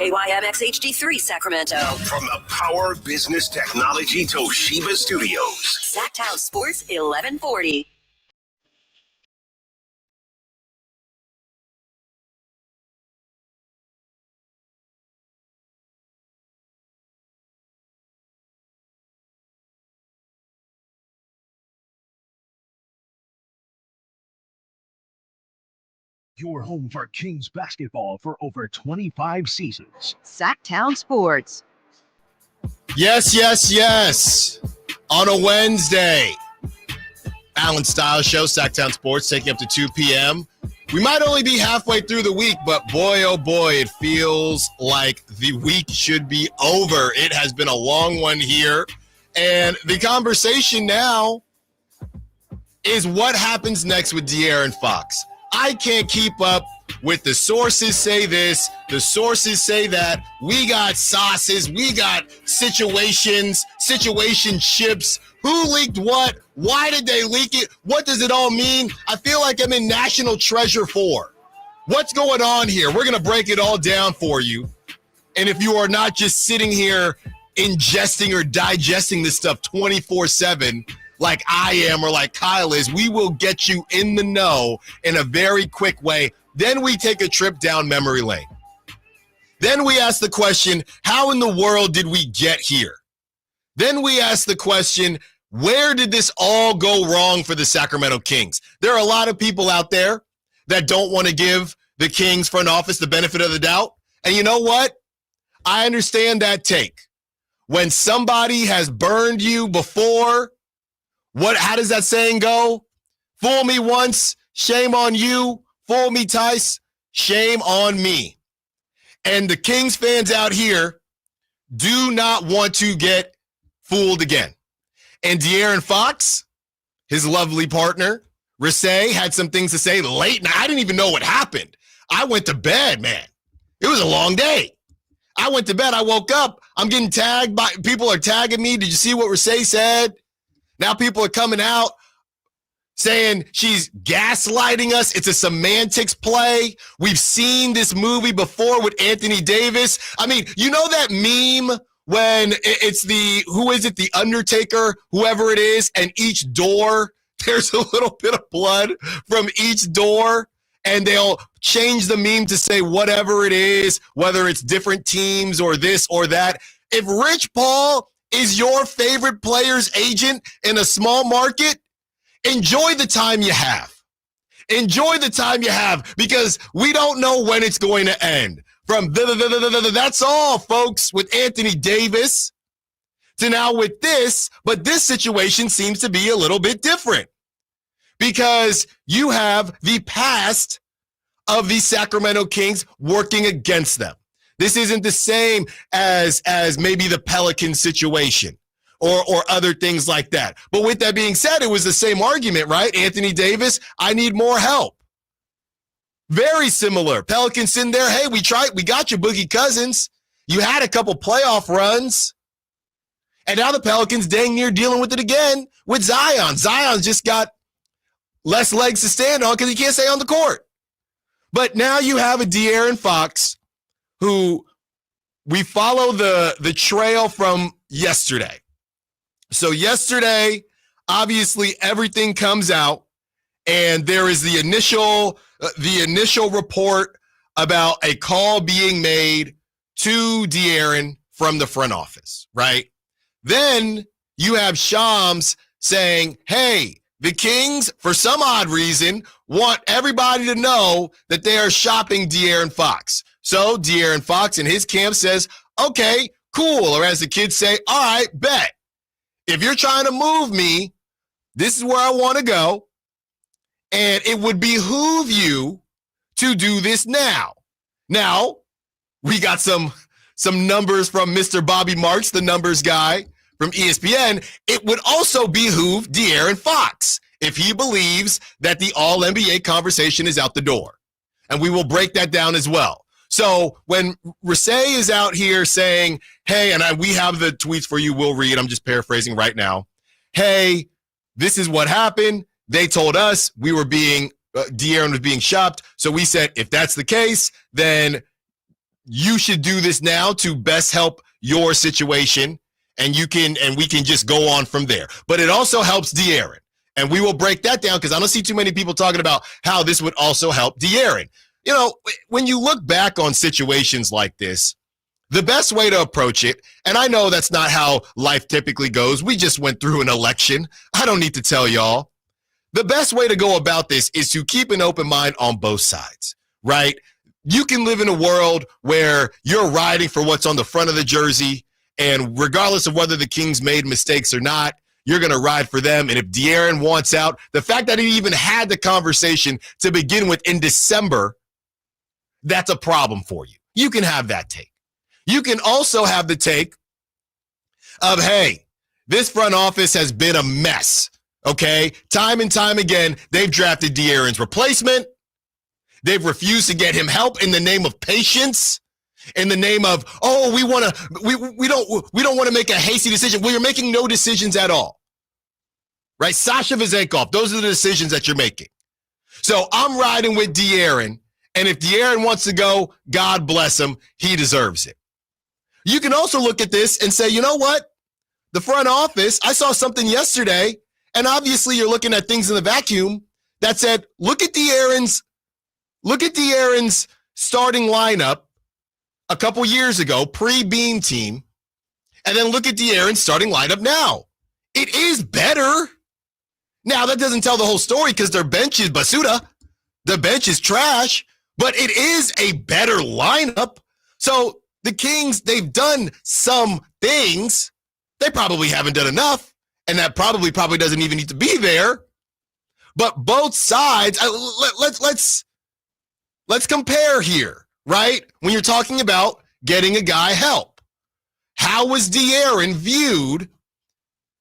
KYMX HD3 Sacramento. From the Power Business Technology Toshiba Studios. Sacktown Sports 1140. Your home for Kings basketball for over 25 seasons. Sacktown Sports. Yes, yes, yes. On a Wednesday, Allen Stiles Show, Sacktown Sports, taking up to 2 p.m. We might only be halfway through the week, but boy, oh boy, it feels like the week should be over. It has been a long one here. And the conversation now is what happens next with De'Aaron Fox. I can't keep up with the sources say this, the sources say that. We got sauces, we got situationships. Who leaked what? Why did they leak it? What does it all mean? I feel like I'm in National Treasure 4. What's going on here? We're going to break it all down for you. And if you are not just sitting here ingesting or digesting this stuff 24/7, like I am or like Kyle is, we will get you in the know in a very quick way. Then we take a trip down memory lane. Then we ask the question, how in the world did we get here? Then we ask the question, where did this all go wrong for the Sacramento Kings? There are a lot of people out there that don't want to give the Kings front office the benefit of the doubt. And you know what? I understand that take. When somebody has burned you before, how does that saying go? Fool me once, shame on you. Fool me twice, shame on me. And the Kings fans out here do not want to get fooled again. And De'Aaron Fox, his lovely partner, Rasay, had some things to say late night. I didn't even know what happened. I went to bed, man. It was a long day. I went to bed. I woke up. I'm getting tagged by people are tagging me. Did you see what Rasay said? Now people are coming out saying she's gaslighting us. It's a semantics play. We've seen this movie before with Anthony Davis. I mean, you know that meme when it's the Undertaker, whoever it is, and each door, there's a little bit of blood from each door, and they'll change the meme to say whatever it is, whether it's different teams or this or that. If Rich Paul is your favorite player's agent in a small market, enjoy the time you have. Enjoy the time you have, because we don't know when it's going to end. From that's all, folks, with Anthony Davis to now with this, but this situation seems to be a little bit different because you have the past of the Sacramento Kings working against them. This isn't the same as maybe the Pelican situation or other things like that. But with that being said, it was the same argument, right? Anthony Davis, I need more help. Very similar. Pelicans sitting there, hey, we got you, Boogie Cousins. You had a couple playoff runs. And now the Pelicans dang near dealing with it again with Zion. Zion's just got less legs to stand on because he can't stay on the court. But now you have a De'Aaron Fox who we follow the trail from yesterday. So yesterday, obviously everything comes out and there is the initial report about a call being made to De'Aaron from the front office, right? Then you have Shams saying, hey, the Kings, for some odd reason, want everybody to know that they are shopping De'Aaron Fox. So De'Aaron Fox in his camp says, okay, cool. Or as the kids say, all right, bet. If you're trying to move me, this is where I want to go. And it would behoove you to do this now. Now, we got some numbers from Mr. Bobby Marks, the numbers guy from ESPN. It would also behoove De'Aaron Fox if he believes that the All-NBA conversation is out the door. And we will break that down as well. So when Rasay is out here saying, hey, and we have the tweets for you, we'll read, I'm just paraphrasing right now. Hey, this is what happened. They told us we were De'Aaron was being shopped. So we said, if that's the case, then you should do this now to best help your situation, and we can just go on from there. But it also helps De'Aaron. And we will break that down because I don't see too many people talking about how this would also help De'Aaron. You know, when you look back on situations like this, the best way to approach it, and I know that's not how life typically goes. We just went through an election. I don't need to tell y'all. The best way to go about this is to keep an open mind on both sides, right? You can live in a world where you're riding for what's on the front of the jersey, and regardless of whether the Kings made mistakes or not, you're going to ride for them. And if De'Aaron wants out, the fact that he even had the conversation to begin with in December, that's a problem for you. You can have that take. You can also have the take of, hey, this front office has been a mess, okay? Time and time again, they've drafted De'Aaron's replacement. They've refused to get him help in the name of patience. In the name of, oh, we don't want to make a hasty decision. Well, you're making no decisions at all, right? Sasha Vezenkov, those are the decisions that you're making. So I'm riding with De'Aaron, and if De'Aaron wants to go, God bless him, he deserves it. You can also look at this and say, you know what? The front office, I saw something yesterday, and obviously you're looking at things in the vacuum that said, look at De'Aaron's starting lineup a couple years ago, pre-Beam team, and then look at De'Aaron's starting lineup now. It is better. Now, that doesn't tell the whole story because their bench is basuda. The bench is trash, but it is a better lineup. So the Kings, they've done some things. They probably haven't done enough, and that probably doesn't even need to be there. But both sides, let's compare here. Right? When you're talking about getting a guy help, how was De'Aaron viewed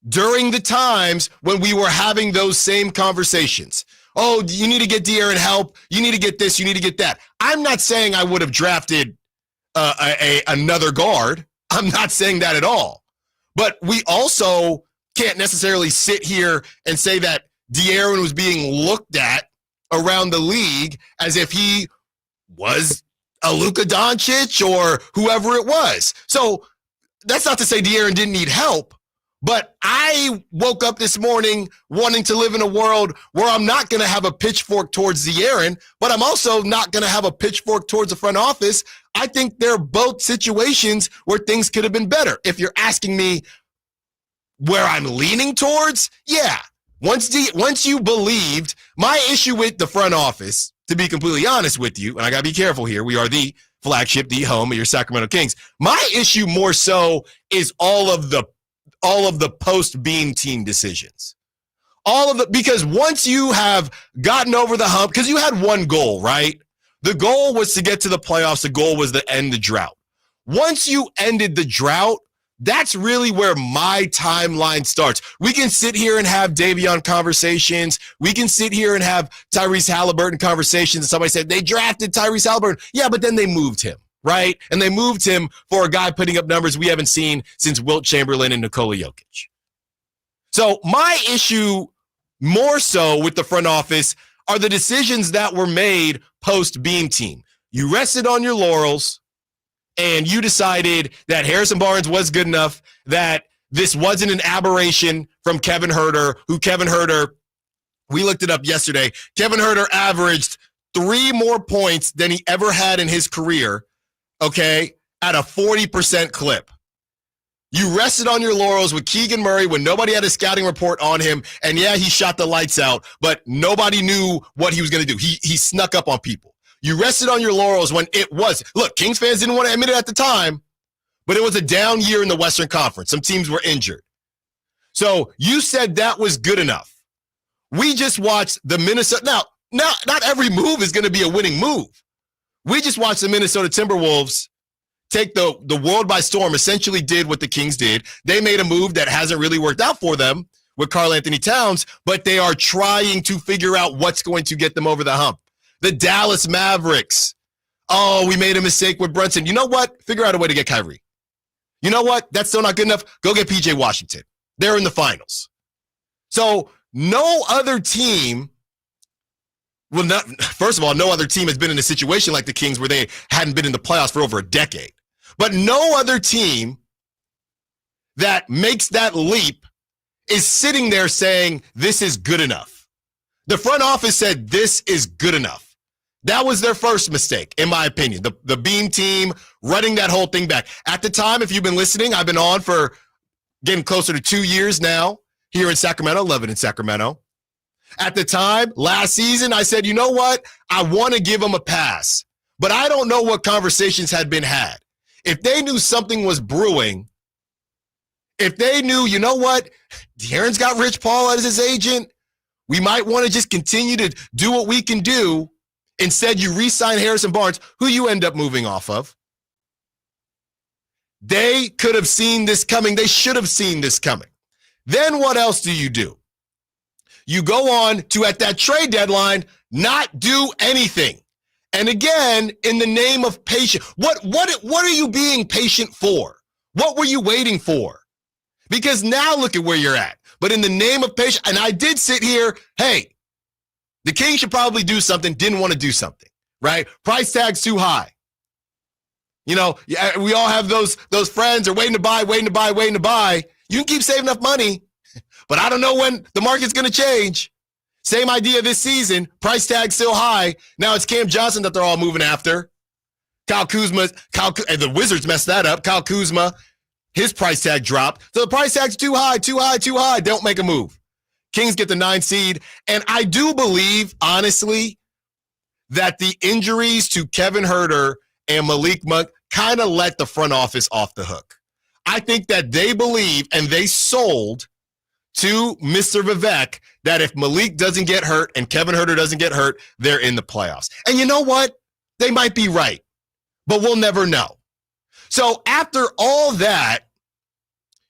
during the times when we were having those same conversations? Oh, you need to get De'Aaron help. You need to get this. You need to get that. I'm not saying I would have drafted another guard. I'm not saying that at all. But we also can't necessarily sit here and say that De'Aaron was being looked at around the league as if he was a Luka Doncic or whoever it was. So that's not to say De'Aaron didn't need help, but I woke up this morning wanting to live in a world where I'm not going to have a pitchfork towards De'Aaron, but I'm also not going to have a pitchfork towards the front office. I think they're both situations where things could have been better. If you're asking me where I'm leaning towards, yeah. Once you believed, my issue with the front office, to be completely honest with you, and I got to be careful here, we are the flagship, the home of your Sacramento Kings. My issue more so is all of the post-Beam team decisions. Because once you have gotten over the hump, because you had one goal, right? The goal was to get to the playoffs. The goal was to end the drought. Once you ended the drought, that's really where my timeline starts. We can sit here and have Davion conversations. We can sit here and have Tyrese Halliburton conversations. And somebody said they drafted Tyrese Halliburton. Yeah, but then they moved him, right? And they moved him for a guy putting up numbers we haven't seen since Wilt Chamberlain and Nikola Jokic. So my issue more so with the front office are the decisions that were made post-Beam team. You rested on your laurels, and you decided that Harrison Barnes was good enough, that this wasn't an aberration from Kevin Huerter, we looked it up yesterday. Kevin Huerter averaged 3 more points than he ever had in his career, okay, at a 40% clip. You rested on your laurels with Keegan Murray when nobody had a scouting report on him, and yeah, he shot the lights out, but nobody knew what he was going to do. He snuck up on people. You rested on your laurels when it was. Look, Kings fans didn't want to admit it at the time, but it was a down year in the Western Conference. Some teams were injured. So you said that was good enough. We just watched the Minnesota. Now, not every move is going to be a winning move. We just watched the Minnesota Timberwolves take the world by storm, essentially did what the Kings did. They made a move that hasn't really worked out for them with Karl Anthony Towns, but they are trying to figure out what's going to get them over the hump. The Dallas Mavericks. Oh, we made a mistake with Brunson. You know what? Figure out a way to get Kyrie. You know what? That's still not good enough. Go get PJ Washington. They're in the finals. So no other team Well, first of all, no other team has been in a situation like the Kings where they hadn't been in the playoffs for over a decade. But no other team that makes that leap is sitting there saying, this is good enough. The front office said, this is good enough. That was their first mistake, in my opinion. The Beam team running that whole thing back. At the time, if you've been listening, I've been on for getting closer to 2 years now here in Sacramento, loving in Sacramento. At the time, last season, I said, you know what? I want to give them a pass. But I don't know what conversations had been had. If they knew something was brewing, if they knew, you know what? De'Aaron's got Rich Paul as his agent. We might want to just continue to do what we can do. Instead, you re-sign Harrison Barnes, who you end up moving off of. They could have seen this coming. They should have seen this coming. Then what else do? You go on to, at that trade deadline, not do anything. And again, in the name of patience, what are you being patient for? What were you waiting for? Because now look at where you're at. But in the name of patience, and I did sit here, hey, the Kings should probably do something, didn't want to do something, right? Price tag's too high. You know, we all have those friends are waiting to buy. You can keep saving enough money, but I don't know when the market's going to change. Same idea this season. Price tag still high. Now it's Cam Johnson that they're all moving after. Kyle Kuzma, the Wizards messed that up. Kyle Kuzma, his price tag dropped. So the price tag's too high. Don't make a move. Kings get the 9 seed. And I do believe, honestly, that the injuries to Kevin Huerter and Malik Monk kind of let the front office off the hook. I think that they believe and they sold to Mr. Vivek that if Malik doesn't get hurt and Kevin Huerter doesn't get hurt, they're in the playoffs. And you know what? They might be right, but we'll never know. So after all that,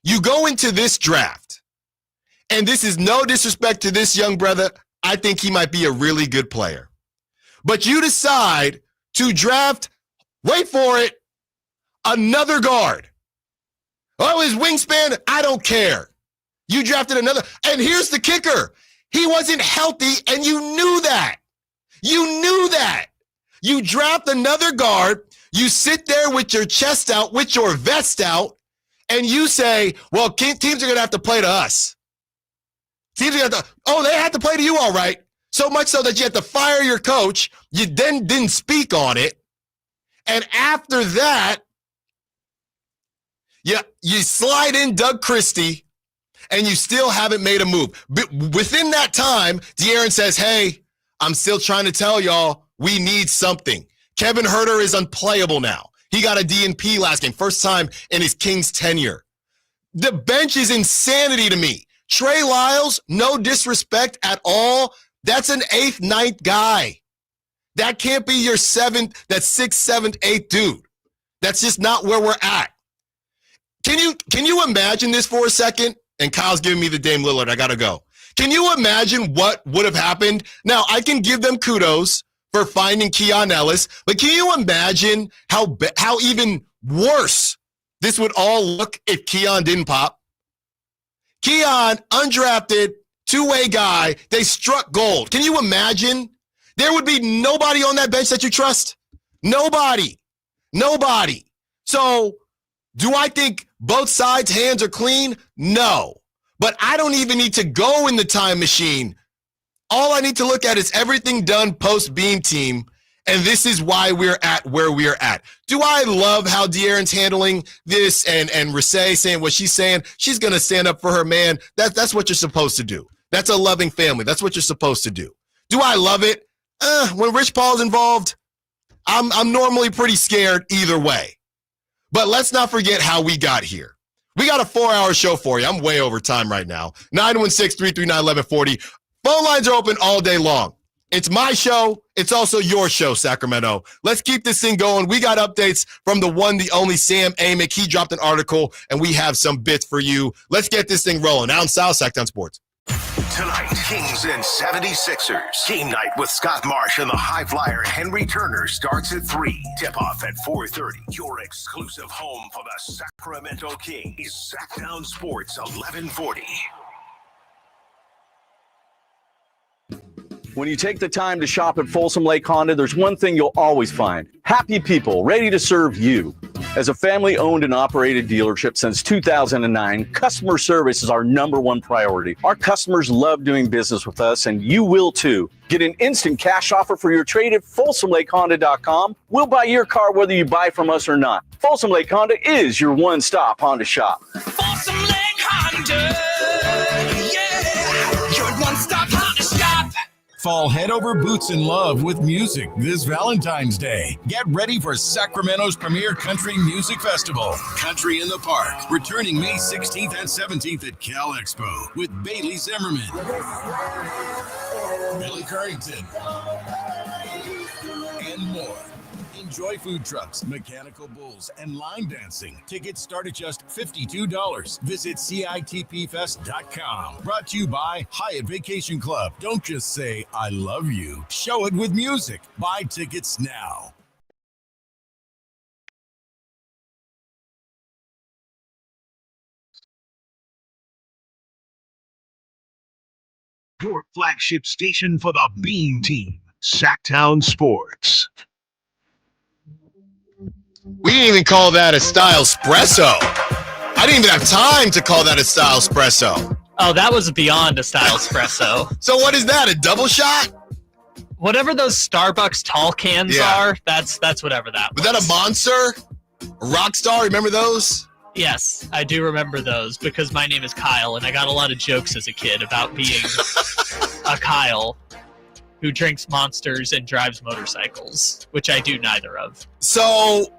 you go into this draft, and this is no disrespect to this young brother. I think he might be a really good player. But you decide to draft, wait for it, another guard. Oh, his wingspan, I don't care. You drafted another. And here's the kicker. He wasn't healthy, and you knew that. You draft another guard. You sit there with your chest out, with your vest out, and you say, well, teams are going to have to play to us. Teams are going to have to, they have to play to you, all right. So much so that you had to fire your coach. You then didn't speak on it. And after that, you slide in Doug Christie, and you still haven't made a move. But within that time, De'Aaron says, hey, I'm still trying to tell y'all we need something. Kevin Huerter is unplayable now. He got a DNP last game, first time in his Kings tenure. The bench is insanity to me. Trey Lyles, no disrespect at all. That's an 8th, 9th guy. That can't be your 7th, that 6th, 7th, 8th dude. That's just not where we're at. Can you imagine this for a second? And Kyle's giving me the Dame Lillard. I got to go. Can you imagine what would have happened? Now, I can give them kudos for finding Keon Ellis, but can you imagine how even worse this would all look if Keon didn't pop? Keon, undrafted, two-way guy, they struck gold. Can you imagine? There would be nobody on that bench that you trust. Nobody. So, do I think both sides' hands are clean? No. But I don't even need to go in the time machine. All I need to look at is everything done post-Beam team, and this is why we're at where we're at. Do I love how De'Aaron's handling this and Rasay saying what she's saying? She's going to stand up for her man. That's what you're supposed to do. That's a loving family. That's what you're supposed to do. Do I love it? When Rich Paul's involved, I'm normally pretty scared either way. But let's not forget how we got here. We got a 4-hour show for you. I'm way over time right now. 916-339-1140. Phone lines are open all day long. It's my show. It's also your show, Sacramento. Let's keep this thing going. We got updates from the one, the only Sam Amick. He dropped an article, and we have some bits for you. Let's get this thing rolling. Allen Stiles, Sacktown Sports. Tonight, Kings and 76ers. Game night with Scott Marsh and the high flyer Henry Turner starts at 3. Tip-off at 4:30. Your exclusive home for the Sacramento Kings. Sacktown Sports 1140. When you take the time to shop at Folsom Lake Honda, there's one thing you'll always find. Happy people ready to serve you. As a family-owned and operated dealership since 2009, customer service is our #1 priority. Our customers love doing business with us, and you will too. Get an instant cash offer for your trade at FolsomLakeHonda.com. We'll buy your car whether you buy from us or not. Folsom Lake Honda is your one-stop Honda shop. Folsom Lake Honda, yeah, your one-stop Honda shop. Fall head over boots in love with music this Valentine's Day. Get ready for Sacramento's premier country music festival, Country in the Park, returning May 16th and 17th at Cal Expo with Bailey Zimmerman, Billy Currington, and more. Enjoy food trucks, mechanical bulls, and line dancing. Tickets start at just $52. Visit CITPfest.com. Brought to you by Hyatt Vacation Club. Don't just say, I love you. Show it with music. Buy tickets now. Your flagship station for the Beam Team, Sacktown Sports. We didn't even call that a style espresso. I didn't even have time to call that a style espresso. Oh, that was beyond a style espresso. So what is that, a double shot? Whatever those Starbucks tall cans are, that's whatever that was. Was that a Monster? A Rockstar? Remember those? Yes, I do remember those because my name is Kyle, and I got a lot of jokes as a kid about being a Kyle who drinks Monsters and drives motorcycles, which I do neither of. So,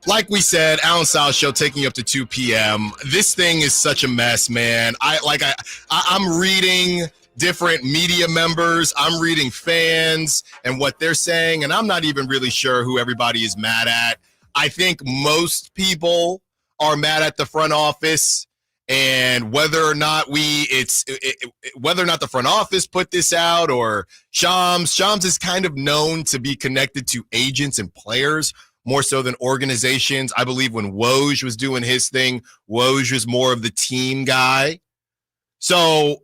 like we said, Allen Stiles Show taking you up to 2 p.m. This thing is such a mess, man. I'm reading different media members. I'm reading fans and what they're saying, and I'm not even really sure who everybody is mad at. I think most people are mad at the front office, and whether or not whether or not the front office put this out or Shams is kind of known to be connected to agents and players more so than organizations. I believe when Woj was doing his thing, Woj was more of the team guy. So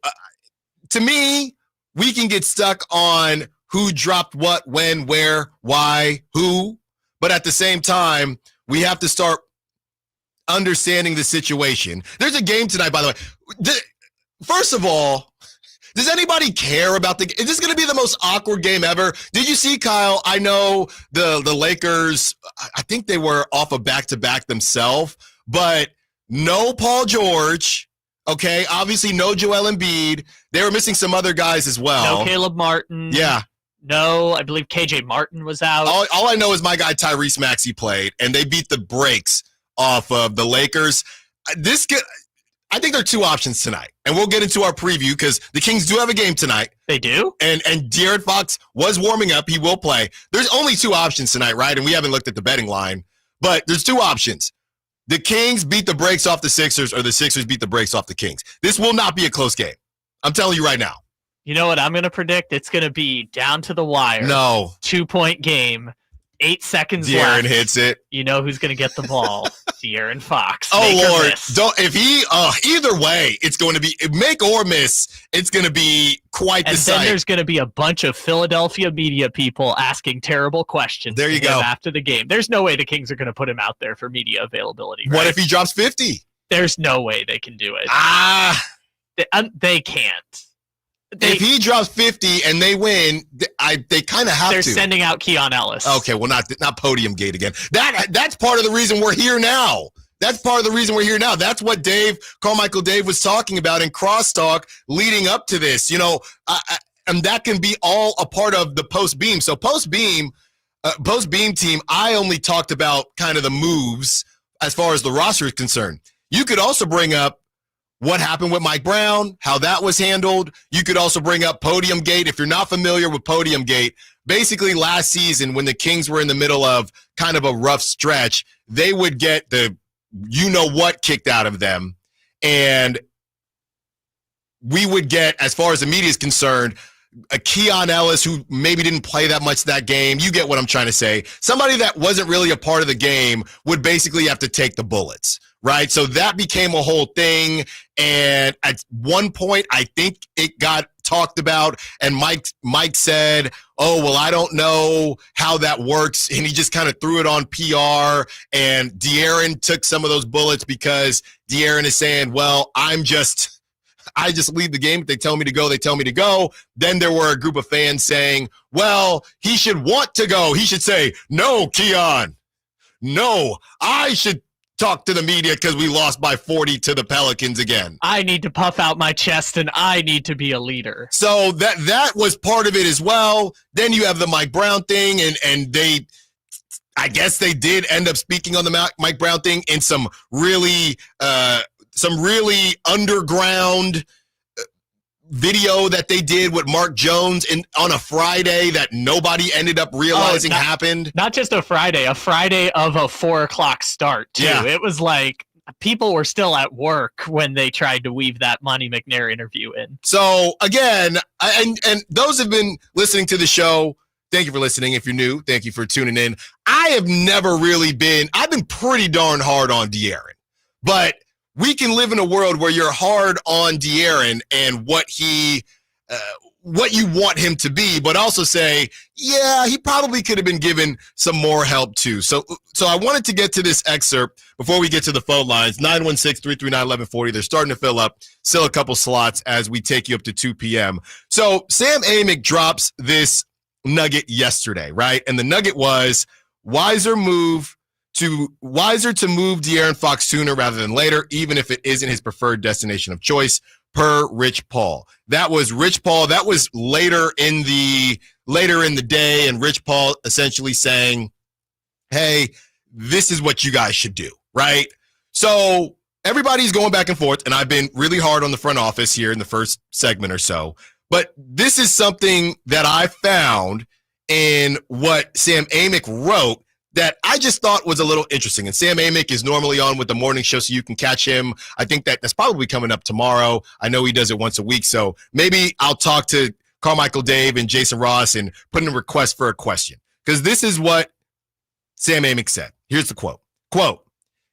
to me, we can get stuck on who dropped what, when, where, why, who. But at the same time, we have to start understanding the situation. There's a game tonight, by the way. First of all, does anybody care about is this going to be the most awkward game ever? Did you see, Kyle? I know the Lakers, I think they were off a back-to-back themselves, but no Paul George, okay? Obviously, no Joel Embiid. They were missing some other guys as well. No Caleb Martin. Yeah. No, I believe KJ Martin was out. All I know is my guy Tyrese Maxey played, and they beat the brakes off of the Lakers. I think there are two options tonight, and we'll get into our preview because the Kings do have a game tonight. They do? And De'Aaron Fox was warming up. He will play. There's only two options tonight, right? And we haven't looked at the betting line, but there's two options. The Kings beat the brakes off the Sixers, or the Sixers beat the brakes off the Kings. This will not be a close game. I'm telling you right now. You know what I'm going to predict? It's going to be down to the wire. No. 2-point game. 8 seconds De'Aaron left. hits it. You know who's going to get the ball? De'Aaron Fox. Oh, make Lord. If he, either way, it's going to be, make or miss, it's going to be quite the sight. And then there's going to be a bunch of Philadelphia media people asking terrible questions there you go. After the game. There's no way the Kings are going to put him out there for media availability. Right? What if he drops 50? There's no way they can do it. They can't. If he drops 50 and they win, they kind of have to. They're sending out Keon Ellis. Okay, well, not Podium Gate again. That's part of the reason we're here now. That's part of the reason we're here now. That's what Carmichael Dave was talking about in crosstalk leading up to this. You know, and that can be all a part of the post-beam. So post-beam team, I only talked about kind of the moves as far as the roster is concerned. You could also bring up what happened with Mike Brown, how that was handled. You could also bring up Podium Gate. If you're not familiar with Podium Gate, basically last season when the Kings were in the middle of kind of a rough stretch, they would get the you-know-what kicked out of them. And we would get, as far as the media is concerned, a Keon Ellis who maybe didn't play that much that game. You get what I'm trying to say. Somebody that wasn't really a part of the game would basically have to take the bullets. Right. So that became a whole thing. And at one point, I think it got talked about, and Mike said, oh, well, I don't know how that works, and he just kind of threw it on PR, and De'Aaron took some of those bullets because De'Aaron is saying, well, I just leave the game. If they tell me to go, they tell me to go. Then there were a group of fans saying, well, he should want to go. He should say, no, Keon. No, I should talk to the media because we lost by 40 to the Pelicans again. I need to puff out my chest and I need to be a leader. So that was part of it as well. Then you have the Mike Brown thing, and I guess they did end up speaking on the Mike Brown thing in some really underground video that they did with Mark Jones on a Friday that nobody ended up realizing happened. Not just a Friday of a 4:00 start too. Yeah. It was like people were still at work when they tried to weave that Monty McNair interview in. So again, and those have been listening to the show, thank you for listening. If you're new, thank you for tuning in. I've been pretty darn hard on De'Aaron, but we can live in a world where you're hard on De'Aaron and what you want him to be, but also say, yeah, he probably could have been given some more help too. So I wanted to get to this excerpt before we get to the phone lines. 916-339-1140. They're starting to fill up. Still a couple slots as we take you up to 2 p.m. So Sam Amick drops this nugget yesterday, right? And the nugget was wiser to move De'Aaron Fox sooner rather than later, even if it isn't his preferred destination of choice, per Rich Paul. That was Rich Paul. That was later in the day, and Rich Paul essentially saying, hey, this is what you guys should do, right? So everybody's going back and forth, and I've been really hard on the front office here in the first segment or so. But this is something that I found in what Sam Amick wrote that I just thought was a little interesting. And Sam Amick is normally on with the morning show, so you can catch him. I think that's probably coming up tomorrow. I know he does it once a week, so maybe I'll talk to Carmichael Dave and Jason Ross and put in a request for a question. Because this is what Sam Amick said. Here's the quote. Quote,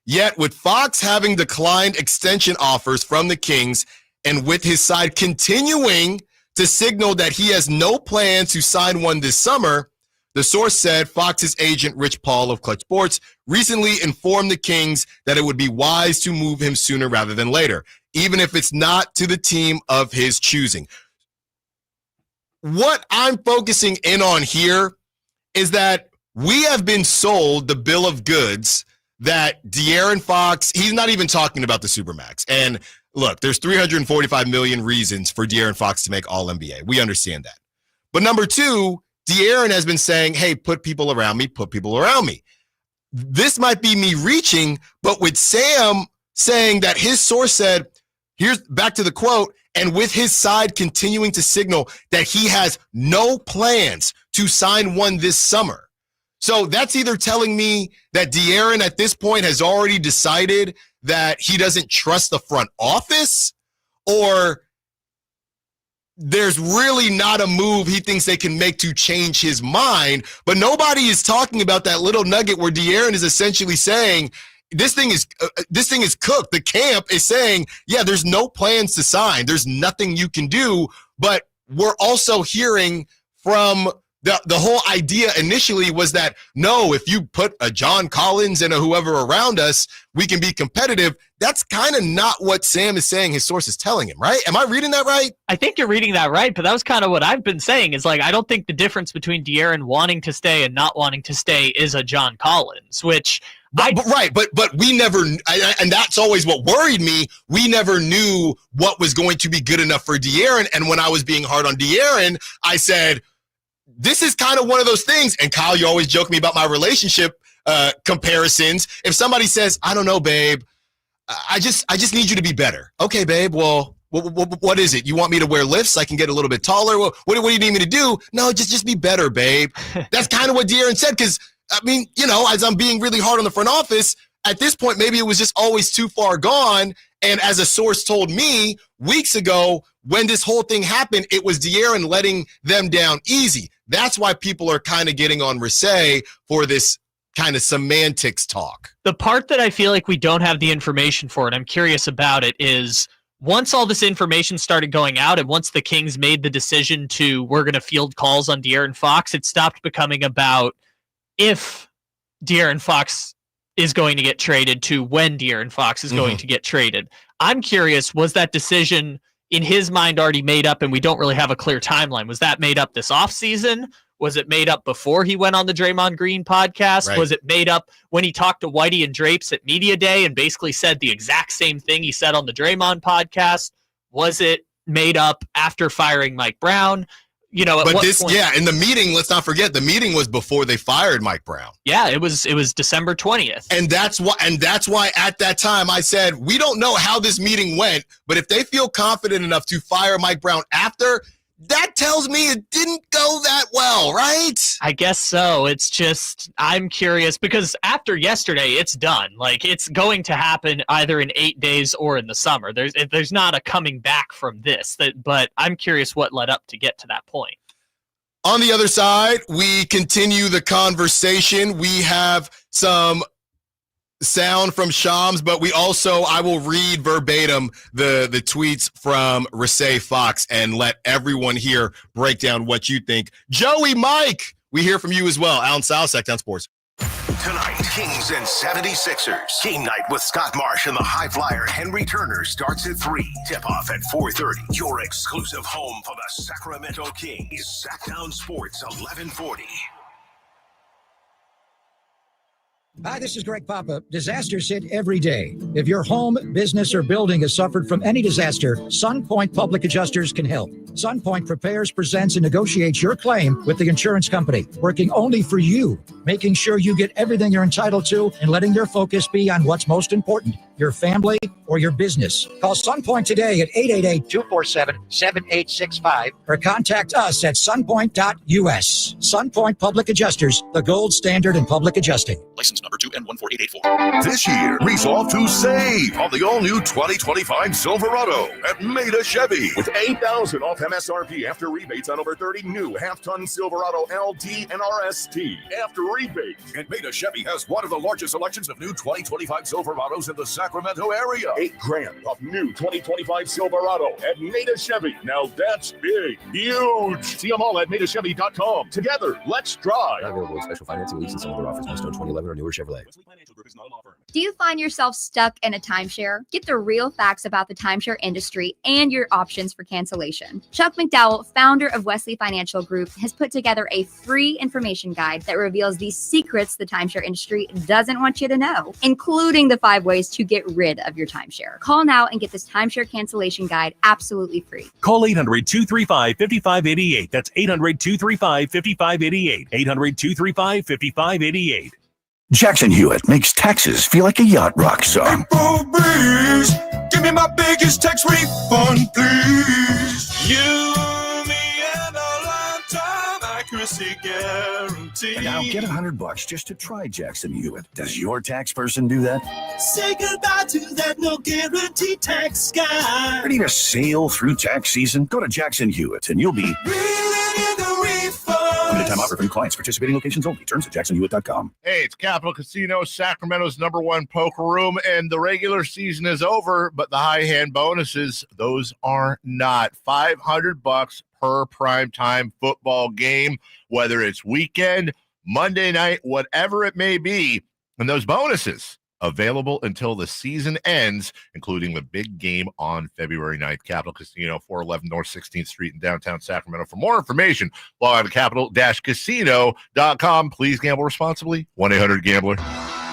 yet with Fox having declined extension offers from the Kings and with his side continuing to signal that he has no plans to sign one this summer, the source said Fox's agent, Rich Paul of Clutch Sports, recently informed the Kings that it would be wise to move him sooner rather than later, even if it's not to the team of his choosing. What I'm focusing in on here is that we have been sold the bill of goods that De'Aaron Fox, he's not even talking about the Supermax. And look, there's 345 million reasons for De'Aaron Fox to make All-NBA. We understand that. But number two, De'Aaron has been saying, hey, put people around me. This might be me reaching, but with Sam saying that his source said, here's back to the quote, and with his side continuing to signal that he has no plans to sign one this summer. So that's either telling me that De'Aaron at this point has already decided that he doesn't trust the front office, or there's really not a move he thinks they can make to change his mind. But nobody is talking about that little nugget where De'Aaron is essentially saying, this thing is cooked. The camp is saying, yeah, there's no plans to sign. There's nothing you can do. But we're also hearing from the whole idea initially was that, no, if you put a John Collins and a whoever around us, we can be competitive. That's kind of not what Sam is saying his source is telling him, right? Am I reading that right? I think you're reading that right, but that was kind of what I've been saying is like, I don't think the difference between De'Aaron wanting to stay and not wanting to stay is a John Collins, which but we never, and that's always what worried me. We never knew what was going to be good enough for De'Aaron. And when I was being hard on De'Aaron, I said, this is kind of one of those things. And Kyle, you always joke me about my relationship comparisons. If somebody says, I don't know, babe, I just need you to be better. Okay, babe, well, what is it? You want me to wear lifts so I can get a little bit taller? What do you need me to do? No, just be better, babe. That's kind of what De'Aaron said, because, I mean, you know, as I'm being really hard on the front office, at this point, maybe it was just always too far gone. And as a source told me weeks ago, when this whole thing happened, it was De'Aaron letting them down easy. That's why people are kind of getting on Rasay for this kind of semantics talk. The part that I feel like we don't have the information for, and I'm curious about it, is once all this information started going out and once the Kings made the decision we're going to field calls on De'Aaron Fox, it stopped becoming about if De'Aaron Fox is going to get traded to when De'Aaron Fox is going to get traded. I'm curious, was that decision in his mind already made up and we don't really have a clear timeline? Was that made up this offseason? Was it made up before he went on the Draymond Green podcast? Right. Was it made up when he talked to Whitey and Drapes at Media Day and basically said the exact same thing he said on the Draymond podcast? Was it made up after firing Mike Brown? You know, but in the meeting, let's not forget, the meeting was before they fired Mike Brown. Yeah, it was December 20th. And that's why at that time I said, we don't know how this meeting went, but if they feel confident enough to fire Mike Brown after, that tells me it didn't go that well, right? I guess so. It's just, I'm curious because after yesterday, it's done. Like, it's going to happen either in 8 days or in the summer. There's not a coming back from this, but I'm curious what led up to get to that point. On the other side, we continue the conversation. We have some sound from Shams, but I will read verbatim the tweets from Rasay Fox and let everyone here break down what you think. Joey, Mike, we hear from you as well. Allen Stiles, Sacktown Sports. Tonight, Kings and 76ers. Game night with Scott Marsh and the high flyer Henry Turner starts at 3. Tip-off at 4:30. Your exclusive home for the Sacramento Kings. Sacktown Sports 1140. Hi, this is Greg Papa. Disasters hit every day. If your home, business, or building has suffered from any disaster, SunPoint Public Adjusters can help. SunPoint prepares, presents, and negotiates your claim with the insurance company, working only for you, making sure you get everything you're entitled to and letting their focus be on what's most important, your family or your business. Call SunPoint today at 888-247-7865 or contact us at sunpoint.us. SunPoint Public Adjusters, the gold standard in public adjusting. License number 2N14884. This year, resolve to save on the all-new 2025 Silverado at Maida Chevy. With $8,000 off MSRP after rebates on over 30 new half-ton Silverado LT and RST. After rebates, and Maida Chevy has one of the largest selections of new 2025 Silverados in the Sacramento area. $8,000 off new 2025 Silverado at Maida Chevy. Now that's big, huge. See them all at MaidaChevy.com. Together, let's drive. Not available with special financing, lease, and some other offers. Must own 2011 or newer Chevrolet. Do you find yourself stuck in a timeshare? Get the real facts about the timeshare industry and your options for cancellation. Chuck McDowell, founder of Wesley Financial Group, has put together a free information guide that reveals the secrets the timeshare industry doesn't want you to know, including the 5 ways to get rid of your timeshare. Call now and get this timeshare cancellation guide absolutely free. Call 800-235-5588. That's 800-235-5588. 800-235-5588. Jackson Hewitt makes taxes feel like a yacht rock song. April breeze, give me my biggest tax refund, please. You, me, and a lifetime accuracy guarantee. And now get $100 just to try Jackson Hewitt. Does your tax person do that? Say goodbye to that no guarantee tax guy. Ready to sail through tax season? Go to Jackson Hewitt and you'll be reeling in the refund. Limited time offer from clients. Participating locations only. Terms at jacksonhewitt.com. Hey, it's Capital Casino, Sacramento's #1 poker room, and the regular season is over, but the high hand bonuses, those are not. $500 per primetime football game, whether it's weekend, Monday night, whatever it may be. And those bonuses available until the season ends, including the big game on February 9th. Capital Casino, 411 North 16th Street in downtown Sacramento. For more information, log on to capital-casino.com. Please gamble responsibly. 1-800-GAMBLER.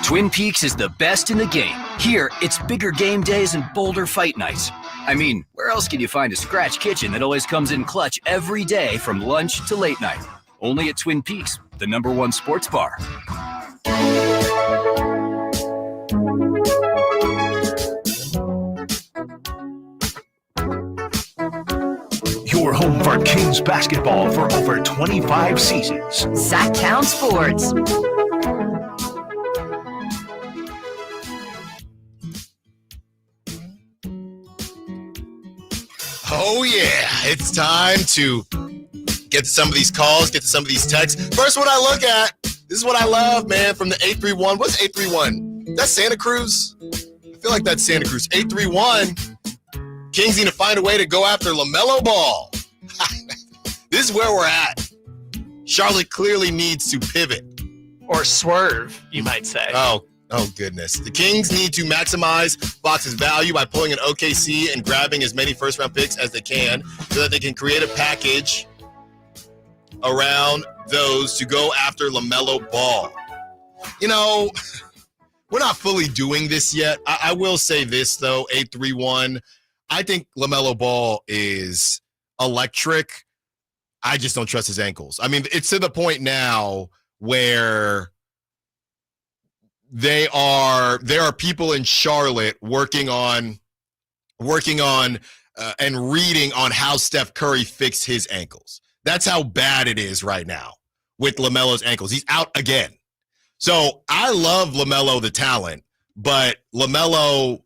Twin Peaks is the best in the game. Here, it's bigger game days and bolder fight nights. I mean, where else can you find a scratch kitchen that always comes in clutch every day from lunch to late night? Only at Twin Peaks, the #1 sports bar. Your home for Kings basketball for over 25 seasons. Sacktown Sports. Oh, yeah. It's time to get to some of these calls, get to some of these texts. First one I look at, this is what I love, man, from the 831. What's 831? That's Santa Cruz? I feel like that's Santa Cruz. 831. Kings need to find a way to go after LaMelo Ball. This is where we're at. Charlotte clearly needs to pivot. Or swerve, you might say. Oh, goodness. The Kings need to maximize Fox's value by pulling an OKC and grabbing as many first-round picks as they can so that they can create a package around those to go after LaMelo Ball. You know, we're not fully doing this yet. I will say this, though, 831. I think LaMelo Ball is electric. I just don't trust his ankles. I mean, it's to the point now where there are people in Charlotte working on and reading on how Steph Curry fixed his ankles. That's how bad it is right now with LaMelo's ankles. He's out again. So I love LaMelo, the talent, but LaMelo's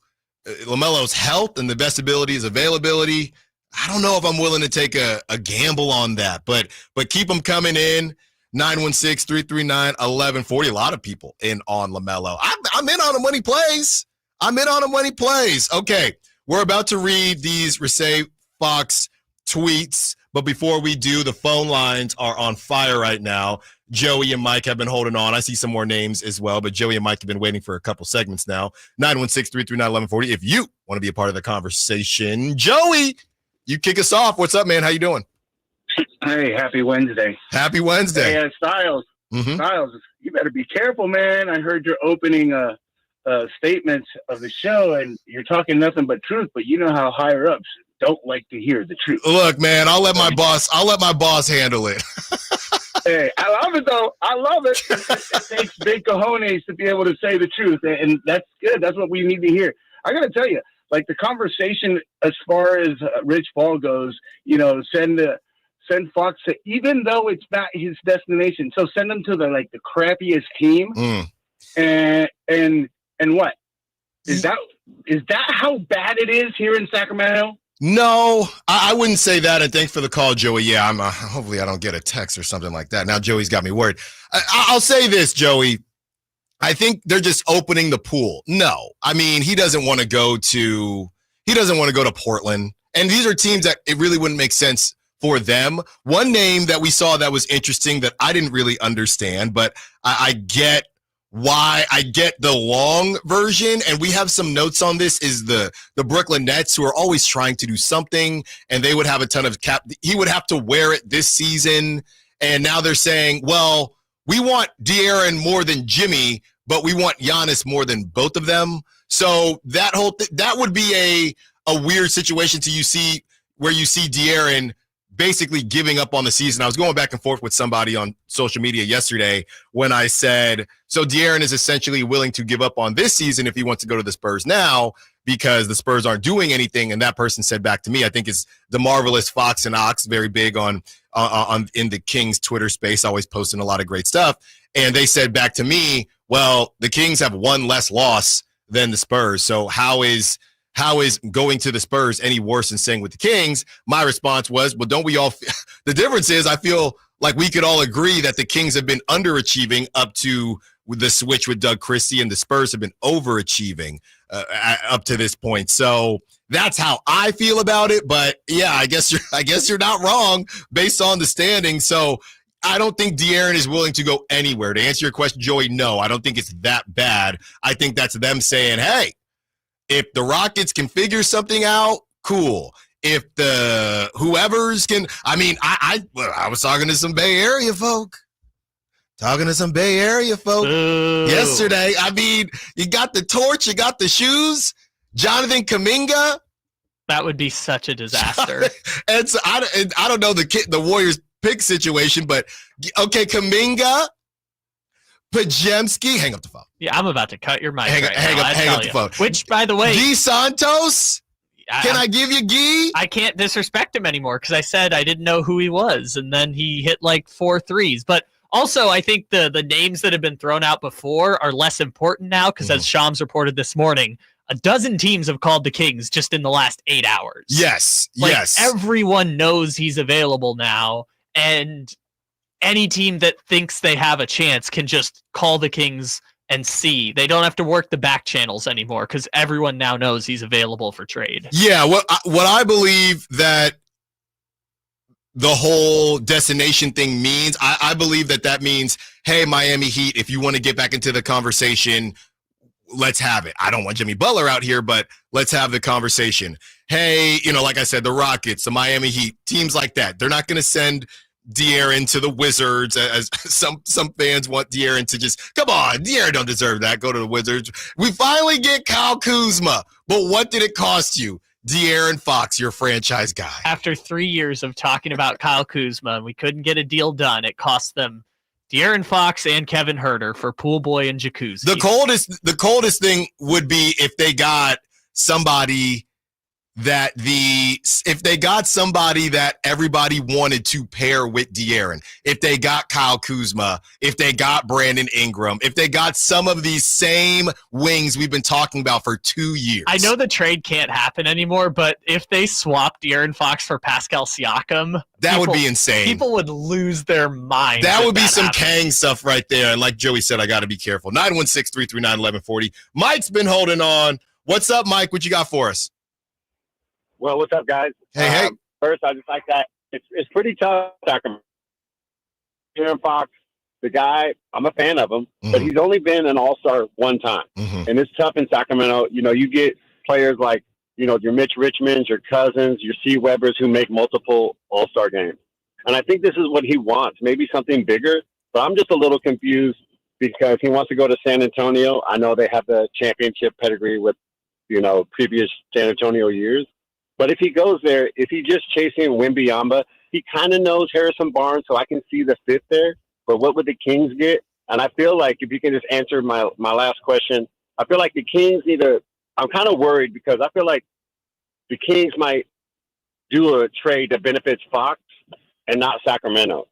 health and the best ability is availability. I don't know if I'm willing to take a gamble on that, but keep them coming in. 916-339-1140. A lot of people in on LaMelo. I'm in on him when he plays. Okay, we're about to read these Rasay Fox tweets, but before we do, the phone lines are on fire right now. Joey and Mike have been holding on. I see some more names as well, but Joey and Mike have been waiting for a couple segments now. 916-339-1140. If you want to be a part of the conversation, Joey, you kick us off. What's up, man? How you doing? Hey, happy Wednesday. Happy Wednesday. Hey, Stiles. Mm-hmm. Stiles, you better be careful, man. I heard your opening statements of the show, and you're talking nothing but truth, but you know how higher ups don't like to hear the truth. Look, man, I'll let my boss handle it. Hey, I love it, though. I love it. It takes big cojones to be able to say the truth, and that's good. That's what we need to hear. I got to tell you, like the conversation as far as Rich Paul goes, you know, send Fox to, even though it's not his destination, so send him to the crappiest team. And what is that how bad it is here in Sacramento? No, I wouldn't say that. And thanks for the call, Joey. Yeah, hopefully I don't get a text or something like that. Now Joey's got me worried. I'll say this, Joey. I think they're just opening the pool. No, I mean, he doesn't want to go to Portland. And these are teams that it really wouldn't make sense for them. One name that we saw that was interesting that I didn't really understand, but I get why. I get the long version, and we have some notes on this, is the Brooklyn Nets, who are always trying to do something, and they would have a ton of cap. He would have to wear it this season, and now they're saying, well, we want De'Aaron more than Jimmy, but we want Giannis more than both of them. So that whole that would be a weird situation to where you see De'Aaron basically giving up on the season. I was going back and forth with somebody on social media yesterday when I said, so De'Aaron is essentially willing to give up on this season if he wants to go to the Spurs now because the Spurs aren't doing anything. And that person said back to me, I think it's the marvelous Fox and Ox, very big on in the Kings Twitter space, always posting a lot of great stuff. And they said back to me, well, the Kings have one less loss than the Spurs. So how is going to the Spurs any worse than staying with the Kings? My response was, well, don't we all the difference is I feel like we could all agree that the Kings have been underachieving up to the switch with Doug Christie, and the Spurs have been overachieving up to this point. So that's how I feel about it. But yeah, I guess you're not wrong based on the standing. So I don't think De'Aaron is willing to go anywhere. To answer your question, Joey, no, I don't think it's that bad. I think that's them saying, hey, if the Rockets can figure something out, cool. If the whoever's can, I mean, I was talking to some Bay Area folk. Yesterday. I mean, you got the torch, you got the shoes. Jonathan Kuminga. That would be such a disaster. And so I don't know the Warriors pick situation, but okay, Kuminga, Pajemski, hang up the phone. Yeah, I'm about to cut your mic. Hang up the phone. Which, by the way, Guy Santos. Can I give you Guy? I can't disrespect him anymore because I said I didn't know who he was, and then he hit like 4 threes. But also, I think the names that have been thrown out before are less important now because, as Shams reported this morning, a dozen teams have called the Kings just in the last 8 hours. Yes, yes. Everyone knows he's available now, and any team that thinks they have a chance can just call the Kings And C, they don't have to work the back channels anymore because everyone now knows he's available for trade. Yeah, what I believe that the whole destination thing means, I believe that means, hey, Miami Heat, if you want to get back into the conversation, let's have it. I don't want Jimmy Butler out here, but let's have the conversation. Hey, like I said, the Rockets, the Miami Heat, teams like that, they're not going to send De'Aaron to the Wizards, as some fans want De'Aaron to just, come on, De'Aaron don't deserve that, go to the Wizards. We finally get Kyle Kuzma, but what did it cost you? De'Aaron Fox, your franchise guy. After 3 years of talking about Kyle Kuzma and we couldn't get a deal done, it cost them De'Aaron Fox and Kevin Huerter for Pool Boy and Jacuzzi. The coldest thing would be if they got somebody that everybody wanted to pair with De'Aaron. If they got Kyle Kuzma, if they got Brandon Ingram, if they got some of these same wings we've been talking about for 2 years. I know the trade can't happen anymore, but if they swapped De'Aaron Fox for Pascal Siakam, that would be insane. People would lose their mind. That would be some Kang stuff right there. And like Joey said, I got to be careful. 916-339-1140. Mike's been holding on. What's up, Mike? What you got for us? Well, what's up, guys? Hey. First, I just like that. It's pretty tough, Sacramento. De'Aaron Fox, the guy, I'm a fan of him, but he's only been an all-star one time. And it's tough in Sacramento. You get players like, your Mitch Richmonds, your Cousins, your C. Webbers who make multiple all-star games. And I think this is what he wants, maybe something bigger. But I'm just a little confused because he wants to go to San Antonio. I know they have the championship pedigree with, previous San Antonio years. But if he goes there, if he's just chasing Wembyamba, he kind of knows Harrison Barnes, so I can see the fit there. But what would the Kings get? And I feel like if you can just answer my last question, I feel like the Kings I'm kind of worried because I feel like the Kings might do a trade that benefits Fox and not Sacramento.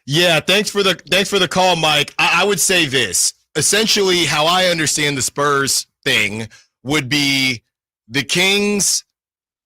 Yeah, thanks for the call, Mike. I would say this. Essentially, how I understand the Spurs thing would be the Kings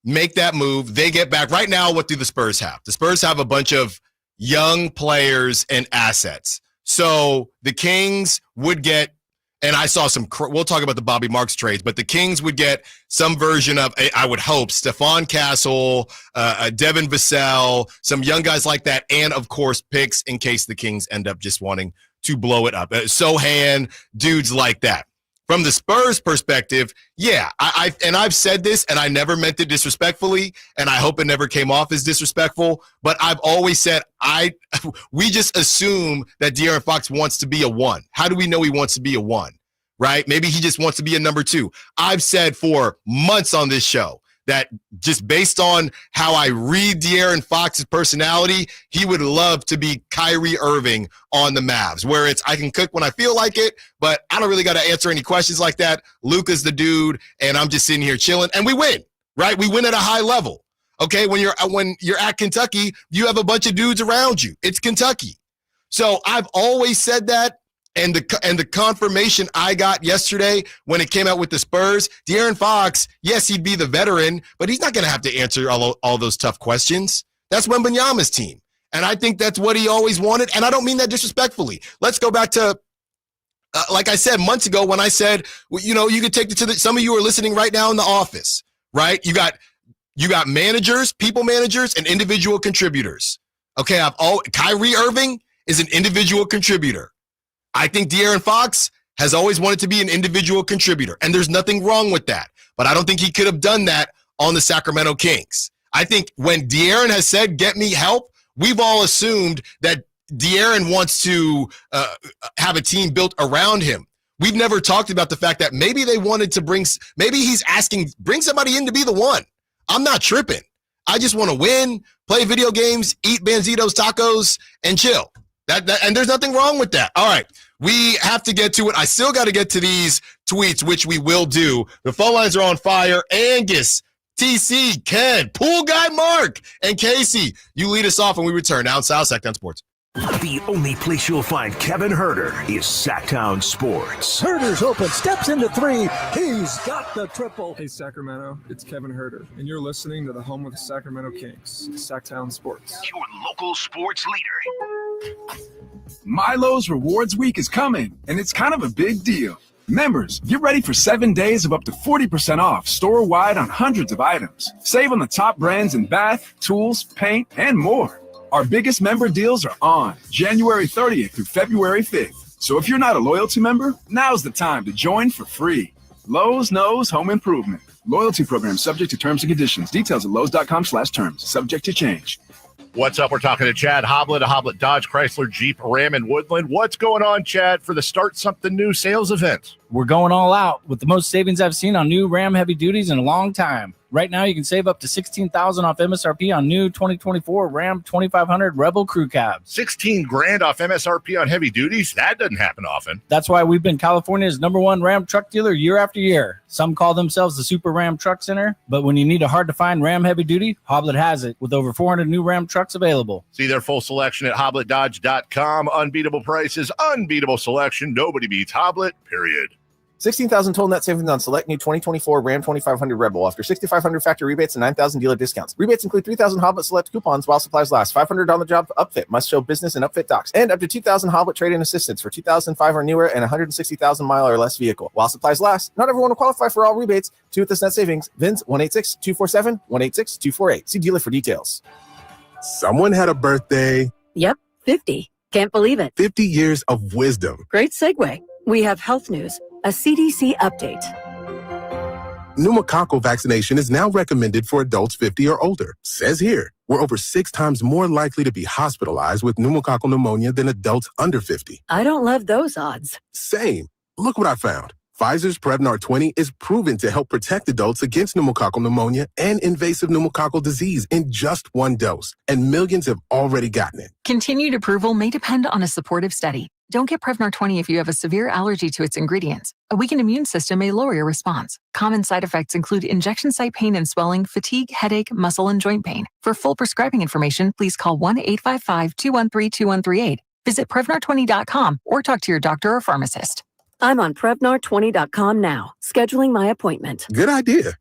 make that move. They get back. Right now, what do the Spurs have? The Spurs have a bunch of young players and assets. So the Kings would get, and I saw we'll talk about the Bobby Marks trades, but the Kings would get some version of, I would hope, Stephon Castle, Devin Vassell, some young guys like that, and, of course, picks in case the Kings end up just wanting to blow it up. Sohan, dudes like that. From the Spurs perspective, yeah, I've said this, and I never meant it disrespectfully, and I hope it never came off as disrespectful, but I've always said we just assume that De'Aaron Fox wants to be a 1. How do we know he wants to be a 1, right? Maybe he just wants to be a number 2. I've said for months on this show that just based on how I read De'Aaron Fox's personality, he would love to be Kyrie Irving on the Mavs, where it's I can cook when I feel like it, but I don't really got to answer any questions like that. Luka's the dude, and I'm just sitting here chilling, and we win, right? We win at a high level. Okay, when you're at Kentucky, you have a bunch of dudes around you. It's Kentucky. So I've always said that. And the confirmation I got yesterday when it came out with the Spurs, De'Aaron Fox, yes, he'd be the veteran, but he's not going to have to answer all those tough questions. That's Wembanyama's team. And I think that's what he always wanted. And I don't mean that disrespectfully. Let's go back to, like I said months ago when I said, you could take it to some of you are listening right now in the office, right? You got managers, people managers, and individual contributors. Okay, Kyrie Irving is an individual contributor. I think De'Aaron Fox has always wanted to be an individual contributor, and there's nothing wrong with that. But I don't think he could have done that on the Sacramento Kings. I think when De'Aaron has said, get me help, we've all assumed that De'Aaron wants to have a team built around him. We've never talked about the fact that maybe they wanted to maybe he's asking, bring somebody in to be the 1. I'm not tripping. I just want to win, play video games, eat Banzitos tacos, and chill. And there's nothing wrong with that. All right. We have to get to it. I still got to get to these tweets, which we will do. The phone lines are on fire. Angus, TC, Ken, Pool Guy Mark, and Casey. You lead us off when we return. Now in South Sacktown Sports. The only place you'll find Kevin Huerter is Sacktown Sports. Huerter's open, steps into 3. He's got the triple. Hey, Sacramento, it's Kevin Huerter, and you're listening to the home of the Sacramento Kings, Sacktown Sports. Your local sports leader. Milo's Rewards Week is coming, and it's kind of a big deal. Members, get ready for 7 days of up to 40% off store-wide on hundreds of items. Save on the top brands in bath, tools, paint, and more. Our biggest member deals are on January 30th through February 5th. So if you're not a loyalty member, now's the time to join for free. Lowe's knows home improvement. Loyalty program subject to terms and conditions. Details at lowes.com/terms. Subject to change. What's up? We're talking to Chad Hoblet of Hoblet Dodge, Chrysler, Jeep, Ram, and Woodland. What's going on, Chad, for the Start Something New sales event? We're going all out with the most savings I've seen on new Ram heavy duties in a long time. Right now, you can save up to $16,000 off MSRP on new 2024 Ram 2500 Rebel Crew Cabs. $16,000 off MSRP on heavy duties? That doesn't happen often. That's why we've been California's #1 Ram truck dealer year after year. Some call themselves the Super Ram Truck Center, but when you need a hard-to-find Ram heavy duty, Hoblet has it with over 400 new Ram trucks available. See their full selection at HobletDodge.com. Unbeatable prices, unbeatable selection. Nobody beats Hoblet, period. $16,000 total net savings on select new 2024 Ram 2500 Rebel after $6,500 factory rebates and $9,000 dealer discounts. Rebates include $3,000 Hoblet Select coupons while supplies last, $500 on the job upfit, must show business and upfit docs, and up to $2,000 Hoblet trade-in assistance for 2005 or newer and 160,000 mile or less vehicle. While supplies last, not everyone will qualify for all rebates. To with this net savings, VINs 186-247-186-248. See dealer for details. Someone had a birthday. Yep, 50. Can't believe it. 50 years of wisdom. Great segue. We have health news. A CDC update. Pneumococcal vaccination is now recommended for adults 50 or older. Says here, we're over 6 times more likely to be hospitalized with pneumococcal pneumonia than adults under 50. I don't love those odds. Same. Look what I found. Pfizer's Prevnar 20 is proven to help protect adults against pneumococcal pneumonia and invasive pneumococcal disease in just 1 dose, and millions have already gotten it. Continued approval may depend on a supportive study. Don't get Prevnar 20 if you have a severe allergy to its ingredients. A weakened immune system may lower your response. Common side effects include injection site pain and swelling, fatigue, headache, muscle, and joint pain. For full prescribing information, please call 1-855-213-2138. Visit Prevnar20.com or talk to your doctor or pharmacist. I'm on Prevnar20.com now, scheduling my appointment. Good idea.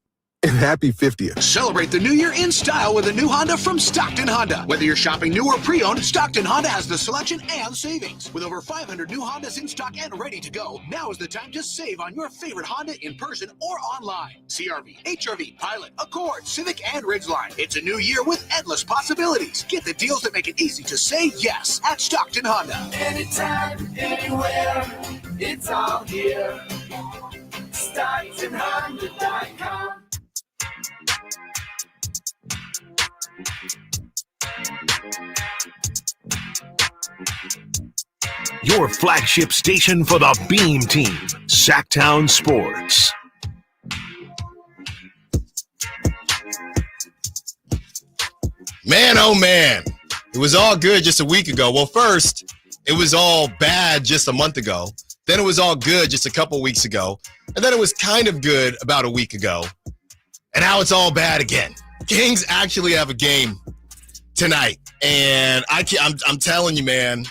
And happy 50th. Celebrate the new year in style with a new Honda from Stockton Honda. Whether you're shopping new or pre-owned, Stockton Honda has the selection and savings. With over 500 new Hondas in stock and ready to go, now is the time to save on your favorite Honda in person or online. CR-V, HR-V, Pilot, Accord, Civic, and Ridgeline. It's a new year with endless possibilities. Get the deals that make it easy to say yes at Stockton Honda. Anytime, anywhere, it's all here. StocktonHonda.com. Your flagship station for the Beam Team, Sacktown Sports. Man, oh man, it was all good just a week ago. Well, first, it was all bad just a month ago. Then it was all good just a couple weeks ago. And then it was kind of good about a week ago. And now it's all bad again. Kings actually have a game tonight. And I'm telling you, man,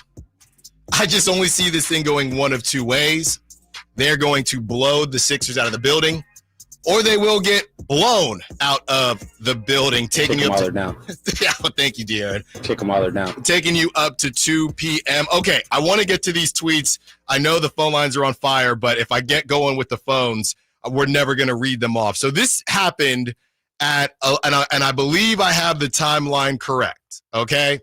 I just only see this thing going one of two ways. They're going to blow the Sixers out of the building, or they will get blown out of the building, taking you up to now. Yeah, well, thank you, De'Aaron. Take them while they're down. Taking you up to 2 p.m. Okay, I want to get to these tweets. I know the phone lines are on fire, but if I get going with the phones, we're never going to read them off. So this happened at, and I believe I have the timeline correct, okay?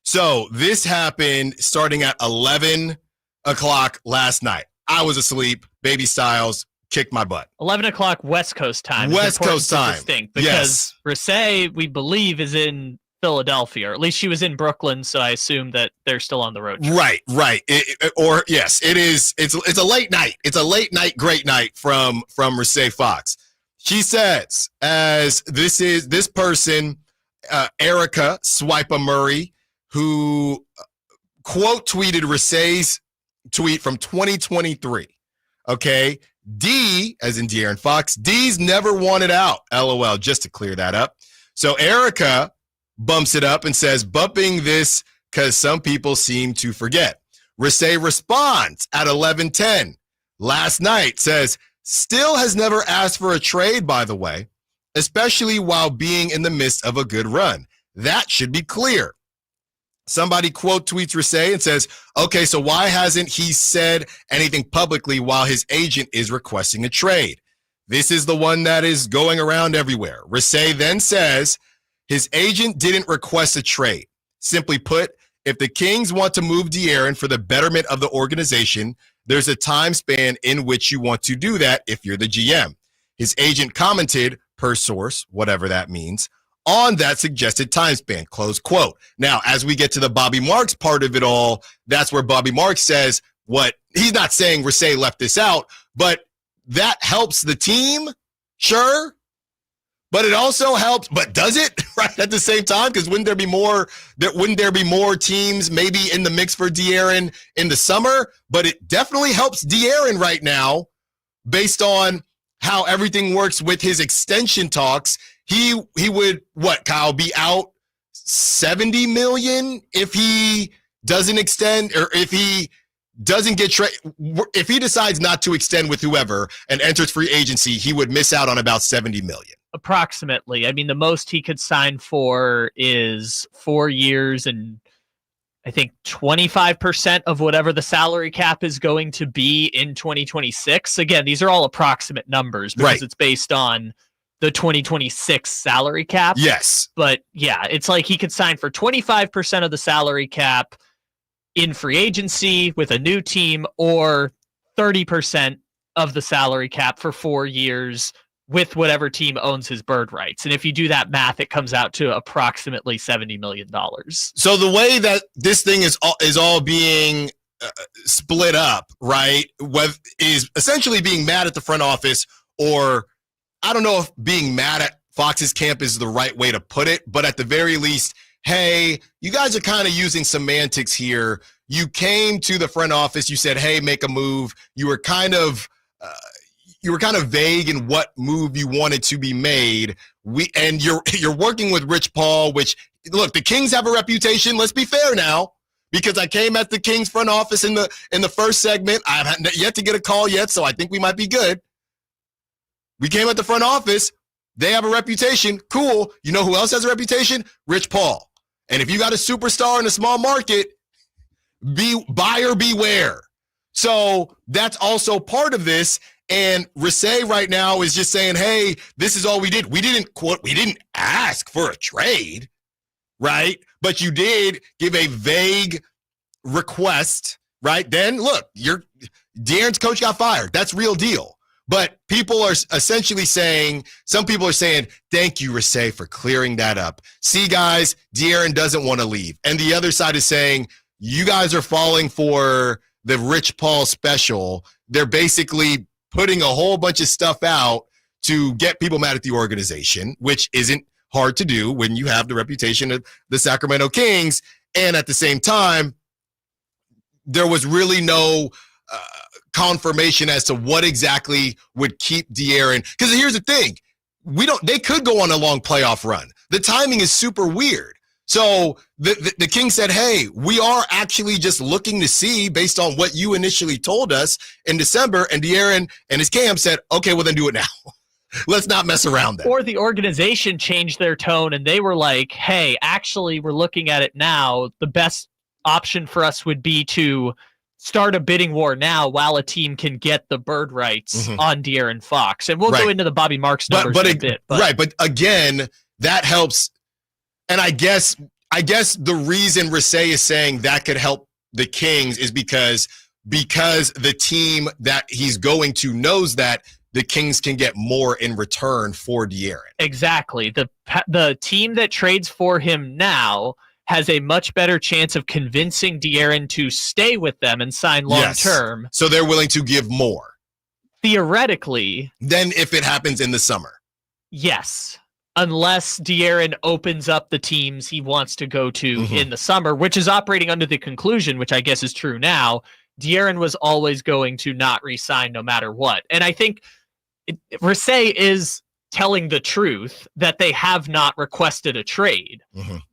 So this happened starting at 11 o'clock last night. I was asleep. Baby Styles kicked my butt. 11 o'clock West Coast time. West Coast time. Because yes. Rasay, we believe, is in Philadelphia, or at least she was in Brooklyn, so I assume that they're still on the road trip. Right. Yes, it is. It's a late night. It's a late night, great night from Rasay Fox. She says, as this person, Erica Swipa Murray, who quote tweeted Rasay's tweet from 2023. Okay. D, as in De'Aaron Fox, D's never wanted out. LOL, just to clear that up. So Erica bumps it up and says, bumping this because some people seem to forget. Rasay responds at 11:10 last night, says, still has never asked for a trade, by the way, especially while being in the midst of a good run. That should be clear. somebody quote tweets Rasay and says, okay, so why hasn't he said anything publicly while his agent is requesting a trade? This is the one that is going around everywhere. Rasay then says his agent didn't request a trade. Simply put, if the Kings want to move De'Aaron for the betterment of the organization, there's a time span in which you want to do that if you're the GM. His agent commented, per source, whatever that means, on that suggested time span, close quote. Now, as we get to the Bobby Marks part of it all, that's where Bobby Marks says what he's not saying Rasay left this out, but that helps the team, sure. But it also helps, but does it right at the same time? Because wouldn't there be more teams maybe in the mix for De'Aaron in the summer? But it definitely helps De'Aaron right now based on how everything works with his extension talks. He would, what, Kyle, be out $70 million if he doesn't extend, or if he doesn't get if he decides not to extend with whoever and enters free agency, he would miss out on about $70 million. Approximately. I mean, the most he could sign for is 4 years and I think 25% of whatever the salary cap is going to be in 2026. Again, these are all approximate numbers because it's based on the 2026 salary cap. Yes. But yeah, it's like he could sign for 25% of the salary cap in free agency with a new team, or 30% of the salary cap for 4 years with whatever team owns his bird rights. And if you do that math, it comes out to approximately $70 million. So the way that this thing is all being split up, right, is essentially being mad at the front office, or I don't know if being mad at Fox's camp is the right way to put it, but at the very least, hey, you guys are kind of using semantics here. You came to the front office, you said, hey, make a move. You were kind of vague in what move you wanted to be made. You're working with Rich Paul, which, look, the Kings have a reputation. Let's be fair now, because I came at the Kings front office in the first segment. I haven't yet to get a call yet, so I think we might be good. We came at the front office. They have a reputation. Cool. You know who else has a reputation? Rich Paul. And if you got a superstar in a small market, buyer beware. So that's also part of this. And Rasay right now is just saying, hey, this is all we did. We didn't ask for a trade, right? But you did give a vague request, right? Then look, De'Aaron's coach got fired. That's real deal. But people are essentially saying, some people are saying, thank you, Rasay, for clearing that up. See, guys, De'Aaron doesn't want to leave. And the other side is saying, you guys are falling for the Rich Paul special. They're basically putting a whole bunch of stuff out to get people mad at the organization, which isn't hard to do when you have the reputation of the Sacramento Kings. And at the same time, there was really no confirmation as to what exactly would keep De'Aaron. Because here's the thing, they could go on a long playoff run. The timing is super weird. So the Kings said, hey, we are actually just looking to see based on what you initially told us in December. And De'Aaron and his camp said, okay, well then do it now. Let's not mess around then. Or the organization changed their tone and they were like, hey, actually, we're looking at it now. The best option for us would be to start a bidding war now while a team can get the bird rights on De'Aaron Fox. And we'll go into the Bobby Marks numbers in a bit. Right, but again, that helps. And I guess the reason Rasay is saying that could help the Kings is because the team that he's going to knows that the Kings can get more in return for De'Aaron. Exactly. The team that trades for him now has a much better chance of convincing De'Aaron to stay with them and sign long-term. Yes. So they're willing to give more. Theoretically. Than if it happens in the summer. Yes. Unless De'Aaron opens up the teams he wants to go to in the summer, which is operating under the conclusion, which I guess is true now, De'Aaron was always going to not re-sign no matter what. And I think Rasay is telling the truth that they have not requested a trade.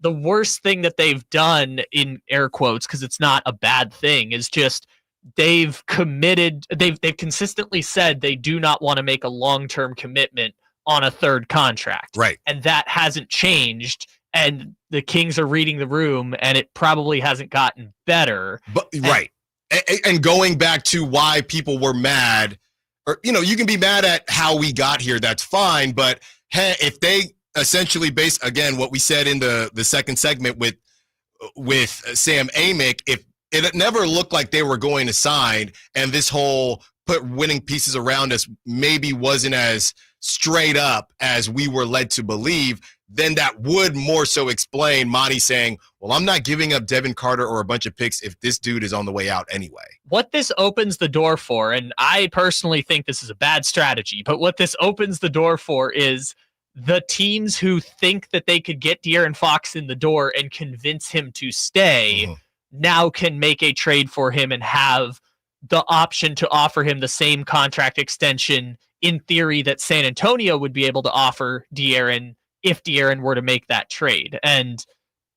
The worst thing that they've done, in air quotes, because it's not a bad thing, is just they've consistently said they do not want to make a long-term commitment on a third contract. Right. And that hasn't changed. and the Kings are reading the room, and it probably hasn't gotten better. But right. And going back to why people were mad, or, you know, you can be mad at how we got here. That's fine. But hey, if they essentially base, again, what we said in the second segment with Sam Amick, if it never looked like they were going to sign, and this whole put winning pieces around us maybe wasn't as straight up as we were led to believe, then that would more so explain Monty saying, well, I'm not giving up Devin Carter or a bunch of picks if this dude is on the way out anyway. What this opens the door for, and I personally think this is a bad strategy, but what this opens the door for is the teams who think that they could get De'Aaron Fox in the door and convince him to stay now can make a trade for him and have the option to offer him the same contract extension in theory that San Antonio would be able to offer De'Aaron if De'Aaron were to make that trade. And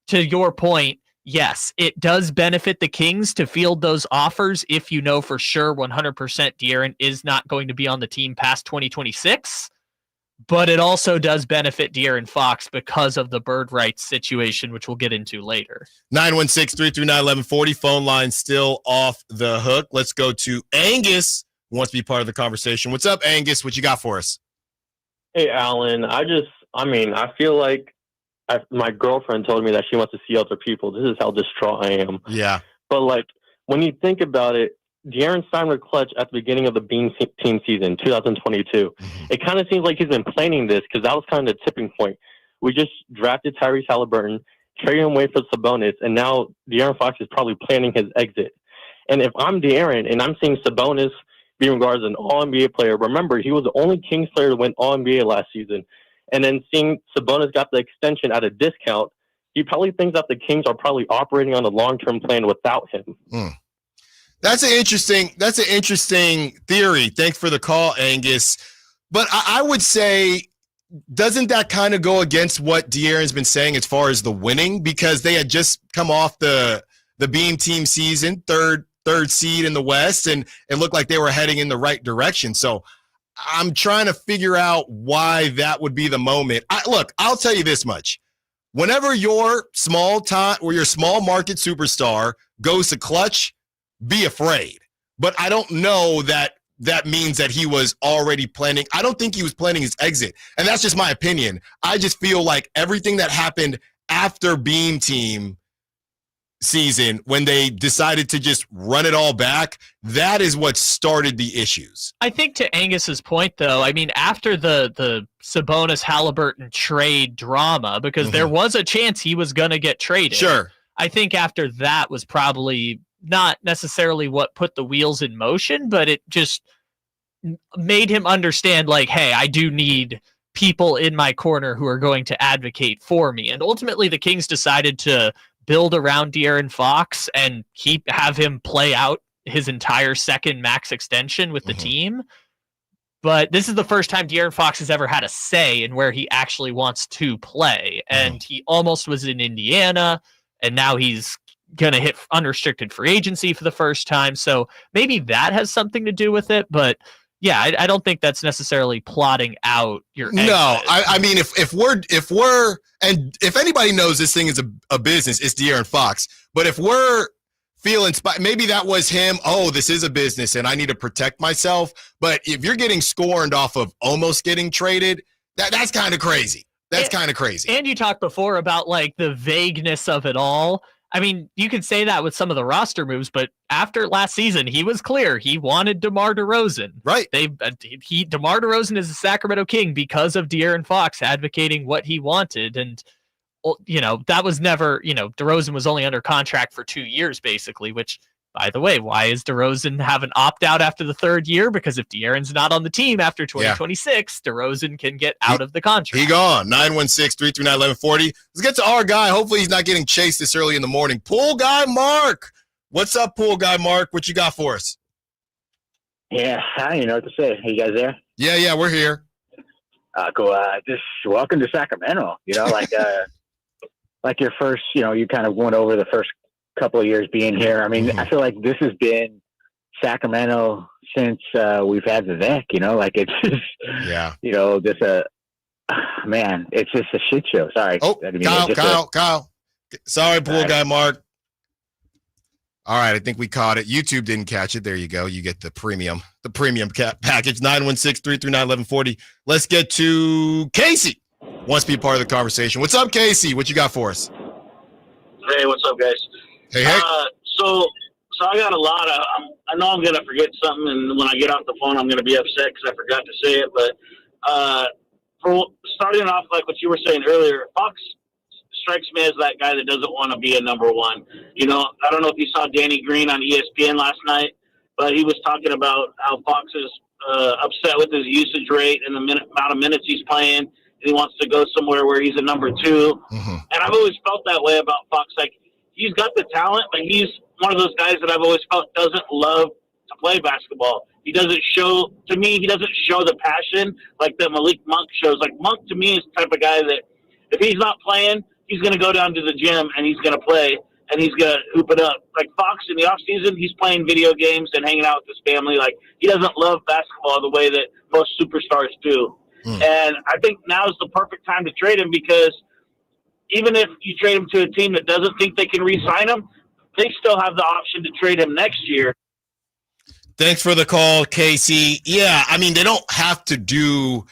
to your point, yes, it does benefit the Kings to field those offers if you know for sure 100% De'Aaron is not going to be on the team past 2026. But it also does benefit De'Aaron Fox because of the bird rights situation, which we'll get into later. 916-339-1140. Phone line still off the hook. Let's go to Angus, who wants to be part of the conversation. What's up, Angus? What you got for us? Hey, Alan. I feel like my girlfriend told me that she wants to see other people. This is how distraught I am. Yeah. But, like, when you think about it, De'Aaron signed with Clutch at the beginning of the Beam team season, 2022. It kind of seems like he's been planning this because that was kind of the tipping point. We just drafted Tyrese Halliburton, traded him away for Sabonis, and now De'Aaron Fox is probably planning his exit. And if I'm De'Aaron and I'm seeing Sabonis being regarded as an All-NBA player, remember, he was the only Kings player to win All-NBA last season. And then seeing Sabonis got the extension at a discount, he probably thinks that the Kings are probably operating on a long-term plan without him. That's an interesting theory. Thanks for the call, Angus. But I would say, doesn't that kind of go against what De'Aaron's been saying as far as the winning? Because they had just come off the Beam team season, third seed in the West, and it looked like they were heading in the right direction. So I'm trying to figure out why that would be the moment. Look, I'll tell you this much. Whenever your small market superstar goes to Clutch, be afraid. But I don't know that means that he was already planning. I don't think he was planning his exit. And that's just my opinion. I just feel like everything that happened after Beam team season, when they decided to just run it all back, that is what started the issues. I think to Angus's point, though, I mean, after the Sabonis Halliburton trade drama, because there was a chance he was going to get traded. Sure. I think after that was probably not necessarily what put the wheels in motion, but it just made him understand, like, hey, I do need people in my corner who are going to advocate for me. And ultimately the Kings decided to build around De'Aaron Fox and have him play out his entire second max extension with the team. But this is the first time De'Aaron Fox has ever had a say in where he actually wants to play. And he almost was in Indiana, and now he's going to hit unrestricted free agency for the first time. So maybe that has something to do with it. But yeah, I don't think that's necessarily plotting out your exit. No, I mean, if we're, and if anybody knows this thing is a business, it's De'Aaron Fox. But if we're feeling, maybe that was him. Oh, this is a business and I need to protect myself. But if you're getting scorned off of almost getting traded, that's kind of crazy. That's kind of crazy. And you talked before about like the vagueness of it all. I mean, you could say that with some of the roster moves, but after last season, he was clear he wanted DeMar DeRozan. Right. DeMar DeRozan is a Sacramento King because of De'Aaron Fox advocating what he wanted. And, you know, that was never, you know, DeRozan was only under contract for 2 years, basically, which, by the way, why is DeRozan have an opt-out after the third year? Because if De'Aaron's not on the team after 2026, DeRozan can get out of the contract. He gone. 916-339-1140. Let's get to our guy. Hopefully he's not getting chased this early in the morning. Pool guy Mark. What's up, pool guy Mark? What you got for us? Yeah, I don't know what to say. Are you guys there? Yeah, we're here. Cool. Just welcome to Sacramento. You know, like your first, you know, you kind of went over the first couple of years being here. I mean, I feel like this has been Sacramento since we've had Vivek, you know, like it's just, you know, just Man, it's just a shit show. Sorry. Oh, Kyle. Sorry, pool guy Mark. All right, I think we caught it. YouTube didn't catch it. There you go. You get the premium package, 916-339-1140. Let's get to Casey. Wants to be part of the conversation. What's up, Casey? What you got for us? Hey, what's up, guys? Hey. So I got a lot of. I know I'm gonna forget something, and when I get off the phone, I'm gonna be upset because I forgot to say it. But for starting off, like what you were saying earlier, Fox strikes me as that guy that doesn't want to be a number one. You know, I don't know if you saw Danny Green on ESPN last night, but he was talking about how Fox is upset with his usage rate and the amount of minutes he's playing, and he wants to go somewhere where he's a number two. Mm-hmm. And I've always felt that way about Fox. Like, he's got the talent, but he's one of those guys that I've always felt doesn't love to play basketball. He doesn't show the passion like that Malik Monk shows. Like, Monk to me is the type of guy that if he's not playing, he's going to go down to the gym and he's going to play and he's going to hoop it up. Like Fox in the off season, he's playing video games and hanging out with his family. Like, he doesn't love basketball the way that most superstars do. And I think now is the perfect time to trade him, because even if you trade him to a team that doesn't think they can re-sign him, they still have the option to trade him next year. Thanks for the call, Casey. Yeah, I mean, they don't have to do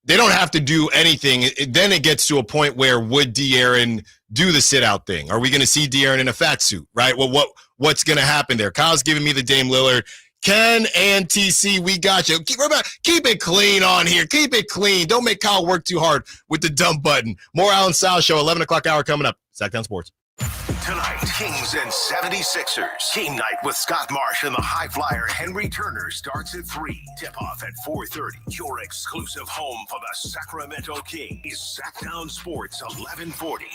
anything. Then it gets to a point where would De'Aaron do the sit-out thing? Are we going to see De'Aaron in a fat suit, right? Well, what's going to happen there? Kyle's giving me the Dame Lillard. Ken and TC, we got you. Keep it clean on here. Keep it clean. Don't make Kyle work too hard with the dumb button. More Allen Stiles Show, 11 o'clock hour coming up. Sacktown Sports. Tonight, Kings and 76ers. Game night with Scott Marsh and the high flyer Henry Turner starts at 3. Tip-off at 4:30. Your exclusive home for the Sacramento Kings is Sacktown Sports 1140.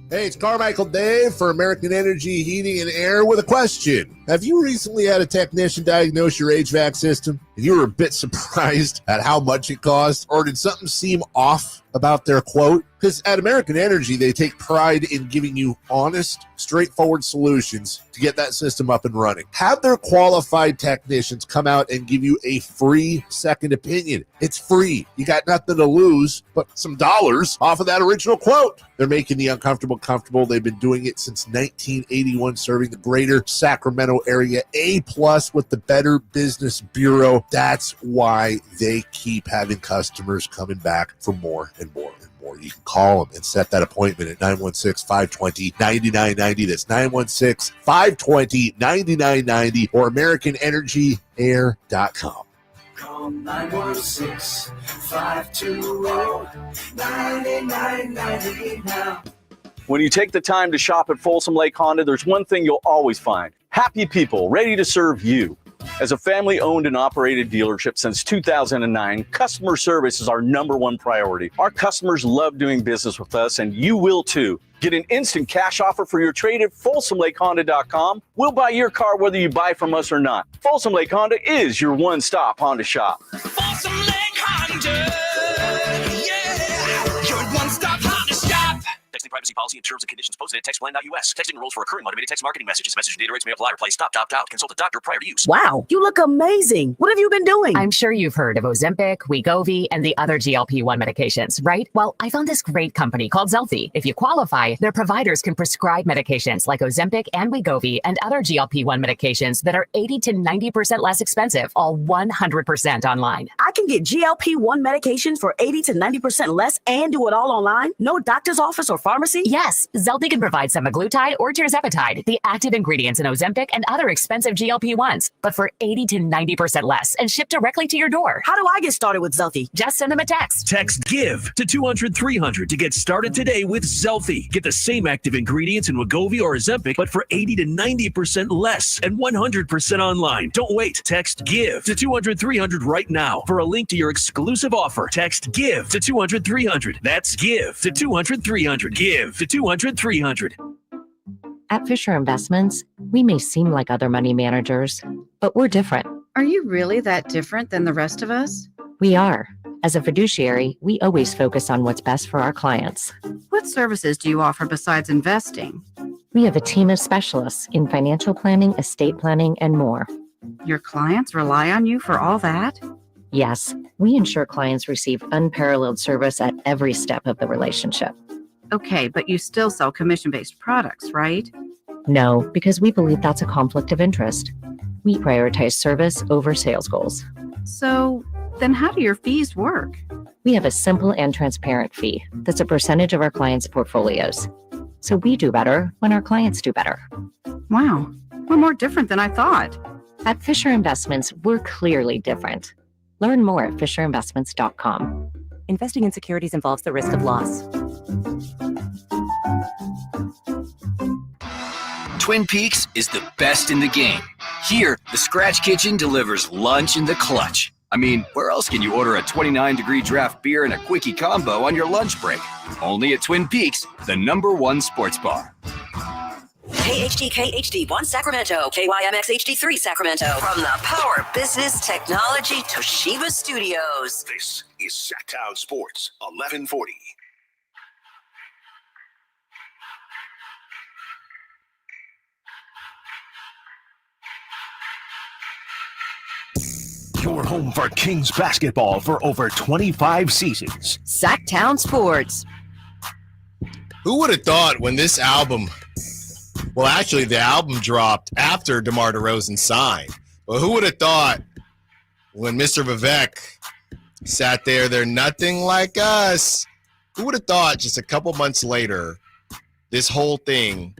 Hey, it's Carmichael Dave for American Energy Heating and Air with a question. Have you recently had a technician diagnose your HVAC system and you were a bit surprised at how much it cost? Or did something seem off about their quote? Because at American Energy, they take pride in giving you honest, straightforward solutions to get that system up and running. Have their qualified technicians come out and give you a free second opinion. It's free. You got nothing to lose but some dollars off of that original quote. They're making the uncomfortable comfortable. They've been doing it since 1981, serving the greater Sacramento area. A+ with the Better Business Bureau. That's why they keep having customers coming back for more and more and more. You can call them and set that appointment at 916-520-9990. That's 916-520-9990 or AmericanEnergyAir.com. Call 916-520-9990 now. When you take the time to shop at Folsom Lake Honda, there's one thing you'll always find. Happy people ready to serve you. As a family-owned and operated dealership since 2009, customer service is our number one priority. Our customers love doing business with us, and you will too. Get an instant cash offer for your trade at FolsomLakeHonda.com. We'll buy your car whether you buy from us or not. Folsom Lake Honda is your one-stop Honda shop. Folsom Lake Honda, yeah, your one-stop Honda shop. Texting privacy policy and terms and conditions posted at textplan.us. Texting rules for recurring automated text marketing messages. Message and data rates may apply. Reply stop, opt out. Consult a doctor prior to use. Wow, you look amazing. What have you been doing? I'm sure you've heard of Ozempic, Wegovy, and the other GLP-1 medications, right? Well, I found this great company called Zelfie. If you qualify, their providers can prescribe medications like Ozempic and Wegovy and other GLP-1 medications that are 80 to 90% less expensive, all 100% online. I can get GLP-1 medications for 80 to 90% less and do it all online? No doctor's office or pharmacy? Yes, Zelfie can provide semaglutide or tirzepatide, the active ingredients in Ozempic and other expensive GLP-1s, but for 80 to 90% less and shipped directly to your door. How do I get started with Zelfie? Just send them a text. Text GIVE to 200-300 to get started today with Zelfie. Get the same active ingredients in Wegovy or Ozempic, but for 80 to 90% less and 100% online. Don't wait. Text GIVE to 200-300 right now for a link to your exclusive offer. Text GIVE to 200-300. That's GIVE to 200-300. GIVE to 200-300. At Fisher Investments, we may seem like other money managers, but we're different. Are you really that different than the rest of us? We are. As a fiduciary, we always focus on what's best for our clients. What services do you offer besides investing? We have a team of specialists in financial planning, estate planning, and more. Your clients rely on you for all that? Yes, we ensure clients receive unparalleled service at every step of the relationship. Okay, but you still sell commission-based products, right? No, because we believe that's a conflict of interest. We prioritize service over sales goals. So then how do your fees work? We have a simple and transparent fee that's a percentage of our clients' portfolios. So we do better when our clients do better. Wow, we're more different than I thought. At Fisher Investments, we're clearly different. Learn more at fisherinvestments.com. Investing in securities involves the risk of loss. Twin Peaks is the best in the game. Here, the Scratch Kitchen delivers lunch in the clutch. I mean, where else can you order a 29-degree draft beer and a quickie combo on your lunch break? Only at Twin Peaks, the #1 sports bar. KHDK HD1 Sacramento, KYMX HD3 Sacramento. From the Power Business Technology Toshiba Studios. This is Sacktown Sports 1140. Your home for Kings basketball for over 25 seasons. Sacktown Sports. Who would have thought when this album, well, actually, the album dropped after DeMar DeRozan signed. But who would have thought when Mr. Vivek sat there, they're nothing like us. Who would have thought just a couple months later, this whole thing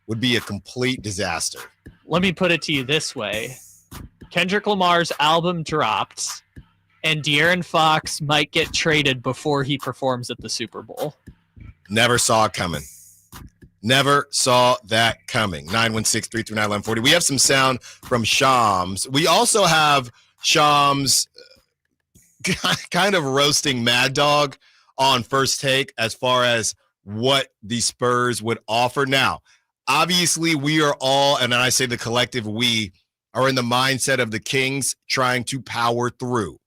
would be a complete disaster? Let me put it to you this way. Kendrick Lamar's album dropped, and De'Aaron Fox might get traded before he performs at the Super Bowl. Never saw it coming. Never saw that coming. 916-339-1140. We have some sound from Shams. We also have Shams kind of roasting Mad Dog on First Take as far as what the Spurs would offer. Now, obviously, we are all, and I say the collective we, are in the mindset of the Kings trying to power through,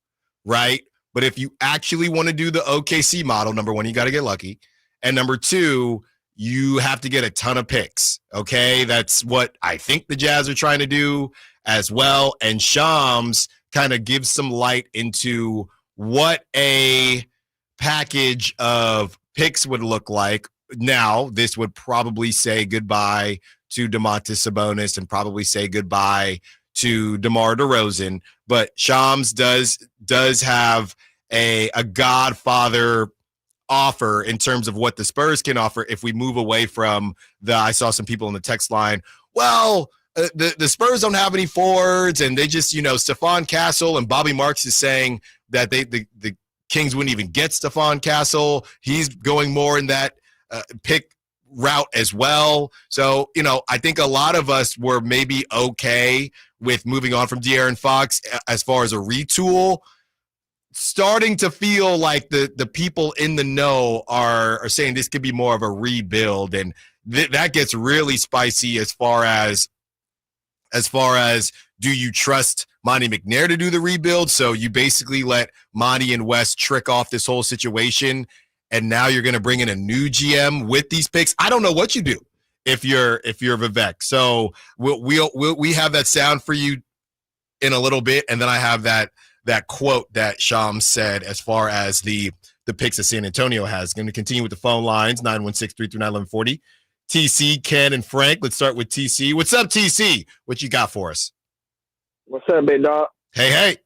right? But if you actually want to do the OKC model, number one, you got to get lucky. And number two, you have to get a ton of picks, okay? That's what I think the Jazz are trying to do as well. And Shams kind of gives some light into what a package of picks would look like. Now, this would probably say goodbye to Domantas Sabonis and probably say goodbye to DeMar DeRozan. But Shams does have a Godfather offer in terms of what the Spurs can offer if we move away from I saw some people in the text line, well, the Spurs don't have any forwards and they just, Stephon Castle, and Bobby Marks is saying that the Kings wouldn't even get Stephon Castle. He's going more in that pick route as well. So, I think a lot of us were maybe okay with moving on from De'Aaron Fox as far as a retool. Starting to feel like the people in the know are saying this could be more of a rebuild, and that gets really spicy as far as do you trust Monty McNair to do the rebuild? So you basically let Monty and West trick off this whole situation, and now you're going to bring in a new GM with these picks. I don't know what you do if you're Vivek. So we have that sound for you in a little bit, and then I have that quote that Shams said as far as the picks that San Antonio has. Going to continue with the phone lines, 916-339-1140. TC, Ken, and Frank. Let's start with TC. What's up, TC? What you got for us? What's up, big dog? Hey.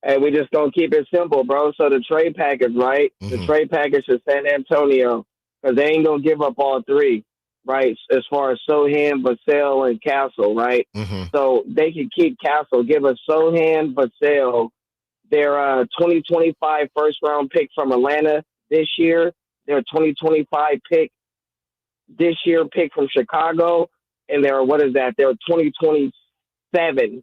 Hey, we just gonna keep it simple, bro. So the trade package, right? Mm-hmm. The trade package is San Antonio, because they ain't gonna give up all three, right? As far as Sohan, Vassell, and Castle, right? Mm-hmm. So they can keep Castle, give us Sohan, Vassell, their 2025 first-round pick from Atlanta this year, their 2025 pick this year pick from Chicago, and their, their 2027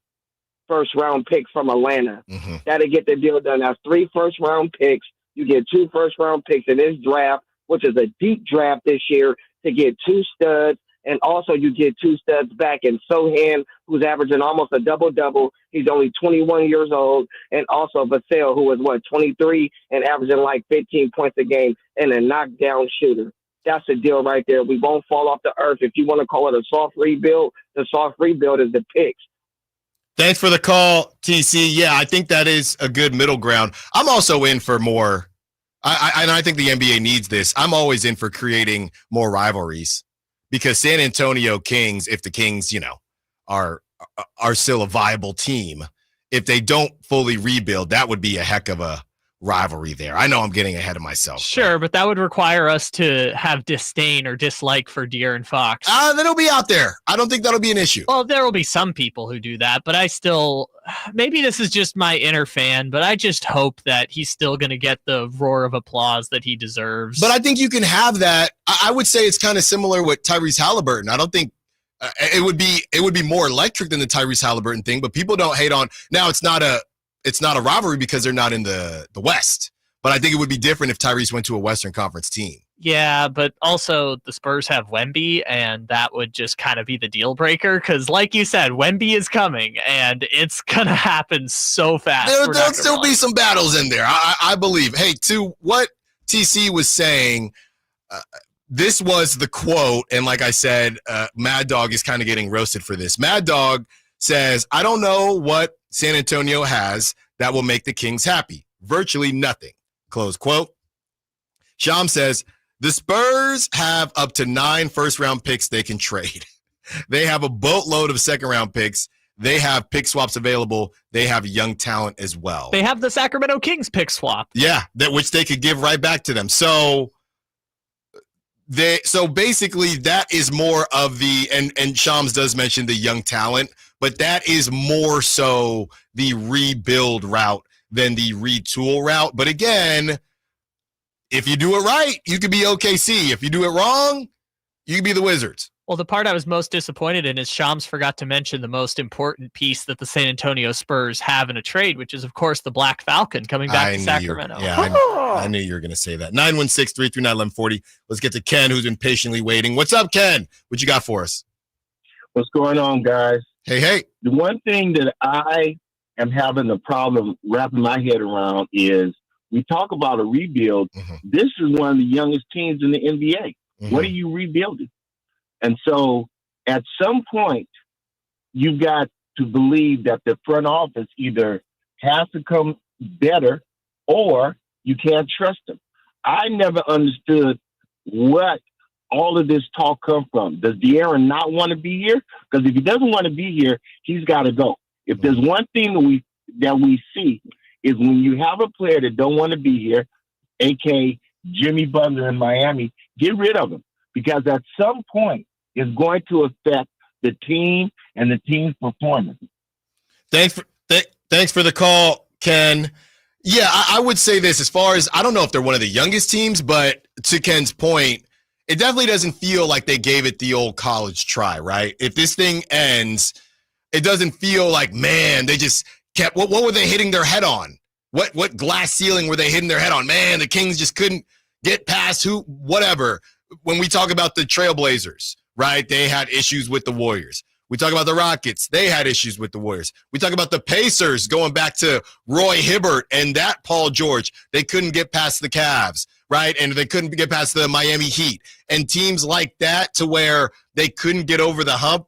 first-round pick from Atlanta. Mm-hmm. That'll get the deal done. That's 3 first-round picks. You get 2 first-round picks in this draft, which is a deep draft this year, to get 2 studs, and also you get 2 studs back in Sohan, who's averaging almost a double-double. He's only 21 years old, and also Vassell, who is, 23 and averaging like 15 points a game, and a knockdown shooter. That's the deal right there. We won't fall off the earth. If you want to call it a soft rebuild, the soft rebuild is the picks. Thanks for the call, TC. Yeah, I think that is a good middle ground. I'm also in for more. I think the NBA needs this. I'm always in for creating more rivalries because San Antonio Kings, if the Kings, are still a viable team, if they don't fully rebuild, that would be a heck of a rivalry there. I know I'm getting ahead of myself. Sure, but that would require us to have disdain or dislike for De'Aaron Fox. That'll be out there. I don't think that'll be an issue. Well, there will be some people who do that, but I still, maybe this is just my inner fan, but I just hope that he's still going to get the roar of applause that he deserves. But I think you can have that. I would say it's kind of similar with Tyrese Halliburton. I don't think it would be more electric than the Tyrese Halliburton thing, but people don't hate on. Now it's not a rivalry because they're not in the West. But I think it would be different if Tyrese went to a Western Conference team. Yeah, but also the Spurs have Wemby, and that would just kind of be the deal breaker. Because, like you said, Wemby is coming, and it's gonna happen so fast. There'll still be some battles in there, I believe. Hey, to what TC was saying, this was the quote, and like I said, Mad Dog is kind of getting roasted for this. Mad Dog says, "I don't know what San Antonio has that will make the Kings happy. Virtually nothing." Close quote. Sham says, the Spurs have up to 9 first-round picks they can trade. They have a boatload of second-round picks. They have pick swaps available. They have young talent as well. They have the Sacramento Kings pick swap. Yeah, which they could give right back to them. So basically that is more of the, and Shams does mention the young talent, but that is more so the rebuild route than the retool route. But again, if you do it right, you could be OKC. If you do it wrong, you could be the Wizards. Well, the part I was most disappointed in is Shams forgot to mention the most important piece that the San Antonio Spurs have in a trade, which is, of course, the Black Falcon coming back to Sacramento. I knew you were going to say that. 916-339-1140. Let's get to Ken, who's been patiently waiting. What's up, Ken? What you got for us? What's going on, guys? Hey. The one thing that I am having a problem wrapping my head around is we talk about a rebuild. Mm-hmm. This is one of the youngest teams in the NBA. Mm-hmm. What are you rebuilding? And so at some point, you've got to believe that the front office either has to come better or you can't trust them. I never understood what all of this talk come from. Does De'Aaron not want to be here? Because if he doesn't want to be here, he's got to go. If there's one thing that we see is when you have a player that don't want to be here, a.k.a. Jimmy Butler in Miami, get rid of him. Because at some point, it's going to affect the team and the team's performance. Thanks for the call, Ken. Yeah, I would say this as far as, I don't know if they're one of the youngest teams, but to Ken's point, it definitely doesn't feel like they gave it the old college try, right? If this thing ends, it doesn't feel like, man, they just kept, what were they hitting their head on? What glass ceiling were they hitting their head on? Man, the Kings just couldn't get past whatever. When we talk about the Trailblazers, right, they had issues with the Warriors. We talk about the Rockets, they had issues with the Warriors. We talk about the Pacers going back to Roy Hibbert and that Paul George. They couldn't get past the Cavs, right? And they couldn't get past the Miami Heat. And teams like that to where they couldn't get over the hump.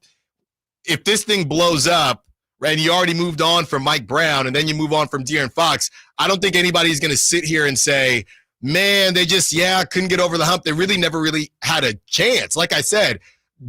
If this thing blows up, right, and you already moved on from Mike Brown and then you move on from De'Aaron Fox, I don't think anybody's going to sit here and say, man, they just, couldn't get over the hump. They really never really had a chance. Like I said,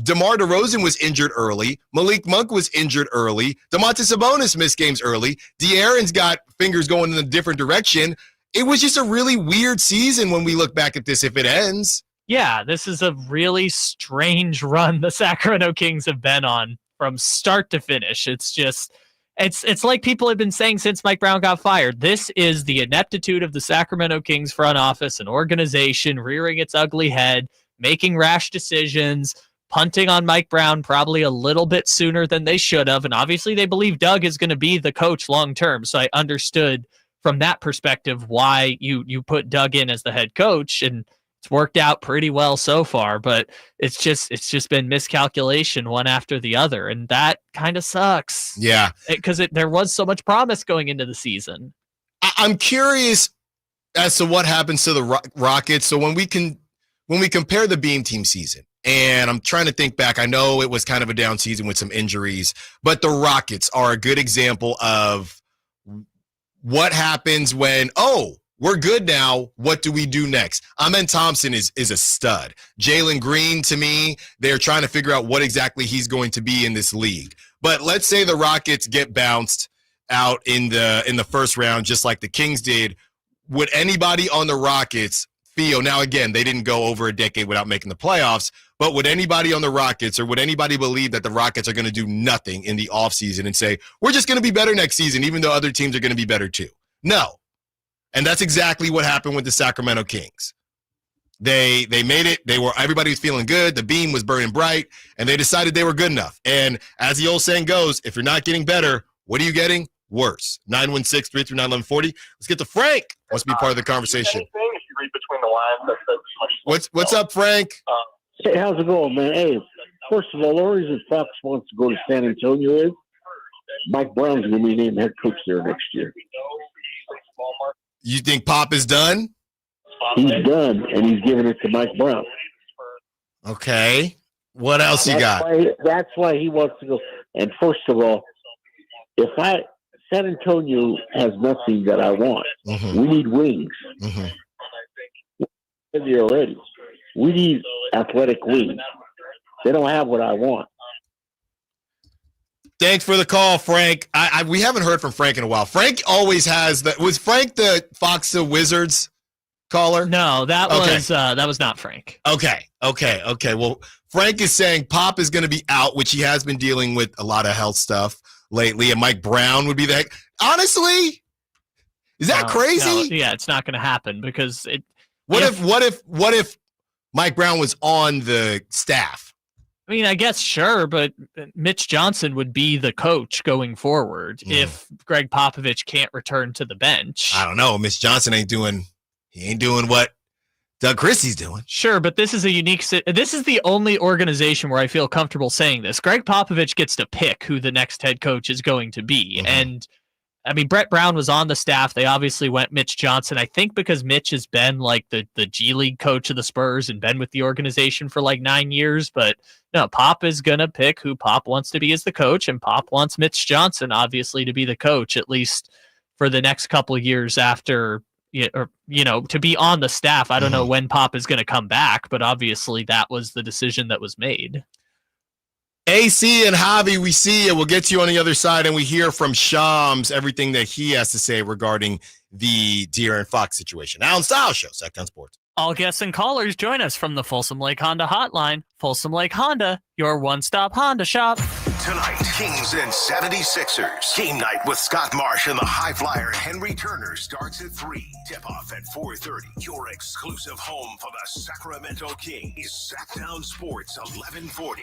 DeMar DeRozan was injured early. Malik Monk was injured early. Domantas Sabonis missed games early. De'Aaron's got fingers going in a different direction. It was just a really weird season when we look back at this if it ends. Yeah, this is a really strange run the Sacramento Kings have been on from start to finish. It's just... It's like people have been saying since Mike Brown got fired. This is the ineptitude of the Sacramento Kings front office, an organization rearing its ugly head, making rash decisions, punting on Mike Brown probably a little bit sooner than they should have. And obviously they believe Doug is going to be the coach long term. So I understood from that perspective why you put Doug in as the head coach, and it's worked out pretty well so far, but it's just been miscalculation one after the other, and that kind of sucks. Yeah, because there was so much promise going into the season. I'm curious as to what happens to the Rockets. So when we compare the Beam Team season, And I'm trying to think back. I know it was kind of a down season with some injuries, but the Rockets are a good example of what happens when, we're good now. What do we do next? Amen Thompson is a stud. Jalen Green, to me, they're trying to figure out what exactly he's going to be in this league. But let's say the Rockets get bounced out in the first round, just like the Kings did. Would anybody on the Rockets feel, now again, they didn't go over a decade without making the playoffs, but would anybody on the Rockets, or would anybody believe that the Rockets are going to do nothing in the offseason and say, we're just going to be better next season, even though other teams are going to be better too? No. And that's exactly what happened with the Sacramento Kings. They made it. Everybody was feeling good. The beam was burning bright, and they decided they were good enough. And as the old saying goes, if you're not getting better, what are you getting? Worse. 916-339-1140. Let's get to Frank. Wants to be part of the conversation. If you read between the lines, What's up, Frank? Hey, how's it going, man? Hey, first of all, the reason Fox wants to go to San Antonio is Mike Brown's going to be named head coach there next year. You think Pop is done? He's done, and he's giving it to Mike Brown. Okay. What else you got? That's why he wants to go. And first of all, San Antonio has nothing that I want. Mm-hmm. We need wings. Mm-hmm. There already. We need athletic wings. They don't have what I want. Thanks for the call, Frank. We haven't heard from Frank in a while. Frank always has that. Was Frank the Fox Wizards caller? No, that was not Frank. Okay. Well, Frank is saying Pop is going to be out, which he has been dealing with a lot of health stuff lately, and Mike Brown would be the heck. Honestly, is that crazy? No, yeah, it's not going to happen because it. What if Mike Brown was on the staff? I mean, I guess sure, but Mitch Johnson would be the coach going forward if Greg Popovich can't return to the bench. I don't know. Mitch Johnson ain't doing what Doug Christie's doing. Sure, but this is this is the only organization where I feel comfortable saying this. Greg Popovich gets to pick who the next head coach is going to be. Mm-hmm. And I mean, Brett Brown was on the staff. They obviously went Mitch Johnson. I think because Mitch has been like the G League coach of the Spurs and been with the organization for like 9 years. But no, Pop is going to pick who Pop wants to be as the coach. And Pop wants Mitch Johnson, obviously, to be the coach, at least for the next couple of years after, to be on the staff. I don't know when Pop is going to come back, but obviously that was the decision that was made. AC and Javi, we see you. We'll get to you on the other side, and we hear from Shams everything that he has to say regarding the De'Aaron Fox situation. Allen Stiles Show, Sacktown Sports. All guests and callers join us from the Folsom Lake Honda Hotline. Folsom Lake Honda, your one-stop Honda shop. Tonight, Kings and 76ers. Game night with Scott Marsh and the high flyer Henry Turner starts at 3. Tip-off at 4:30. Your exclusive home for the Sacramento Kings. Sacktown Sports 1140.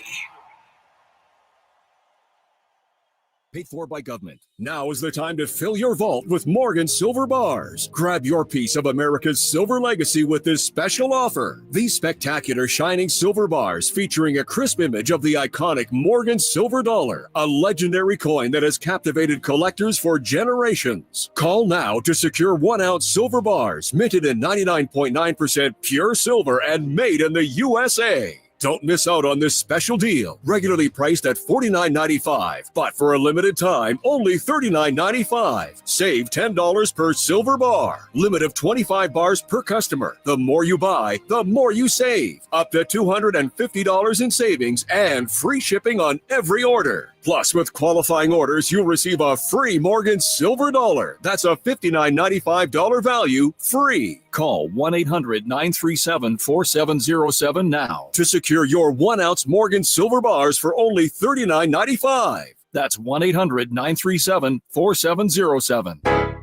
Paid for by government. Now is the time to fill your vault with Morgan Silver Bars. Grab your piece of America's silver legacy with this special offer. These spectacular shining silver bars featuring a crisp image of the iconic Morgan Silver Dollar, a legendary coin that has captivated collectors for generations. Call now to secure 1-ounce silver bars minted in 99.9% pure silver and made in the USA. Don't miss out on this special deal. Regularly priced at $49.95, but for a limited time, only $39.95. Save $10 per silver bar. Limit of 25 bars per customer. The more you buy, the more you save. Up to $250 in savings and free shipping on every order. Plus, with qualifying orders, you'll receive a free Morgan Silver Dollar. That's a $59.95 value free. Call 1-800-937-4707 now to secure your 1-ounce Morgan Silver Bars for only $39.95. That's 1-800-937-4707.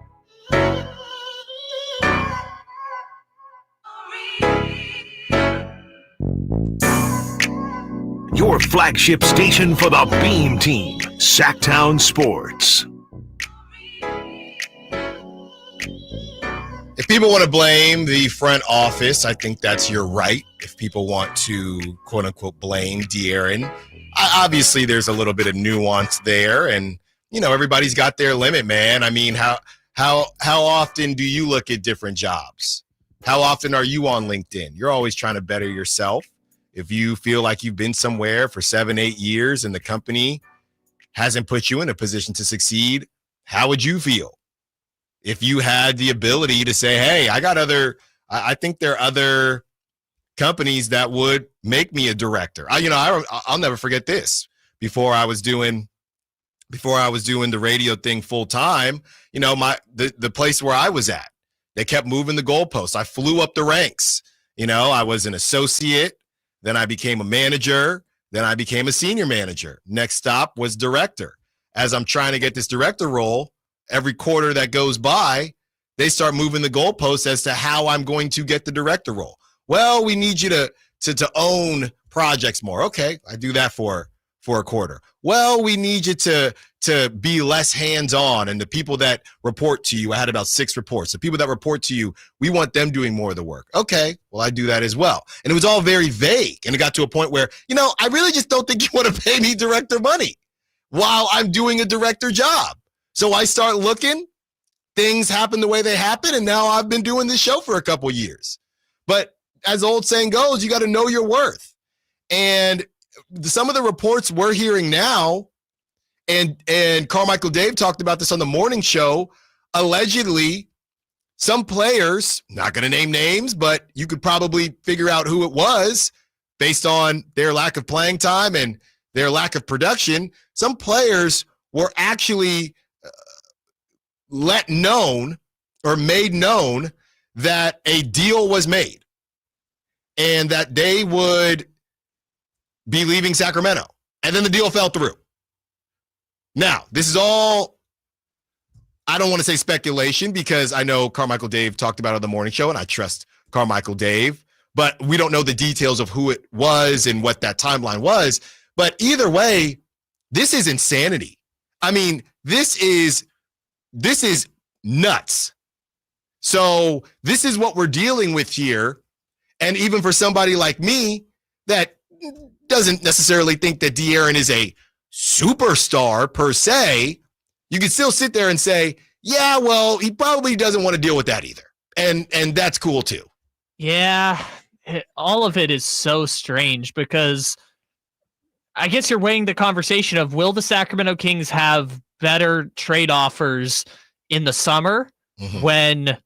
Your flagship station for the Beam Team, Sacktown Sports. If people want to blame the front office, I think that's your right. If people want to, quote unquote, blame De'Aaron, obviously there's a little bit of nuance there, and everybody's got their limit, man. I mean, how often do you look at different jobs? How often are you on LinkedIn? You're always trying to better yourself. if you feel like you've been somewhere for 7-8 years and the company hasn't put you in a position to succeed, how would you feel if you had the ability to say, hey, I think there are other companies that would make me a director. I'll never forget this. Before I was doing the radio thing full time, the place where I was at, they kept moving the goalposts. I flew up the ranks. I was an associate, then I became a manager, then I became a senior manager. Next stop was director. As I'm trying to get this director role, every quarter that goes by, they start moving the goalposts as to how I'm going to get the director role. Well, we need you to own projects more. Okay, I do that for a quarter. Well, we need you to be less hands-on, and the people that report to you, I had about 6 reports. The people that report to you, we want them doing more of the work. Okay, well, I do that as well. And it was all very vague, and it got to a point where, I really just don't think you want to pay me director money while I'm doing a director job. So I start looking, things happen the way they happen, and now I've been doing this show for a couple years. But as the old saying goes, you got to know your worth. And some of the reports we're hearing now, and Carmichael Dave talked about this on the morning show, allegedly some players, not going to name names, but you could probably figure out who it was based on their lack of playing time and their lack of production. Some players were actually made known that a deal was made and that they would be leaving Sacramento. And then the deal fell through. Now, this is all, I don't want to say speculation because I know Carmichael Dave talked about it on the morning show and I trust Carmichael Dave, but we don't know the details of who it was and what that timeline was. But either way, this is insanity. I mean, this is nuts. So this is what we're dealing with here. And even for somebody like me that doesn't necessarily think that De'Aaron is a superstar per se, you can still sit there and say, yeah, well, he probably doesn't want to deal with that either. And that's cool too. Yeah, all of it is so strange because I guess you're weighing the conversation of, will the Sacramento Kings have better trade offers in the summer when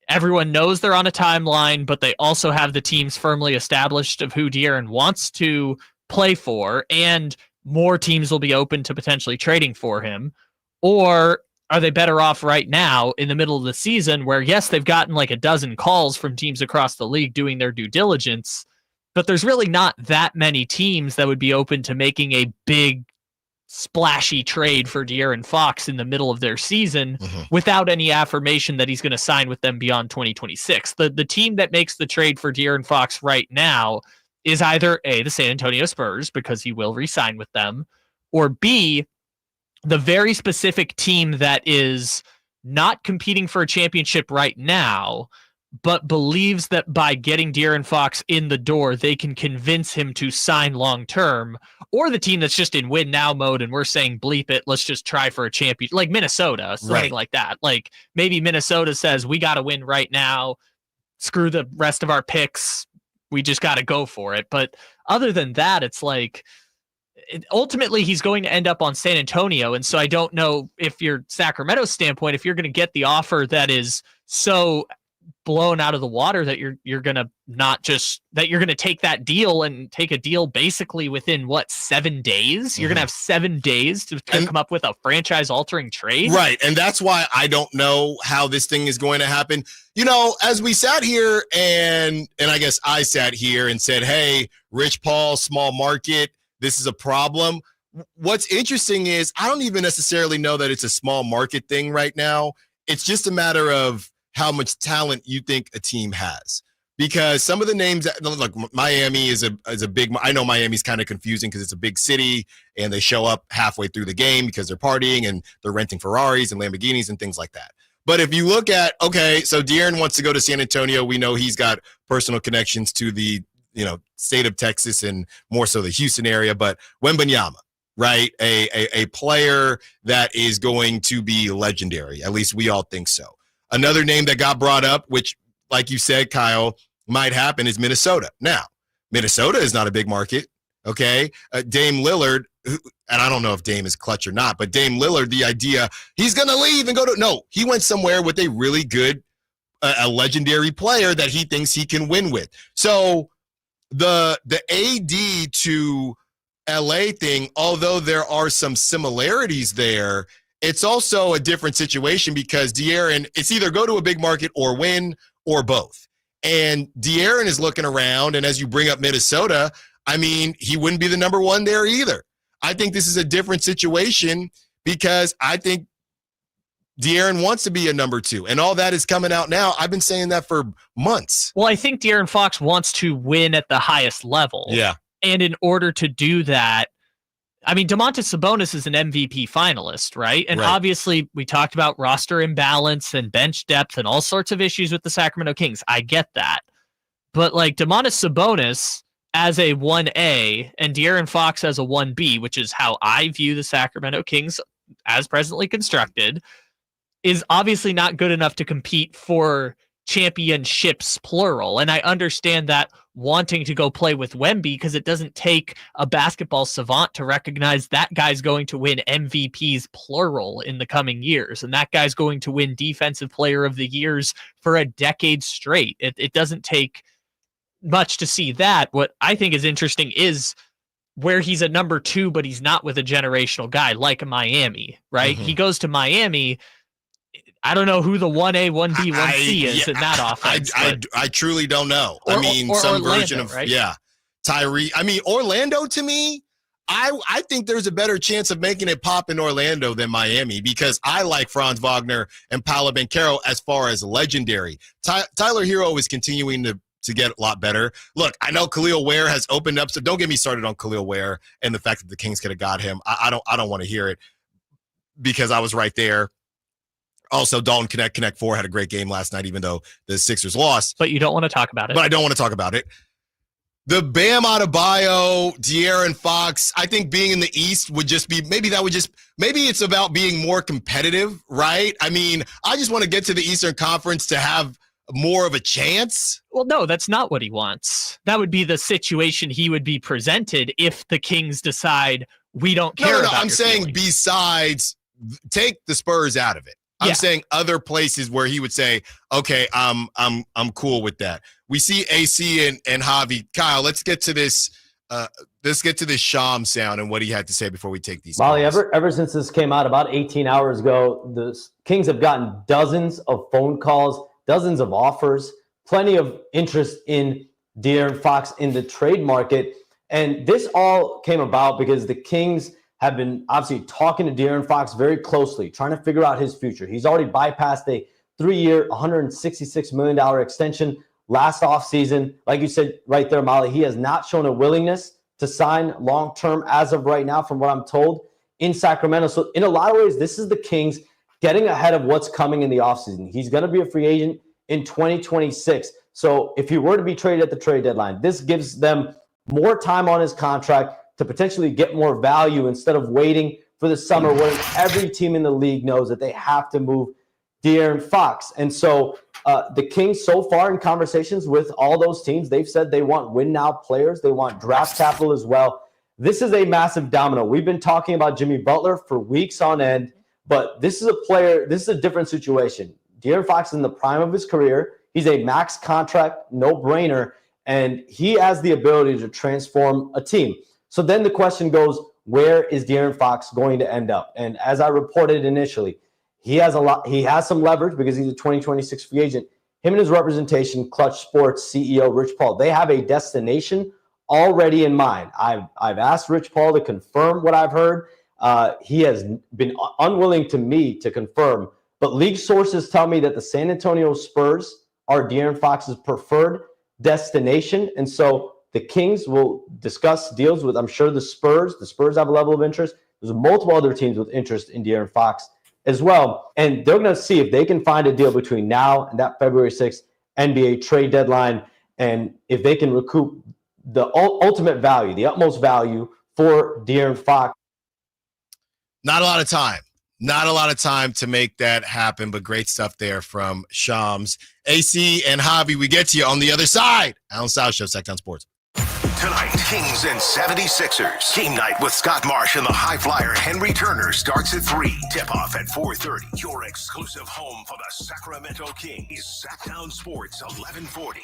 everyone knows they're on a timeline, but they also have the teams firmly established of who De'Aaron wants to play for, and more teams will be open to potentially trading for him? Or are they better off right now in the middle of the season where, yes, they've gotten like a dozen calls from teams across the league doing their due diligence, but there's really not that many teams that would be open to making a big splashy trade for De'Aaron Fox in the middle of their season without any affirmation that he's going to sign with them beyond 2026. The team that makes the trade for De'Aaron Fox right now is either A, the San Antonio Spurs, because he will re-sign with them, or B, the very specific team that is not competing for a championship right now, but believes that by getting De'Aaron Fox in the door, they can convince him to sign long-term, or the team that's just in win now mode and we're saying, bleep it, let's just try for a champion, like Minnesota, something like that. Like maybe Minnesota says, we got to win right now, screw the rest of our picks, we just got to go for it. But other than that, it's like, ultimately he's going to end up on San Antonio. And so I don't know if you're Sacramento's standpoint, if you're going to get the offer that is so blown out of the water that you're going to not just that you're going to take that deal and take a deal basically within 7 days. You're going to have 7 days to come up with a franchise altering trade. Right. And that's why I don't know how this thing is going to happen. As we sat here and I guess I sat here and said, hey, Rich Paul, small market, this is a problem. What's interesting is I don't even necessarily know that it's a small market thing right now. It's just a matter of how much talent you think a team has. Because some of the names, like Miami is a big, I know Miami's kind of confusing because it's a big city and they show up halfway through the game because they're partying and they're renting Ferraris and Lamborghinis and things like that. But if you look at, okay, so De'Aaron wants to go to San Antonio. We know he's got personal connections to the, state of Texas and more so the Houston area, but Wembanyama, right? A player that is going to be legendary. At least we all think so. Another name that got brought up, which, like you said, Kyle, might happen is Minnesota. Now, Minnesota is not a big market. Okay. Dame Lillard, and I don't know if Dame is clutch or not, but Dame Lillard, the idea he's going to leave and no, he went somewhere with a really good, a legendary player that he thinks he can win with. So the AD to LA thing, although there are some similarities there, it's also a different situation because De'Aaron, it's either go to a big market or win or both. And De'Aaron is looking around, and as you bring up Minnesota, I mean, he wouldn't be the number one there either. I think this is a different situation because I think De'Aaron wants to be a number two, and all that is coming out now. I've been saying that for months. Well, I think De'Aaron Fox wants to win at the highest level. Yeah. And in order to do that, I mean, Domantas Sabonis is an MVP finalist, right? And obviously, we talked about roster imbalance and bench depth and all sorts of issues with the Sacramento Kings. I get that. But like Domantas Sabonis as a 1A and De'Aaron Fox as a 1B, which is how I view the Sacramento Kings as presently constructed, is obviously not good enough to compete for championships, plural. And I understand that wanting to go play with Wemby because it doesn't take a basketball savant to recognize that guy's going to win MVPs, plural, in the coming years. And that guy's going to win Defensive Player of the Years for a decade straight. It doesn't take much to see that. What I think is interesting is where he's a number two, but he's not with a generational guy like Miami, right? He goes to Miami. I don't know who the 1A, 1B, 1C is in that offense. I truly don't know. Or, I mean, or some Orlando, version of, right? Tyree. I mean, Orlando, to me, I think there's a better chance of making it pop in Orlando than Miami because I like Franz Wagner and Paolo Banchero as far as legendary. Tyler Hero is continuing to get a lot better. Look, I know Khalil Ware has opened up, so don't get me started on Khalil Ware and the fact that the Kings could have got him. I don't want to hear it because I was right there. Also, Dalton Connect 4 had a great game last night, even though the Sixers lost. But you don't want to talk about it. But I don't want to talk about it. The Bam Adebayo, De'Aaron Fox, I think being in the East would just be, maybe it's about being more competitive, right? I mean, I just want to get to the Eastern Conference to have more of a chance. Well, no, that's not what he wants. That would be the situation he would be presented if the Kings decide we don't care about I'm saying feelings. Besides, take the Spurs out of it. I'm saying other places where he would say, okay, I'm cool with that. We see AC and Javi. Kyle, let's get to this. Let's get to this Sham sound and what he had to say before we take these. Molly, ever since this came out about 18 hours ago, the Kings have gotten dozens of phone calls, dozens of offers, plenty of interest in De'Aaron Fox in the trade market. And this all came about because the Kings have been obviously talking to De'Aaron Fox very closely, trying to figure out his future. He's already bypassed a 3-year, $166 million extension last offseason. Like you said right there, Molly, he has not shown a willingness to sign long-term as of right now, from what I'm told, in Sacramento. So in a lot of ways, this is the Kings getting ahead of what's coming in the offseason. He's going to be a free agent in 2026. So if he were to be traded at the trade deadline, this gives them more time on his contract to potentially get more value instead of waiting for the summer when every team in the league knows that they have to move De'Aaron Fox. And so the Kings so far in conversations with all those teams, they've said they want win-now players. They want draft capital as well. This is a massive domino. We've been talking about Jimmy Butler for weeks on end, but this is a player, this is a different situation. De'Aaron Fox is in the prime of his career. He's a max contract, no-brainer, and he has the ability to transform a team. So then the question goes, where is De'Aaron Fox going to end up? And as I reported initially, he has some leverage because he's a 2026 free agent. Him and his representation, Clutch Sports CEO Rich Paul, they have a destination already in mind. I've asked Rich Paul to confirm what I've heard. He has been unwilling to me to confirm, but league sources tell me that the San Antonio Spurs are De'Aaron Fox's preferred destination. And so the Kings will discuss deals with, I'm sure, the Spurs. The Spurs have a level of interest. There's multiple other teams with interest in De'Aaron Fox as well. And they're going to see if they can find a deal between now and that February 6th NBA trade deadline, and if they can recoup the ultimate value, the utmost value for De'Aaron Fox. Not a lot of time. Not a lot of time to make that happen, but great stuff there from Shams. AC and Javi, we get to you on the other side. Allen Stiles Show, Second Sports. Tonight, Kings and 76ers. Game night with Scott Marsh and the high flyer Henry Turner starts at 3. Tip-off at 4:30. Your exclusive home for the Sacramento Kings. Sacktown Sports 1140.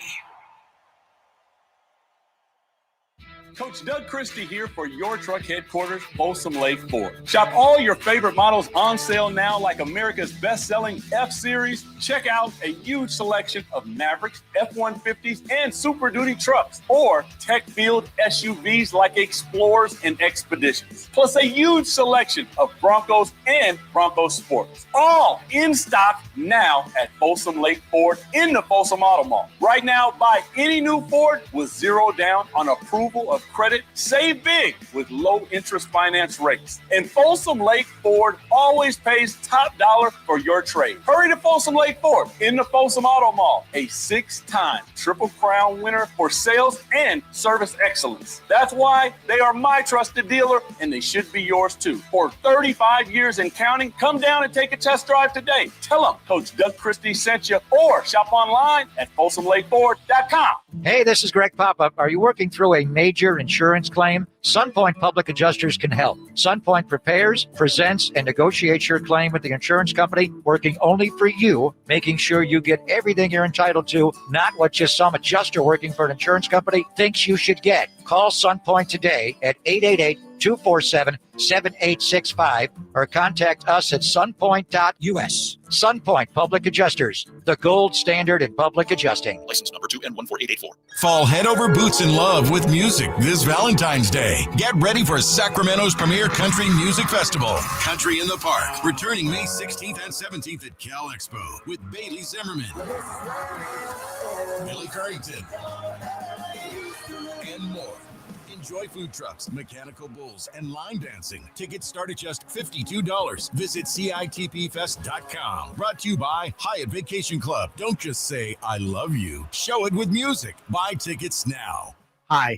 Coach Doug Christie here for your truck headquarters, Folsom Lake Ford. Shop all your favorite models on sale now, like America's best-selling F-Series. Check out a huge selection of Mavericks, F-150s, and Super Duty trucks, or tech-filled SUVs like Explorers and Expeditions. Plus a huge selection of Broncos and Bronco Sports. All in stock now at Folsom Lake Ford in the Folsom Auto Mall. Right now, buy any new Ford with zero down on approval of credit. Save big with low interest finance rates. And Folsom Lake Ford always pays top dollar for your trade. Hurry to Folsom Lake Ford in the Folsom Auto Mall, a 6-time Triple Crown winner for sales and service excellence. That's why they are my trusted dealer, and they should be yours too. For 35 years and counting, come down and take a test drive today. Tell them Coach Doug Christie sent you, or shop online at FolsomLakeFord.com. Hey, this is Greg Papa. Are you working through a major insurance claim? SunPoint Public Adjusters can help. SunPoint prepares, presents, and negotiates your claim with the insurance company, working only for you, making sure you get everything you're entitled to, not what just some adjuster working for an insurance company thinks you should get. Call SunPoint today at 888-247-7865 or contact us at sunpoint.us. SunPoint Public Adjusters, the gold standard in public adjusting. License number 2N14884. Fall head over boots in love with music this Valentine's Day. Get ready for Sacramento's premier country music festival, Country in the Park, returning May 16th and 17th at Cal Expo with Bailey Zimmerman, Billy Carrington, and more. Enjoy food trucks, mechanical bulls, and line dancing. Tickets start at just $52. Visit CITPfest.com. Brought to you by Hyatt Vacation Club. Don't just say, I love you. Show it with music. Buy tickets now. Hi,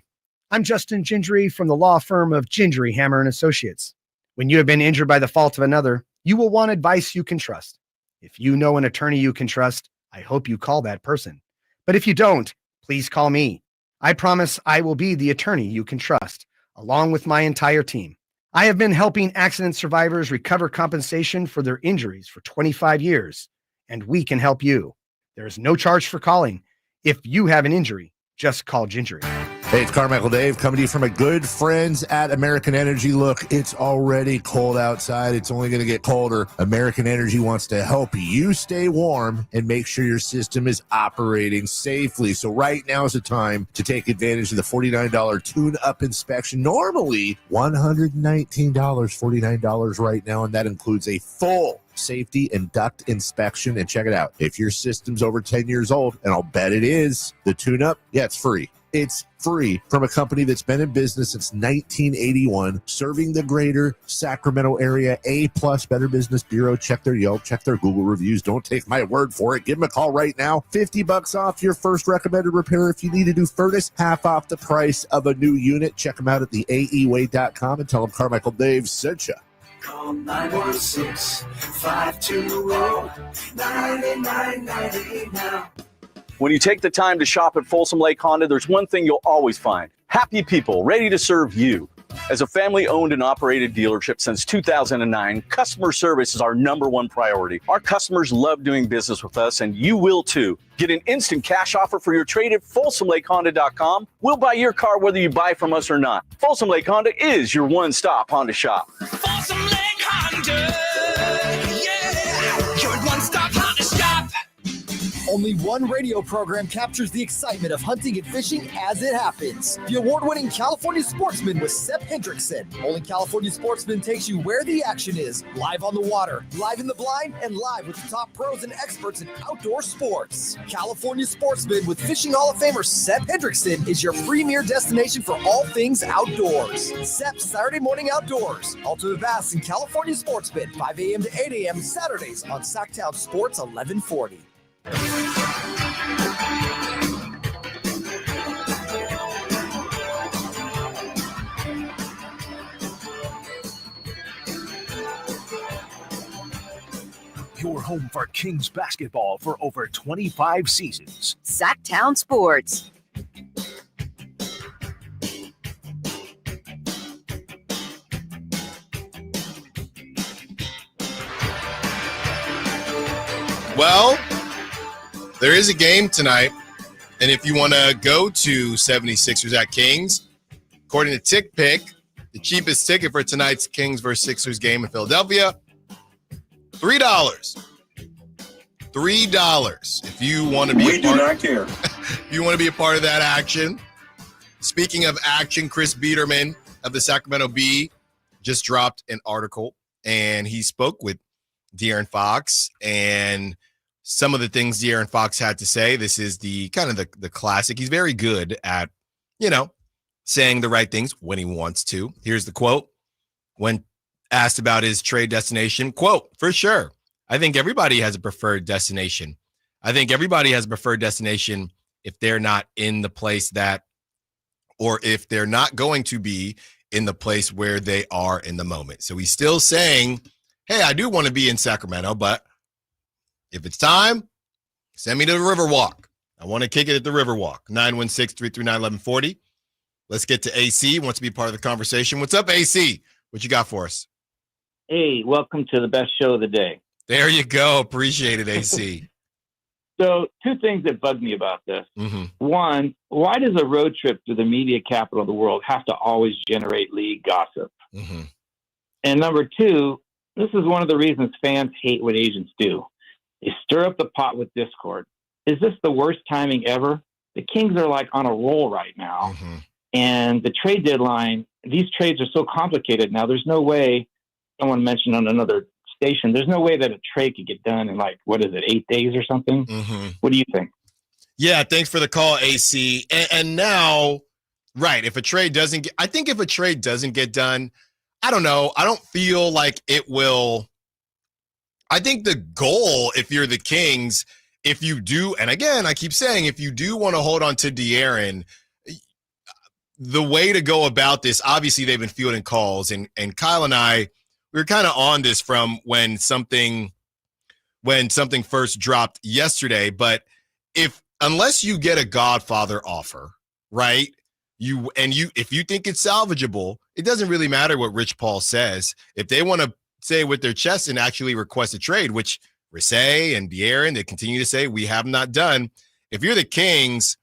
I'm Justin Gingery from the law firm of Gingery, Hammer & Associates. When you have been injured by the fault of another, you will want advice you can trust. If you know an attorney you can trust, I hope you call that person. But if you don't, please call me. I promise I will be the attorney you can trust, along with my entire team. I have been helping accident survivors recover compensation for their injuries for 25 years, and we can help you. There is no charge for calling. If you have an injury, just call Gingery. Hey, it's Carmichael Dave coming to you from my good friends at American Energy. Look, it's already cold outside. It's only going to get colder. American Energy wants to help you stay warm and make sure your system is operating safely. So right now is the time to take advantage of the $49 tune-up inspection. Normally $119, $49 right now, and that includes a full safety and duct inspection. And check it out. If your system's over 10 years old, and I'll bet it is, the tune-up, yeah, it's free. It's free from a company that's been in business since 1981, serving the greater Sacramento area. A+ Better Business Bureau. Check their Yelp, check their Google reviews. Don't take my word for it. Give them a call right now. $50 off your first recommended repair. If you need a new furnace, half off the price of a new unit. Check them out at theaeway.com and tell them Carmichael Dave sent you. Call 916-520-9990 now. When you take the time to shop at Folsom Lake Honda, there's one thing you'll always find. Happy people ready to serve you. As a family-owned and operated dealership since 2009, customer service is our #1 priority. Our customers love doing business with us, and you will too. Get an instant cash offer for your trade at FolsomLakeHonda.com. We'll buy your car whether you buy from us or not. Folsom Lake Honda is your one-stop Honda shop. Folsom Lake Honda, yeah, your one-stop Honda shop. Only one radio program captures the excitement of hunting and fishing as it happens. The award-winning California Sportsman with Sep Hendrickson. Only California Sportsman takes you where the action is. Live on the water, live in the blind, and live with the top pros and experts in outdoor sports. California Sportsman with Fishing Hall of Famer Sep Hendrickson is your premier destination for all things outdoors. Sep's Saturday Morning Outdoors. Ultimate Bass and California Sportsman, 5 a.m. to 8 a.m. Saturdays on Sacktown Sports 1140. Your home for Kings basketball for over 25 seasons. Sacktown Sports. Well, there is a game tonight, and if you want to go to 76ers at Kings, according to TickPick, the cheapest ticket for tonight's Kings versus Sixers game in Philadelphia, $3. $3. If you want to be We do not care. If you want to be a part of that action. Speaking of action, Chris Biederman of the Sacramento Bee just dropped an article, and he spoke with De'Aaron Fox, and some of the things De'Aaron Fox had to say. This is the kind of the classic. He's very good at, saying the right things when he wants to. Here's the quote. When asked about his trade destination, quote, "For sure. I think everybody has a preferred destination. I think everybody has a preferred destination if they're not in the place that, or if they're not going to be in the place where they are in the moment." So he's still saying, hey, I do want to be in Sacramento, but if it's time, send me to the Riverwalk. I want to kick it at the Riverwalk. 916-339-1140. Let's get to AC. He wants to be part of the conversation. What's up, AC? What you got for us? Hey, welcome to the best show of the day. There you go. Appreciate it, AC. So, two things that bug me about this. Mm-hmm. One, why does a road trip to the media capital of the world have to always generate league gossip? Mm-hmm. And number two, this is one of the reasons fans hate what agents do. They stir up the pot with discord. Is this the worst timing ever? The Kings are like on a roll right now. Mm-hmm. And the trade deadline, these trades are so complicated now. There's no way, someone mentioned on another station, there's no way that a trade could get done in 8 days or something. Mm-hmm. What do you think? Yeah, thanks for the call, AC. And now, right, if a trade doesn't get done, I don't know. I don't feel like it will. I think the goal, if you're the Kings, if you do, and again, I keep saying, if you do want to hold on to De'Aaron, the way to go about this, obviously they've been fielding calls, and Kyle and I, we were kind of on this from when something first dropped yesterday. But unless you get a Godfather offer, right? If you think it's salvageable, it doesn't really matter what Rich Paul says. If they want to say with their chest and actually request a trade, which Risset and De'Aaron, they continue to say we have not done. If you're the Kings,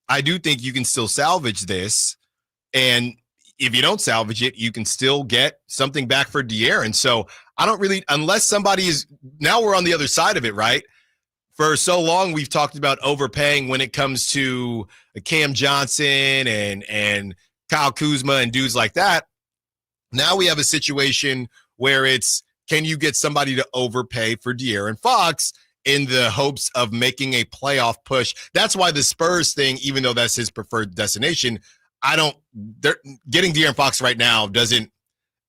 I do think you can still salvage this. And if you don't salvage it, you can still get something back for De'Aaron. So I don't really, unless somebody is, now we're on the other side of it, right? For so long, we've talked about overpaying when it comes to Cam Johnson and Kyle Kuzma and dudes like that. Now we have a situation where it's, can you get somebody to overpay for De'Aaron Fox in the hopes of making a playoff push? That's why the Spurs thing, even though that's his preferred destination, getting De'Aaron Fox right now doesn't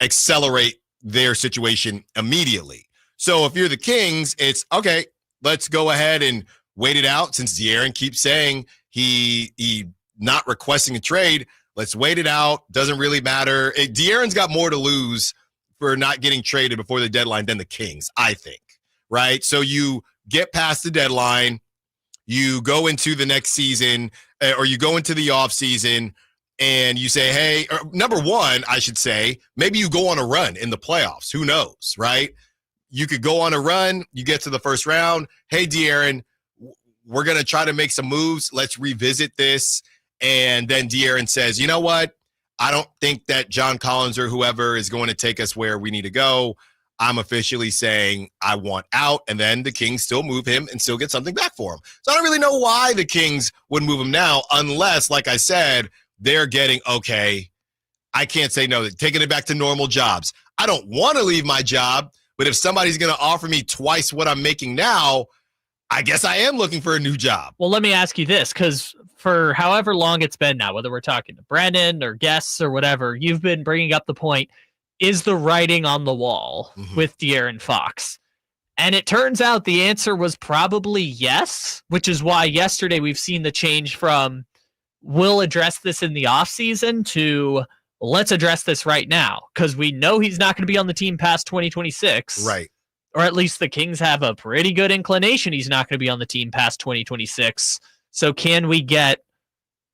accelerate their situation immediately. So if you're the Kings, it's okay, let's go ahead and wait it out. Since De'Aaron keeps saying he not requesting a trade, let's wait it out. Doesn't really matter. De'Aaron's got more to lose for not getting traded before the deadline than the Kings, I think, right? So you get past the deadline, you go into the next season, or you go into the offseason, and you say, hey, number one, I should say, maybe you go on a run in the playoffs. Who knows, right? You could go on a run. You get to the first round. Hey, De'Aaron, we're going to try to make some moves. Let's revisit this. And then De'Aaron says, you know what? I don't think that John Collins or whoever is going to take us where we need to go. I'm officially saying I want out. And then the Kings still move him and still get something back for him. So I don't really know why the Kings would move him now, unless, like I said, they're getting, okay, I can't say no, taking it back to normal jobs. I don't want to leave my job, but if somebody's going to offer me twice what I'm making now, I guess I am looking for a new job. Well, let me ask you this, because for however long it's been now, whether we're talking to Brennan or guests or whatever, you've been bringing up the point, is the writing on the wall with De'Aaron Fox? And it turns out the answer was probably yes, which is why yesterday we've seen the change from we'll address this in the offseason to let's address this right now, because we know he's not going to be on the team past 2026. Right. Or at least the Kings have a pretty good inclination he's not going to be on the team past 2026. So can we get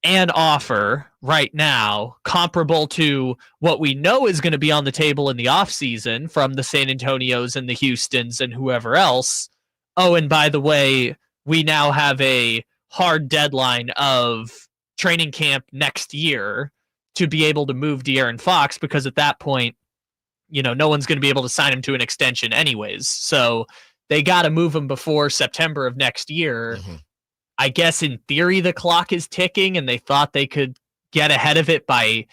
an offer right now comparable to what we know is going to be on the table in the offseason from the San Antonios and the Houstons and whoever else? oh, and by the way, we now have a hard deadline of training camp next year to be able to move De'Aaron Fox, because at that point, no one's going to be able to sign him to an extension anyways. So they got to move him before September of next year. Mm-hmm. I guess in theory, the clock is ticking, and they thought they could get ahead of it by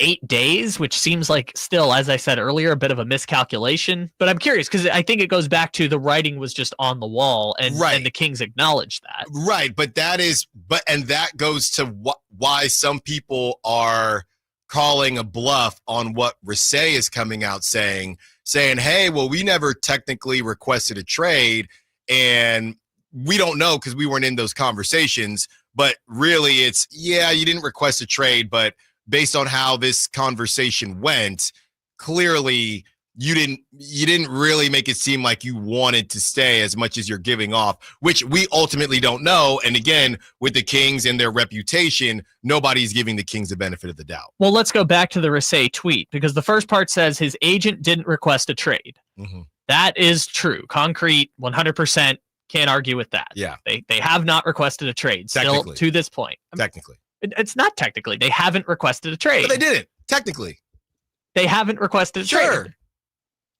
8 days, which seems like still, as I said earlier, a bit of a miscalculation. But I'm curious because I think it goes back to the writing was just on the wall, and the Kings acknowledged that. Right, but that goes to why some people are calling a bluff on what Rasay is coming out saying, hey, well, we never technically requested a trade, and we don't know because we weren't in those conversations. But really, it's, you didn't request a trade, but based on how this conversation went, clearly you didn't really make it seem like you wanted to stay as much as you're giving off, which we ultimately don't know. And again, with the Kings and their reputation, nobody's giving the Kings the benefit of the doubt. Well, let's go back to the Rasay tweet, because the first part says his agent didn't request a trade. Mm-hmm. That is true. Concrete, 100%. Can't argue with that. Yeah. They have not requested a trade still to this point. Technically. It's not technically. They haven't requested a trade. But they didn't. Technically. They haven't requested a trade.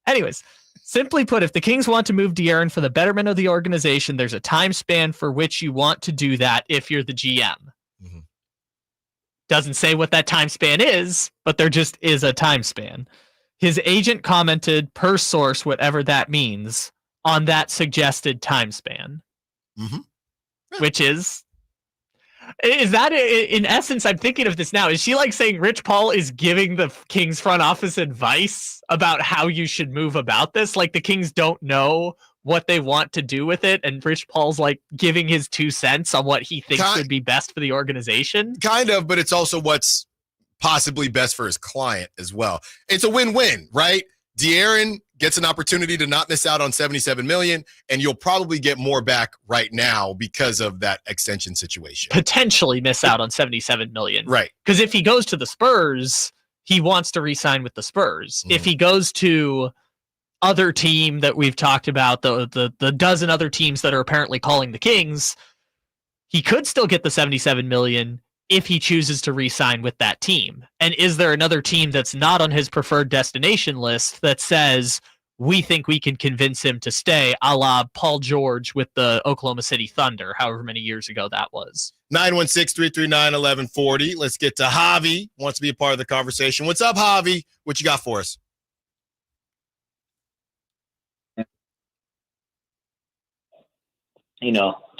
Anyways, simply put, if the Kings want to move De'Aaron for the betterment of the organization, there's a time span for which you want to do that if you're the GM. Mm-hmm. Doesn't say what that time span is, but there just is a time span. His agent commented, per source, whatever that means, on that suggested time span. Mm-hmm. Which is that, in essence, I'm thinking of this now, is she like saying Rich Paul is giving the Kings front office advice about how you should move about this? Like the Kings don't know what they want to do with it, and Rich Paul's like giving his 2 cents on what he thinks would be best for the organization? Kind of, but it's also what's possibly best for his client as well. It's a win-win, right? De'Aaron gets an opportunity to not miss out on $77 million, and you'll probably get more back right now because of that extension situation. Potentially miss out on $77 million. Right. Because if he goes to the Spurs, he wants to re-sign with the Spurs. Mm-hmm. If he goes to other team that we've talked about, the dozen other teams that are apparently calling the Kings, he could still get the $77 million if he chooses to re-sign with that team. And is there another team that's not on his preferred destination list that says, we think we can convince him to stay, a la Paul George with the Oklahoma City Thunder, however many years ago that was? 916-339-1140. Let's get to Javi. Wants to be a part of the conversation. What's up, Javi? What you got for us?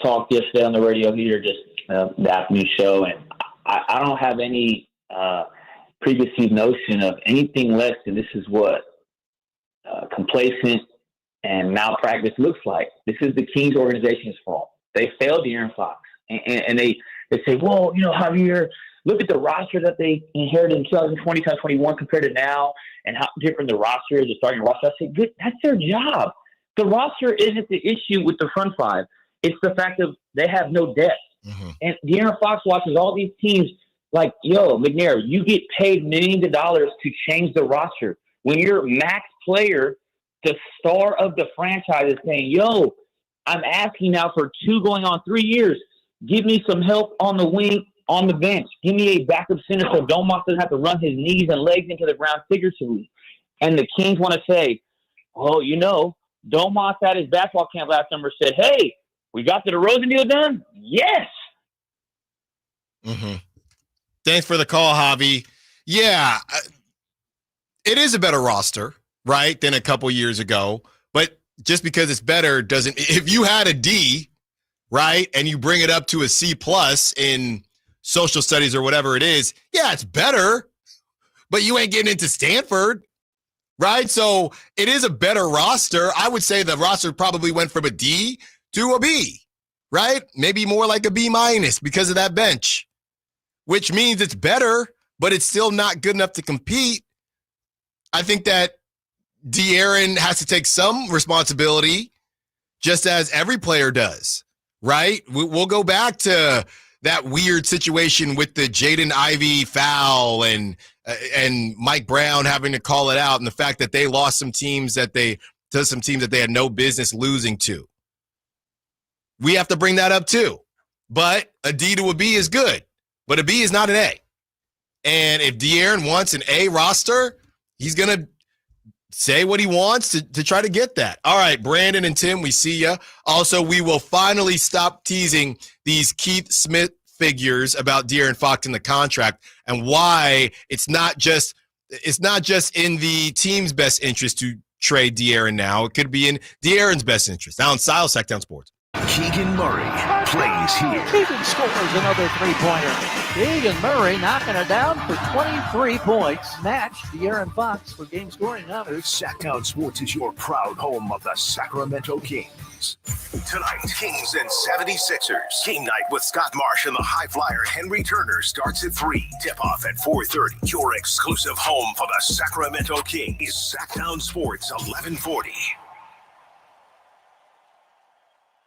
Talked yesterday on the radio here, just the afternoon show, and I don't have any preconceived notion of anything less than this is what complacent and malpractice looks like. This is the Kings organization's fault. They failed De'Aaron Fox, and they say, well, Javier, look at the roster that they inherited in 2020, 2021 compared to now, and how different the roster is, the starting roster. I say, good, that's their job. The roster isn't the issue with the front five. It's the fact that they have no depth. Mm-hmm. And De'Aaron Fox watches all these teams like, yo, McNair, you get paid millions of dollars to change the roster. When your max player, the star of the franchise, is saying, yo, I'm asking now for 2 going on 3 years. Give me some help on the wing, on the bench. Give me a backup center so Domas doesn't have to run his knees and legs into the ground figuratively. And the Kings want to say, well, Domas at his basketball camp last summer said, hey, we got the DeRozan deal done? Yes. Mm-hmm. Thanks for the call, Javi. Yeah, it is a better roster, right, than a couple years ago. But just because it's better doesn't – if you had a D, right, and you bring it up to a C+ in social studies or whatever it is, yeah, it's better. But you ain't getting into Stanford, right? So it is a better roster. I would say the roster probably went from a D to a B, right? Maybe more like a B- because of that bench, which means it's better, but it's still not good enough to compete. I think that De'Aaron has to take some responsibility, just as every player does, right? We'll go back to that weird situation with the Jaden Ivey foul and Mike Brown having to call it out, and the fact that they lost some teams that they had no business losing to. we have to bring that up too. But a D to a B is good, but a B is not an A. And if De'Aaron wants an A roster, he's going to say what he wants to try to get that. All right, Brandon and Tim, we see ya. Also, we will finally stop teasing these Keith Smith figures about De'Aaron Fox in the contract and why it's not just in the team's best interest to trade De'Aaron now. It could be in De'Aaron's best interest. Allen Stiles, Sacktown Sports. Keegan Murray plays here. Keegan scores another three-pointer. Keegan Murray knocking it down for 23 points. Match De'Aaron Fox for game scoring honors. Sacktown Sports is your proud home of the Sacramento Kings. Tonight, Kings and 76ers. Game night with Scott Marsh and the high flyer Henry Turner starts at 3. Tip-off at 4:30. Your exclusive home for the Sacramento Kings. Sacktown Sports, 1140.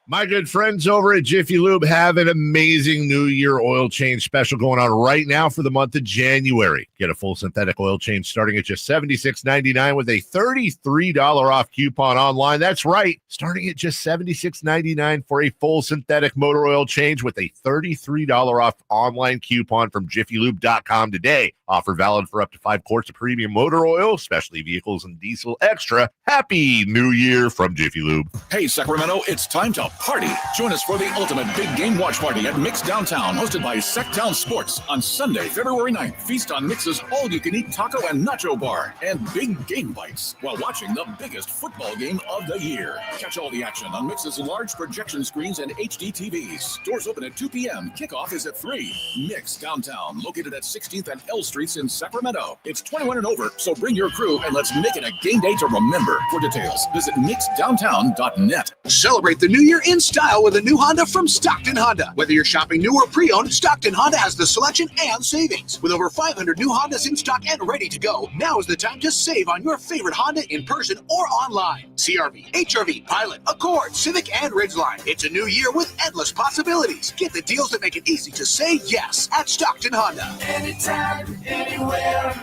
My good friends over at Jiffy Lube have an amazing New Year oil change special going on right now for the month of January. Get a full synthetic oil change starting at just $76.99 with a $33 off coupon online. That's right, starting at just $76.99 for a full synthetic motor oil change with a $33 off online coupon from jiffylube.com today. Offer valid for up to 5 quarts of premium motor oil, specialty vehicles, and diesel extra. Happy New Year from Jiffy Lube. Hey, Sacramento, it's time to party. Join us for the ultimate big game watch party at Mix Downtown, hosted by Sacktown Sports on Sunday, February 9th. Feast on Mix's all-you-can-eat taco and nacho bar and big game bites while watching the biggest football game of the year. Catch all the action on Mix's large projection screens and HD TVs. Doors open at 2 p.m. Kickoff is at 3. Mix Downtown, located at 16th and L Streets in Sacramento. It's 21 and over, so bring your crew and let's make it a game day to remember. For details, visit mixdowntown.net. Celebrate the new year in style with a new Honda from Stockton Honda. Whether you're shopping new or pre-owned, Stockton Honda has the selection and savings. With over 500 new Hondas in stock and ready to go, now is the time to save on your favorite Honda in person or online. CRV, HRV, Pilot, Accord, Civic, and Ridgeline. It's a new year with endless possibilities. Get the deals that make it easy to say yes at Stockton Honda. Anytime, anywhere,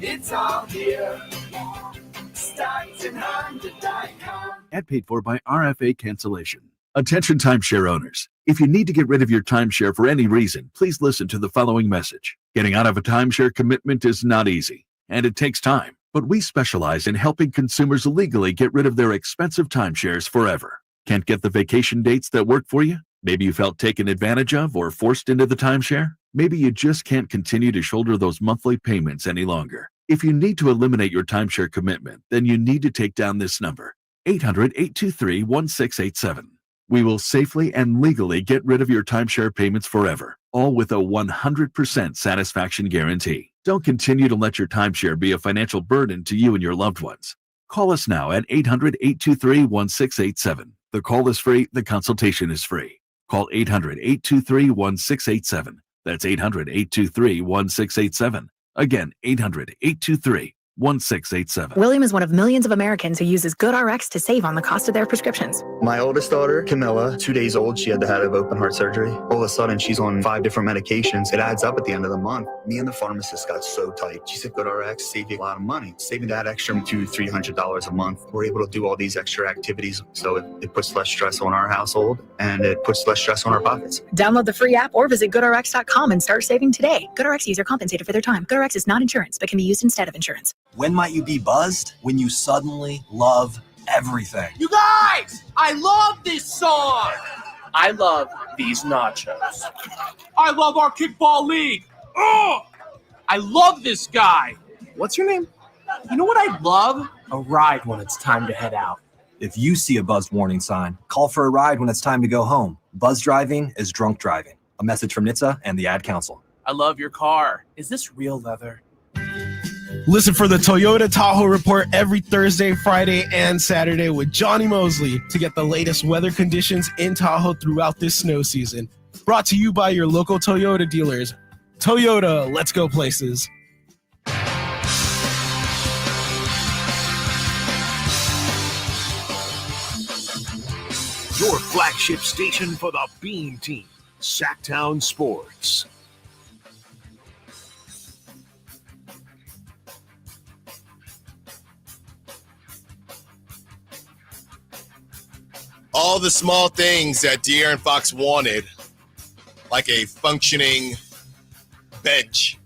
it's all here. StocktonHonda.com. Ad paid for by RFA cancellation. Attention timeshare owners. If you need to get rid of your timeshare for any reason, please listen to the following message. Getting out of a timeshare commitment is not easy, and it takes time. But we specialize in helping consumers legally get rid of their expensive timeshares forever. Can't get the vacation dates that work for you? Maybe you felt taken advantage of or forced into the timeshare? Maybe you just can't continue to shoulder those monthly payments any longer. If you need to eliminate your timeshare commitment, then you need to take down this number, 800-823-1687. We will safely and legally get rid of your timeshare payments forever, all with a 100% satisfaction guarantee. Don't continue to let your timeshare be a financial burden to you and your loved ones. Call us now at 800-823-1687. The call is free. The consultation is free. Call 800-823-1687. That's 800-823-1687. Again, 800-823-1687. William is one of millions of Americans who uses GoodRx to save on the cost of their prescriptions. My oldest daughter, Camilla, 2 days old, she had to have open heart surgery. All of a sudden, she's on 5 different medications. It adds up at the end of the month. Me and the pharmacist got so tight. She said, GoodRx saved you a lot of money. Saving that extra $200-300 a month. We're able to do all these extra activities, so it puts less stress on our household, and it puts less stress on our pockets. Download the free app or visit GoodRx.com and start saving today. GoodRx user compensated for their time. GoodRx is not insurance, but can be used instead of insurance. When might you be buzzed? When you suddenly love everything. You guys, I love this song. I love these nachos. I love our kickball league. Oh, I love this guy. What's your name? You know what I love? A ride when it's time to head out. If you see a buzzed warning sign, call for a ride when it's time to go home. Buzz driving is drunk driving. A message from NHTSA and the Ad Council. I love your car. Is this real leather? Listen for the Toyota Tahoe Report every Thursday, Friday, and Saturday with Johnny Mosley to get the latest weather conditions in Tahoe throughout this snow season. Brought to you by your local Toyota dealers. Toyota, let's go places. Your flagship station for the Beam Team, Sacktown Sports. all the small things that De'Aaron Fox wanted, like a functioning bench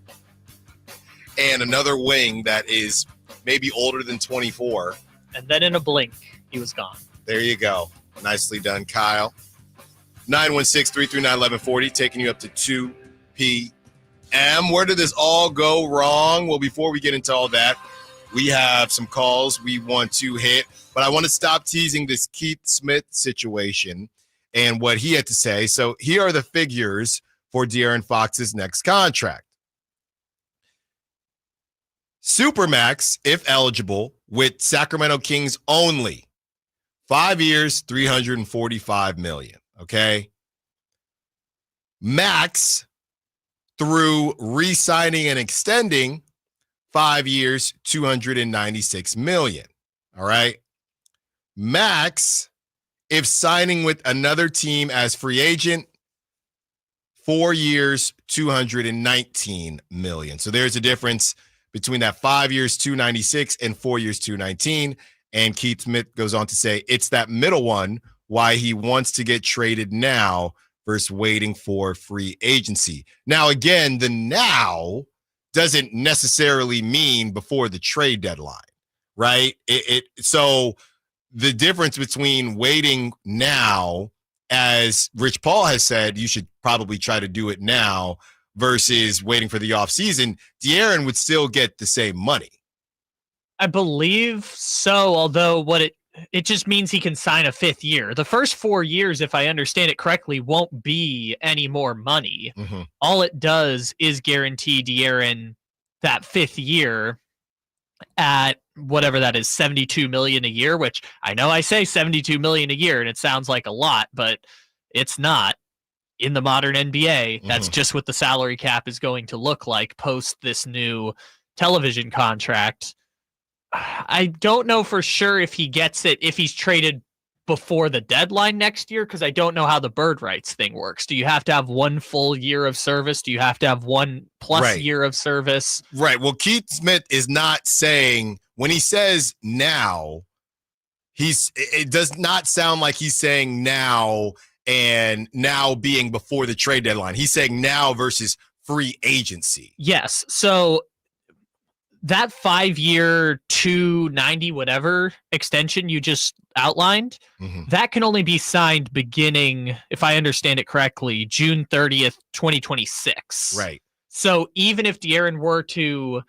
and another wing that is maybe older than 24. And then in a blink, he was gone. There you go. Nicely done, Kyle. 916-339-1140, taking you up to 2 p.m. Where did this all go wrong? Well, before we get into all that, we have some calls we want to hit, but I want to stop teasing this Keith Smith situation and what he had to say. So here are the figures for De'Aaron Fox's next contract. Supermax, if eligible, with Sacramento Kings only. 5 years, $345 million. Okay. Max, through re-signing and extending, 5 years, $296 million. All right. Max, if signing with another team as free agent, 4 years, $219 million. So there's a difference between that 5 years, $296 and 4 years, $219. And Keith Smith goes on to say it's that middle one why he wants to get traded now versus waiting for free agency. Now, again, the now doesn't necessarily mean before the trade deadline, right? So the difference between waiting now, as Rich Paul has said, you should probably try to do it now versus waiting for the offseason, De'Aaron would still get the same money. I believe so, although what it just means he can sign a 5th year. The first 4 years, if I understand it correctly, won't be any more money. Mm-hmm. All it does is guarantee De'Aaron that 5th year at whatever that is, $72 million a year, which I know I say $72 million a year and it sounds like a lot, but it's not. In the modern NBA, that's just what the salary cap is going to look like post this new television contract. I don't know for sure if he gets it, if he's traded before the deadline next year, because I don't know how the bird rights thing works. Do you have to have 1 full year of service? Do you have to have 1 plus year of service? Right. Well, Keith Smith is not saying, when he says now, it does not sound like he's saying now and now being before the trade deadline. He's saying now versus free agency. Yes. So that 5 year, 290 whatever extension you just outlined, that can only be signed beginning, if I understand it correctly, June 30th, 2026. Right. So even if De'Aaron were to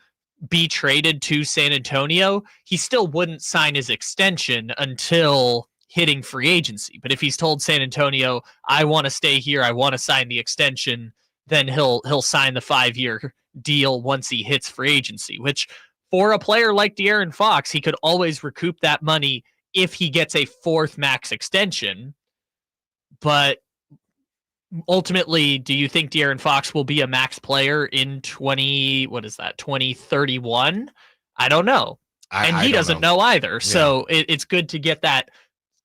be traded to San Antonio, he still wouldn't sign his extension until hitting free agency. But if he's told San Antonio, I want to stay here, I want to sign the extension, then he'll sign the 5 year deal once he hits free agency, which for a player like De'Aaron Fox, he could always recoup that money if he gets a 4th max extension. But ultimately, do you think De'Aaron Fox will be a max player in 2031? I don't know. And he doesn't know either. Yeah. So it's good to get that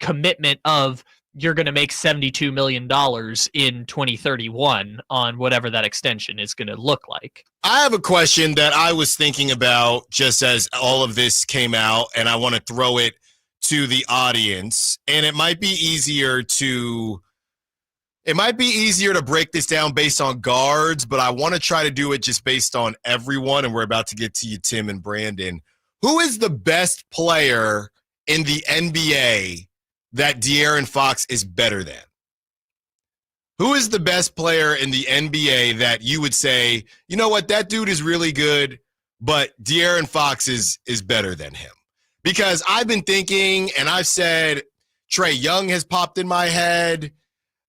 commitment of you're going to make $72 million in 2031 on whatever that extension is going to look like. I have a question that I was thinking about just as all of this came out, and I want to throw it to the audience. And it might be easier to break this down based on guards, but I want to try to do it just based on everyone. And we're about to get to you, Tim and Brandon. Who is the best player in the NBA that De'Aaron Fox is better than? Who is the best player in the NBA that you would say, you know what, that dude is really good, but De'Aaron Fox is better than him? Because I've been thinking, and I've said Trae Young has popped in my head.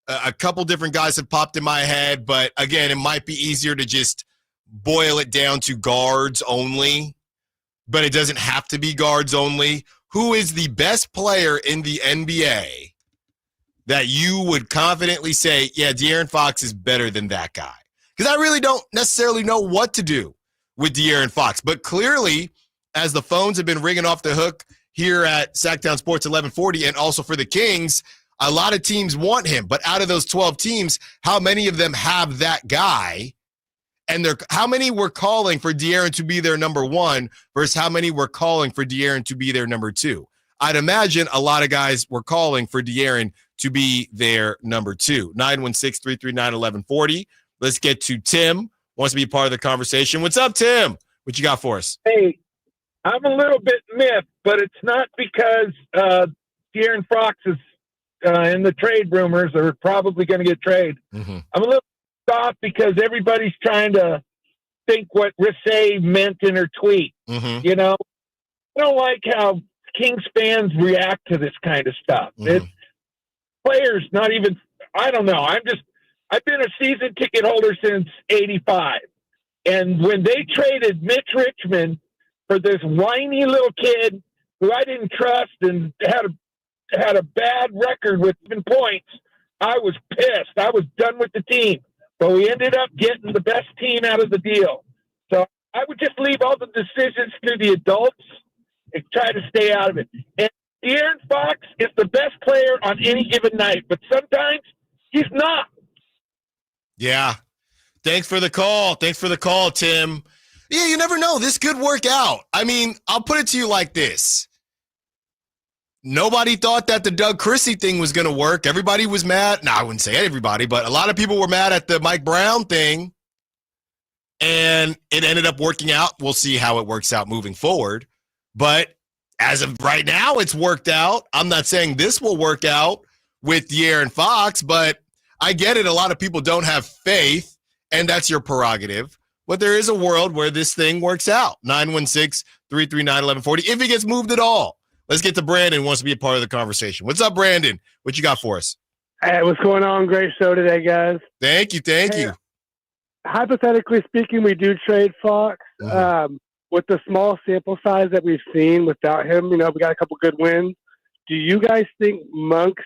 A couple different guys have popped in my head, but again, it might be easier to just boil it down to guards only, but it doesn't have to be guards only. Who is the best player in the NBA that you would confidently say, yeah, De'Aaron Fox is better than that guy? Because I really don't necessarily know what to do with De'Aaron Fox. But clearly, as the phones have been ringing off the hook here at Sacktown Sports 1140 and also for the Kings, a lot of teams want him. But out of those 12 teams, how many of them have that guy? And how many were calling for De'Aaron to be their number 1 versus how many were calling for De'Aaron to be their number 2? I'd imagine a lot of guys were calling for De'Aaron to be their number 2. 916-339-1140. Let's get to Tim. Wants to be part of the conversation. What's up, Tim? What you got for us? Hey, I'm a little bit miffed, but it's not because De'Aaron Fox is in the trade rumors are probably going to get traded. Mm-hmm. I'm a little off because everybody's trying to think what Rissay meant in her tweet. Mm-hmm. You know, I don't like how Kings fans react to this kind of stuff. Mm-hmm. It's players, not even, I don't know. I've been a season ticket holder since 85. And when they traded Mitch Richmond for this whiny little kid who I didn't trust and had a bad record with even points, I was pissed. I was done with the team. But we ended up getting the best team out of the deal. So I would just leave all the decisions to the adults and try to stay out of it. And De'Aaron Fox is the best player on any given night, but sometimes he's not. Yeah. Thanks for the call. Thanks for the call, Tim. Yeah, you never know. This could work out. I mean, I'll put it to you like this. Nobody thought that the Doug Christie thing was going to work. Everybody was mad. No, I wouldn't say everybody, but a lot of people were mad at the Mike Brown thing. And it ended up working out. We'll see how it works out moving forward. But as of right now, it's worked out. I'm not saying this will work out with De'Aaron Fox, but I get it. A lot of people don't have faith, and that's your prerogative. But there is a world where this thing works out. 916-339-1140, if it gets moved at all. Let's get to Brandon, who wants to be a part of the conversation. What's up, Brandon? What you got for us? Hey, what's going on? Great show today, guys. Thank you. Hypothetically speaking, we do trade Fox. With the small sample size that we've seen without him, we got a couple good wins. Do you guys think Monk's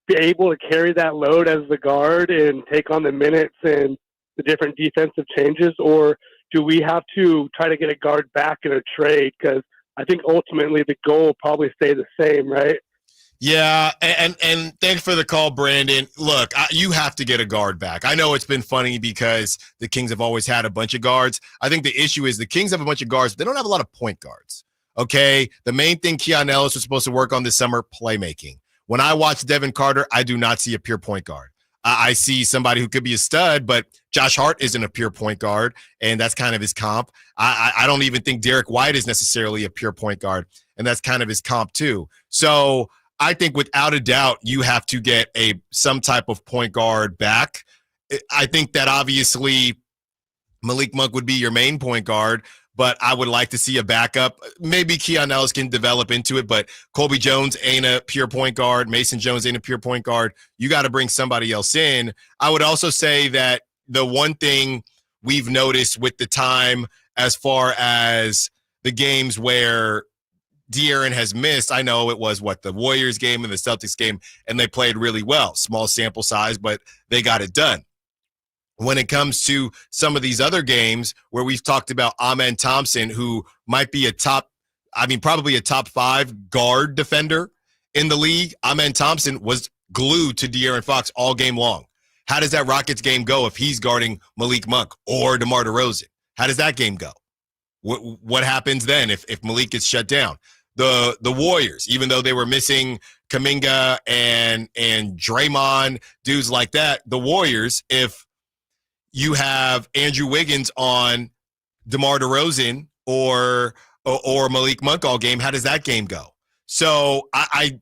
be able to carry that load as the guard and take on the minutes and the different defensive changes, or do we have to try to get a guard back in a trade? Because I think ultimately the goal will probably stay the same, right? Yeah, and thanks for the call, Brandon. Look, you have to get a guard back. I know it's been funny because the Kings have always had a bunch of guards. I think the issue is the Kings have a bunch of guards, but they don't have a lot of point guards, okay? The main thing Keon Ellis was supposed to work on this summer, playmaking. When I watch Devin Carter, I do not see a pure point guard. I see somebody who could be a stud, but Josh Hart isn't a pure point guard, and that's kind of his comp. I don't even think Derek White is necessarily a pure point guard, and that's kind of his comp too. So I think without a doubt, you have to get some type of point guard back. I think that obviously Malik Monk would be your main point guard, but I would like to see a backup. Maybe Keon Ellis can develop into it, but Colby Jones ain't a pure point guard. Mason Jones ain't a pure point guard. You got to bring somebody else in. I would also say that the one thing we've noticed with the time as far as the games where De'Aaron has missed, I know it was the Warriors game and the Celtics game, and they played really well. Small sample size, but they got it done. When it comes to some of these other games where we've talked about Amen Thompson, who might be probably a top 5 guard defender in the league, Amen Thompson was glued to De'Aaron Fox all game long. How does that Rockets game go if he's guarding Malik Monk or DeMar DeRozan? How does that game go? What happens then if Malik gets shut down? The Warriors, even though they were missing Kuminga and Draymond, dudes like that, the Warriors, if you have Andrew Wiggins on DeMar DeRozan or Malik Monk all game, how does that game go? So I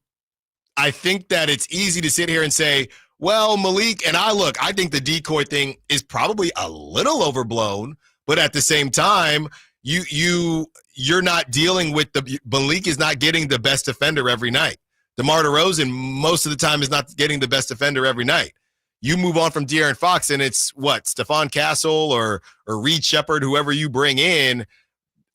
think that it's easy to sit here and say, well, Malik, and I think the decoy thing is probably a little overblown, but at the same time, you're not dealing with Malik is not getting the best defender every night. DeMar DeRozan most of the time is not getting the best defender every night. You move on from De'Aaron Fox, and it's Stephon Castle or Reed Shepherd, whoever you bring in.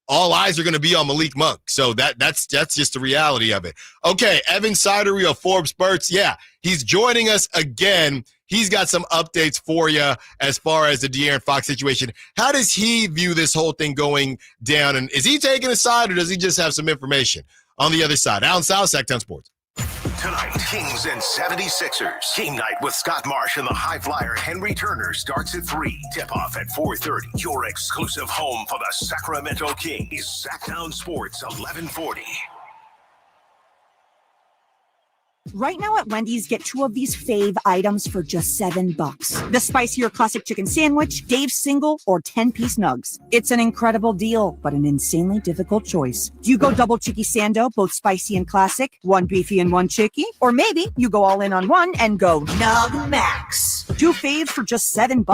All eyes are going to be on Malik Monk. So that's just the reality of it. Okay, Evan Sidery of Forbes Spurs. Yeah, he's joining us again. He's got some updates for you as far as the De'Aaron Fox situation. How does he view this whole thing going down? And is he taking a side, or does he just have some information on the other side? Allen Stiles, Sacktown Sports. Tonight, Kings and 76ers. Game night with Scott Marsh and the high flyer Henry Turner starts at 3. Tip-off at 4:30. Your exclusive home for the Sacramento Kings. Sacktown Sports 1140. Right now at Wendy's, get 2 of these fave items for just $7. The spicier classic chicken sandwich, Dave's single, or 10-piece nugs. It's an incredible deal, but an insanely difficult choice. Do you go double chicky sando, both spicy and classic, 1 beefy and 1 chicky? Or maybe you go all in on one and go Nug Max. 2 faves for just $7?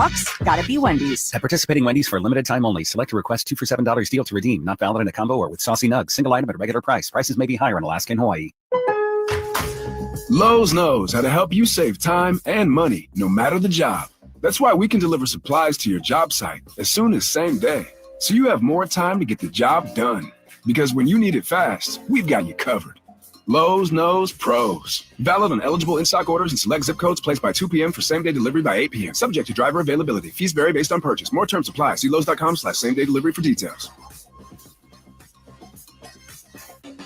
Gotta be Wendy's. At participating Wendy's for a limited time only. Select a request 2 for $7 deal to redeem. Not valid in a combo or with saucy nugs. Single item at regular price. Prices may be higher in Alaska and Hawaii. Lowe's knows how to help you save time and money, no matter the job. That's why we can deliver supplies to your job site as soon as same day, so you have more time to get the job done. Because when you need it fast, we've got you covered. Lowe's knows pros. Valid on eligible in-stock orders and select zip codes placed by 2 p.m. for same-day delivery by 8 p.m. Subject to driver availability. Fees vary based on purchase. More terms apply. See Lowe's.com/same-day delivery for details.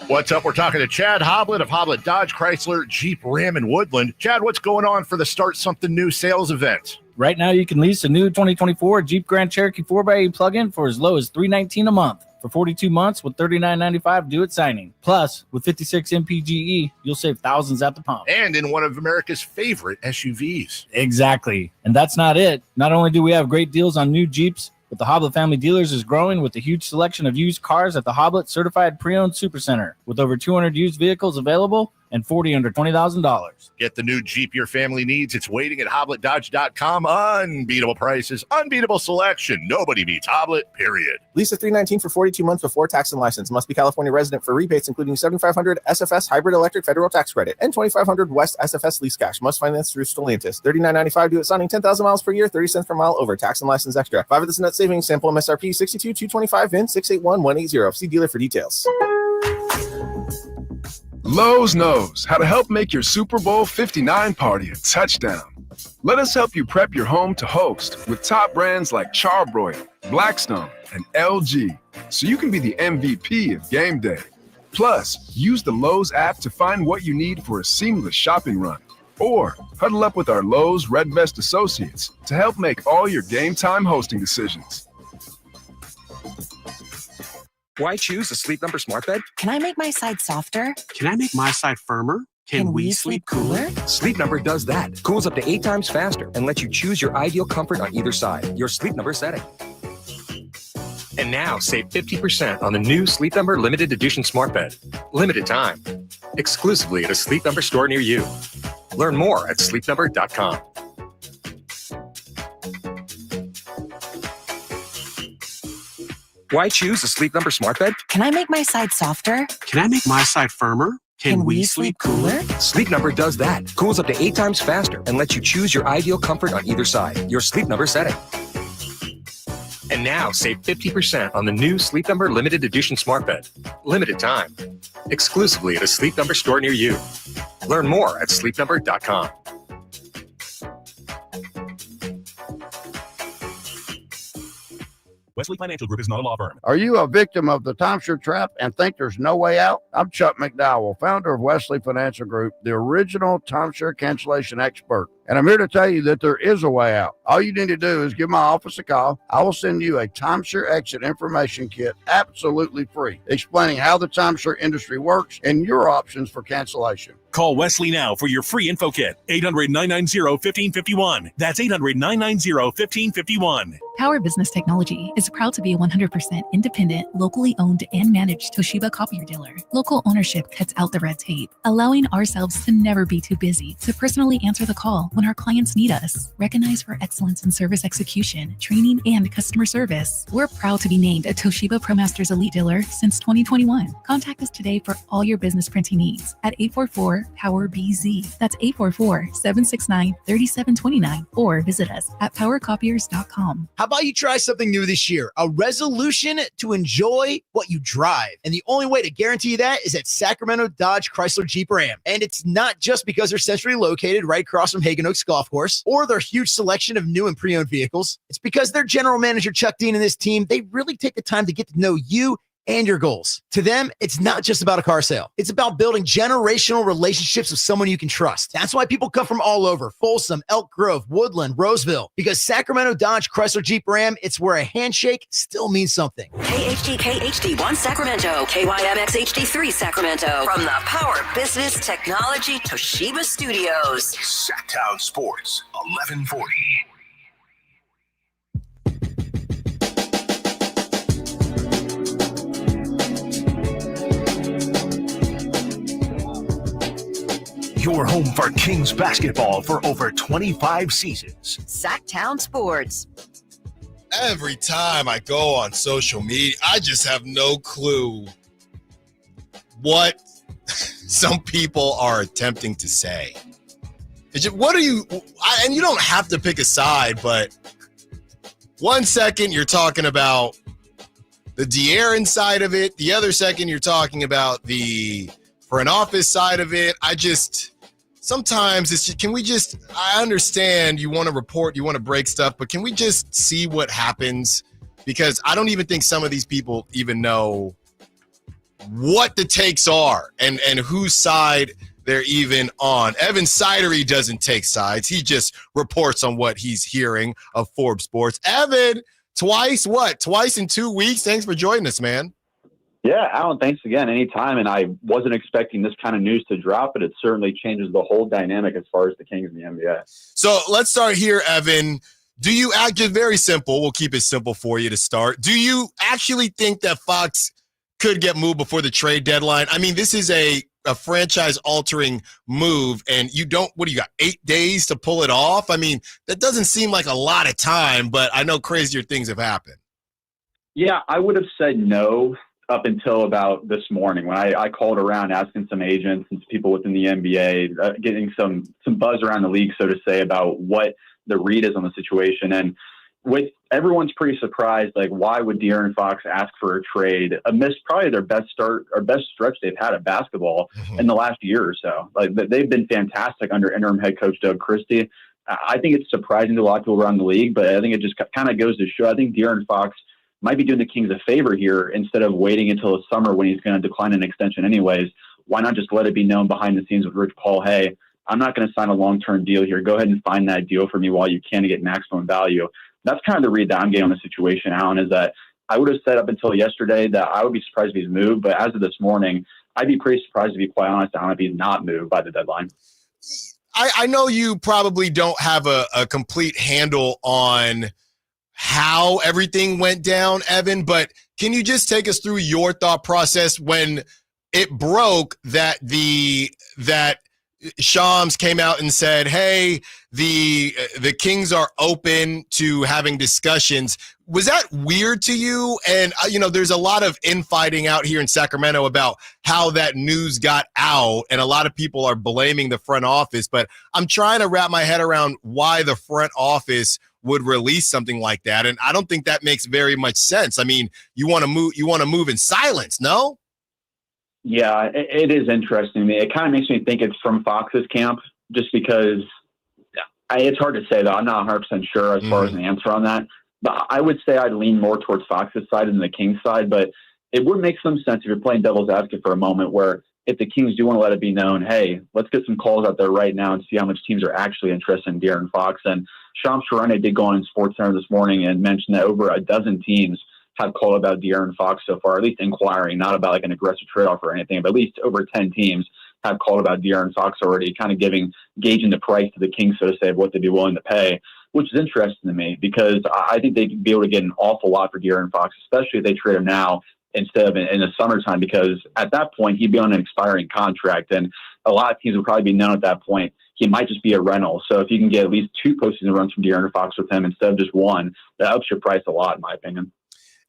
What's up? We're talking to Chad Hoblet of Hoblet Dodge, Chrysler, Jeep, Ram, and Woodland. Chad, what's going on for the Start Something New sales event? Right now, you can lease a new 2024 Jeep Grand Cherokee 4x8 plug-in for as low as $319 a month for 42 months with $39.95 due at signing. Plus, with 56 MPGE, you'll save thousands at the pump. And in one of America's favorite SUVs. Exactly. And that's not it. Not only do we have great deals on new Jeeps, but the Hoblet Family Dealers is growing with a huge selection of used cars at the Hoblet Certified Pre-Owned Supercenter with over 200 used vehicles available and 40 under $20,000. Get the new Jeep your family needs. It's waiting at HobletDodge.com. Unbeatable prices, unbeatable selection. Nobody beats Hoblet, period. Lease a $319 for 42 months before tax and license. Must be California resident for rebates, including $7,500 SFS hybrid electric federal tax credit and $2,500 West SFS lease cash. Must finance through Stellantis. $39.95 due at signing. 10,000 miles per year. 30 cents per mile over. Tax and license extra. 5 of this net savings. Sample MSRP 62,225 VIN 681180. See dealer for details. Lowe's knows how to help make your Super Bowl 59 party a touchdown. Let us help you prep your home to host with top brands like Charbroil, Blackstone, and LG, so you can be the MVP of game day. Plus, use the Lowe's app to find what you need for a seamless shopping run. Or huddle up with our Lowe's Red Vest associates to help make all your game time hosting decisions. Why choose a Sleep Number smart bed? Can I make my side softer? Can I make my side firmer? Can we sleep cooler? Sleep Number does that. Cools up to 8 times faster and lets you choose your ideal comfort on either side. Your Sleep Number setting. And now save 50% on the new Sleep Number limited edition smart bed. Limited time. Exclusively at a Sleep Number store near you. Learn more at sleepnumber.com. Why choose a Sleep Number smart bed? Can I make my side softer? Can I make my side firmer? Can we sleep cooler? Sleep Number does that. Cools up to 8 times faster and lets you choose your ideal comfort on either side. Your Sleep Number setting. And now save 50% on the new Sleep Number limited edition smart bed. Limited time. Exclusively at a Sleep Number store near you. Learn more at sleepnumber.com. Wesley Financial Group is not a law firm. Are you a victim of the timeshare trap and think there's no way out? I'm Chuck McDowell, founder of Wesley Financial Group, the original timeshare cancellation expert. And I'm here to tell you that there is a way out. All you need to do is give my office a call. I will send you a timeshare exit information kit absolutely free, explaining how the timeshare industry works and your options for cancellation. Call Wesley now for your free info kit. 800-990-1551. That's 800-990-1551. Power Business Technology is proud to be a 100% independent, locally owned and managed Toshiba copier dealer. Local ownership cuts out the red tape, allowing ourselves to never be too busy to personally answer the call when our clients need us. Recognized for excellence in service execution, training, and customer service, we're proud to be named a Toshiba ProMasters Elite Dealer since 2021. Contact us today for all your business printing needs at 844-POWER-BZ. That's 844-769-3729, or visit us at powercopiers.com. How about you try something new this year? A resolution to enjoy what you drive. And the only way to guarantee that is at Sacramento Dodge Chrysler Jeep Ram. And it's not just because they're centrally located right across from Hagan Oaks Golf Course or their huge selection of new and pre-owned vehicles. It's because their general manager, Chuck Dean, and his team, they really take the time to get to know you and your goals. To them, it's not just about a car sale. It's about building generational relationships with someone you can trust. That's why people come from all over, Folsom, Elk Grove, Woodland, Roseville, because Sacramento Dodge Chrysler Jeep Ram, it's where a handshake still means something. KHD1 Sacramento, KYMX HD3 Sacramento. From the Power Business Technology Toshiba Studios. Sacktown Sports, 1140. Your home for Kings basketball for over 25 seasons. Sacktown Sports. Every time I go on social media, I just have no clue what some people are attempting to say. What are you, and you don't have to pick a side, but 1 second you're talking about the De'Aaron side of it. The other second you're talking about the front office side of it. Sometimes it's just, I understand you want to report, you want to break stuff, but can we just see what happens? Because I don't even think some of these people even know what the takes are and whose side they're even on. Evan Sidery doesn't take sides. He just reports on what he's hearing of Forbes Sports. Evan, twice in 2 weeks? Thanks for joining us, man. Yeah, Alan, thanks again. Anytime. And I wasn't expecting this kind of news to drop, but it certainly changes the whole dynamic as far as the Kings and the NBA. So let's start here, Evan. Do you just very simple? We'll keep it simple for you to start. Do you actually think that Fox could get moved before the trade deadline? I mean, this is a franchise-altering move, and you got 8 days to pull it off? I mean, that doesn't seem like a lot of time, but I know crazier things have happened. Yeah, I would have said no up until about this morning when I called around asking some agents and some people within the NBA, getting some buzz around the league, so to say, about what the read is on the situation. And with everyone's pretty surprised, like, why would De'Aaron Fox ask for a trade amidst probably their best stretch they've had at basketball in the last year or so? Like, they've been fantastic under interim head coach Doug Christie. I think it's surprising to a lot of people around the league, but I think it just kind of goes to show. I think De'Aaron Fox might be doing the Kings a favor here instead of waiting until the summer when he's going to decline an extension anyways. Why not just let it be known behind the scenes with Rich Paul, hey, I'm not going to sign a long-term deal here. Go ahead and find that deal for me while you can to get maximum value. That's kind of the read that I'm getting on the situation, Alan, is that I would have said up until yesterday that I would be surprised if he's moved, but as of this morning, I'd be pretty surprised, to be quite honest, Alan, if he's not moved by the deadline. I know you probably don't have a complete handle on how everything went down, Evan, but can you just take us through your thought process when it broke that Shams came out and said, hey, the Kings are open to having discussions? Was that weird to you? And, there's a lot of infighting out here in Sacramento about how that news got out, and a lot of people are blaming the front office, but I'm trying to wrap my head around why the front office would release something like that. And I don't think that makes very much sense. I mean, you want to move in silence, no? Yeah, it is interesting to me. It kind of makes me think it's from Fox's camp, just because it's hard to say, though. I'm not 100% sure as far as an answer on that. But I would say I'd lean more towards Fox's side than the Kings side. But it would make some sense if you're playing devil's advocate for a moment, where if the Kings do want to let it be known, hey, let's get some calls out there right now and see how much teams are actually interested in De'Aaron Fox. And Shams Charania did go on in SportsCenter this morning and mention that over a dozen teams have called about De'Aaron Fox so far, at least inquiring, not about like an aggressive trade-off or anything, but at least over 10 teams have called about De'Aaron Fox already, kind of gauging the price to the Kings, so to say, of what they'd be willing to pay, which is interesting to me because I think they'd be able to get an awful lot for De'Aaron Fox, especially if they trade him now instead of in the summertime, because at that point he'd be on an expiring contract, and a lot of teams would probably be known at that point he might just be a rental. So if you can get at least 2 postseason runs from De'Aaron Fox with him instead of just one, that helps your price a lot, in my opinion.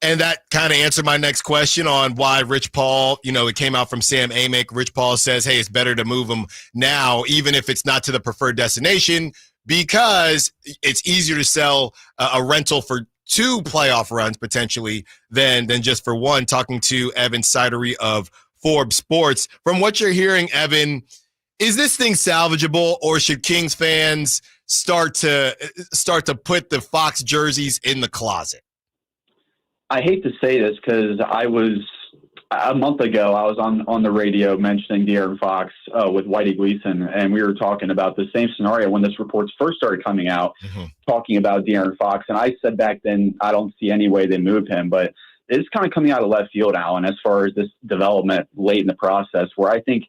And that kind of answered my next question on why Rich Paul, it came out from Sam Amick. Rich Paul says, hey, it's better to move him now, even if it's not to the preferred destination, because it's easier to sell a rental for 2 playoff runs potentially than just for 1. Talking to Evan Sidery of Forbes Sports. From what you're hearing, Evan, is this thing salvageable, or should Kings fans start to put the Fox jerseys in the closet? I hate to say this because I was A month ago, I was on the radio mentioning De'Aaron Fox with Whitey Gleason, and we were talking about the same scenario when this reports first started coming out, talking about De'Aaron Fox. And I said back then, I don't see any way they move him, but it's kind of coming out of left field, Alan, as far as this development late in the process, where I think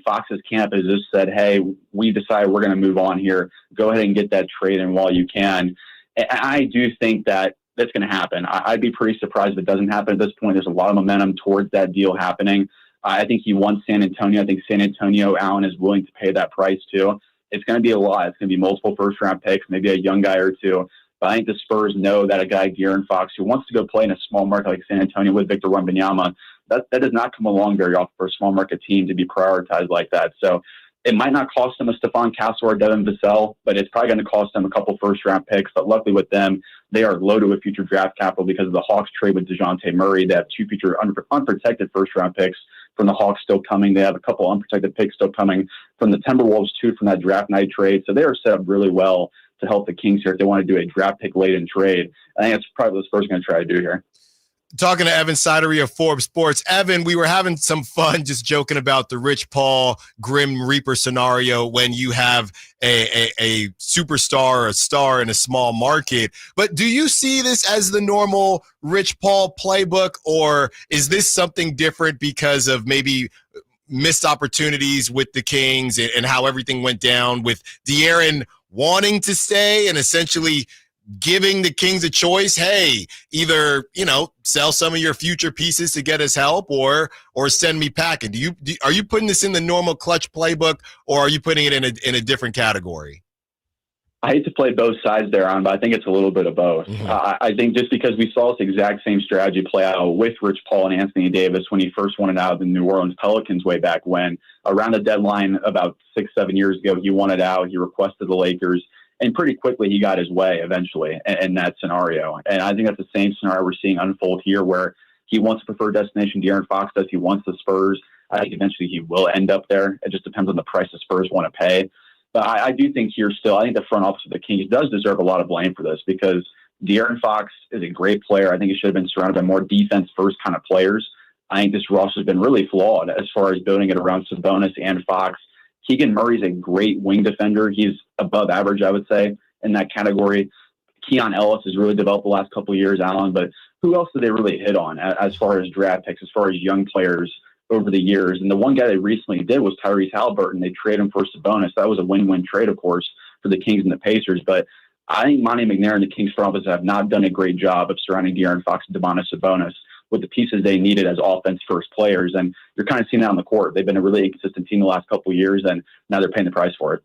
Fox's camp has just said, hey, we decided we're going to move on here. Go ahead and get that trade in while you can. And I do think that that's going to happen. I'd be pretty surprised if it doesn't happen at this point. There's a lot of momentum towards that deal happening. I think he wants San Antonio. I think San Antonio, Allen, is willing to pay that price too. It's going to be a lot. It's going to be multiple first-round picks, maybe a young guy or two. But I think the Spurs know that a guy, De'Aaron Fox, who wants to go play in a small market like San Antonio with Victor Wembanyama, that does not come along very often for a small market team to be prioritized like that. So it might not cost them a Stephon Castle or Devin Vassell, but it's probably going to cost them a couple first-round picks. But luckily with them, they are loaded with future draft capital because of the Hawks trade with DeJounte Murray. They have 2 future unprotected first-round picks from the Hawks still coming. They have a couple unprotected picks still coming from the Timberwolves too from that draft night trade. So they are set up really well to help the Kings here if they want to do a draft pick late in trade. I think that's probably what the Spurs are going to try to do here. Talking to Evan Sidery of Forbes Sports. Evan, we were having some fun just joking about the Rich Paul Grim Reaper scenario when you have a superstar or a star in a small market. But do you see this as the normal Rich Paul playbook, or is this something different because of maybe missed opportunities with the Kings and how everything went down with De'Aaron wanting to stay and essentially giving the Kings a choice? Hey, either, sell some of your future pieces to get us help or send me packing. Are you putting this in the normal clutch playbook, or are you putting it in a different category? I hate to play both sides there on, but I think it's a little bit of both. I think just because we saw this exact same strategy play out with Rich Paul and Anthony Davis when he first wanted out of the New Orleans Pelicans way back when, around the deadline about 6-7 years ago, he wanted out. He requested the Lakers. And pretty quickly, he got his way eventually in that scenario. And I think that's the same scenario we're seeing unfold here, where he wants a preferred destination. De'Aaron Fox does. He wants the Spurs. I think eventually he will end up there. It just depends on the price the Spurs want to pay. But I do think here still, I think the front office of the Kings does deserve a lot of blame for this, because De'Aaron Fox is a great player. I think he should have been surrounded by more defense-first kind of players. I think this roster has been really flawed as far as building it around Sabonis and Fox. Keegan Murray's a great wing defender. He's above average, I would say, in that category. Keon Ellis has really developed the last couple of years, Alan, but who else did they really hit on as far as draft picks, as far as young players over the years? And the one guy they recently did was Tyrese Halliburton. They traded him for Sabonis. That was a win-win trade, of course, for the Kings and the Pacers. But I think Monty McNair and the Kings front office have not done a great job of surrounding De'Aaron Fox and Domantas Sabonis with the pieces they needed as offense-first players. And you're kind of seeing that on the court. They've been a really inconsistent team the last couple of years, and now they're paying the price for it.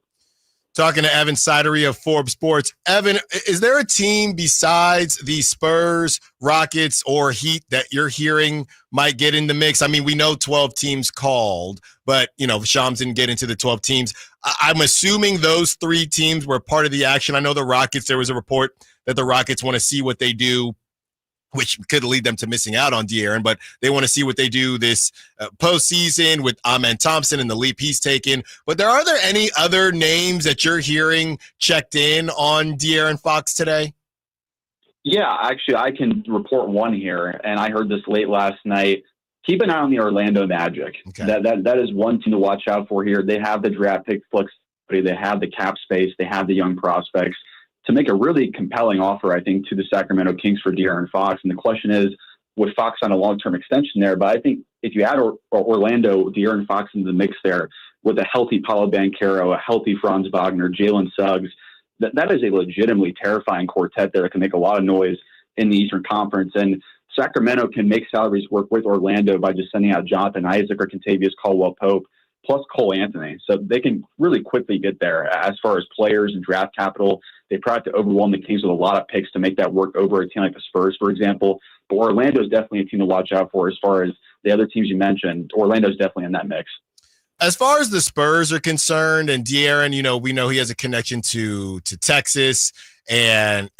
Talking to Evan Sidery of Forbes Sports. Evan, is there a team besides the Spurs, Rockets, or Heat that you're hearing might get in the mix? I mean, we know 12 teams called, but, Shams didn't get into the 12 teams. I'm assuming those 3 teams were part of the action. I know the Rockets, there was a report that the Rockets want to see what they do, which could lead them to missing out on De'Aaron, but they want to see what they do this postseason with Amen Thompson and the leap he's taken. But are there any other names that you're hearing checked in on De'Aaron Fox today? Yeah, actually, I can report one here, and I heard this late last night. Keep an eye on the Orlando Magic. Okay. That is one team to watch out for here. They have the draft pick flexibility. They have the cap space. They have the young prospects to make a really compelling offer, I think, to the Sacramento Kings for De'Aaron Fox. And the question is, with Fox on a long-term extension there, but I think if you add Orlando, De'Aaron Fox into the mix there with a healthy Paolo Banchero, a healthy Franz Wagner, Jalen Suggs, that is a legitimately terrifying quartet there that can make a lot of noise in the Eastern Conference. And Sacramento can make salaries work with Orlando by just sending out Jonathan Isaac or Kentavious Caldwell-Pope, plus Cole Anthony. So they can really quickly get there as far as players and draft capital. They probably have to overwhelm the Kings with a lot of picks to make that work over a team like the Spurs, for example. But Orlando is definitely a team to watch out for as far as the other teams you mentioned. Orlando is definitely in that mix. As far as the Spurs are concerned, and De'Aaron, we know he has a connection to Texas and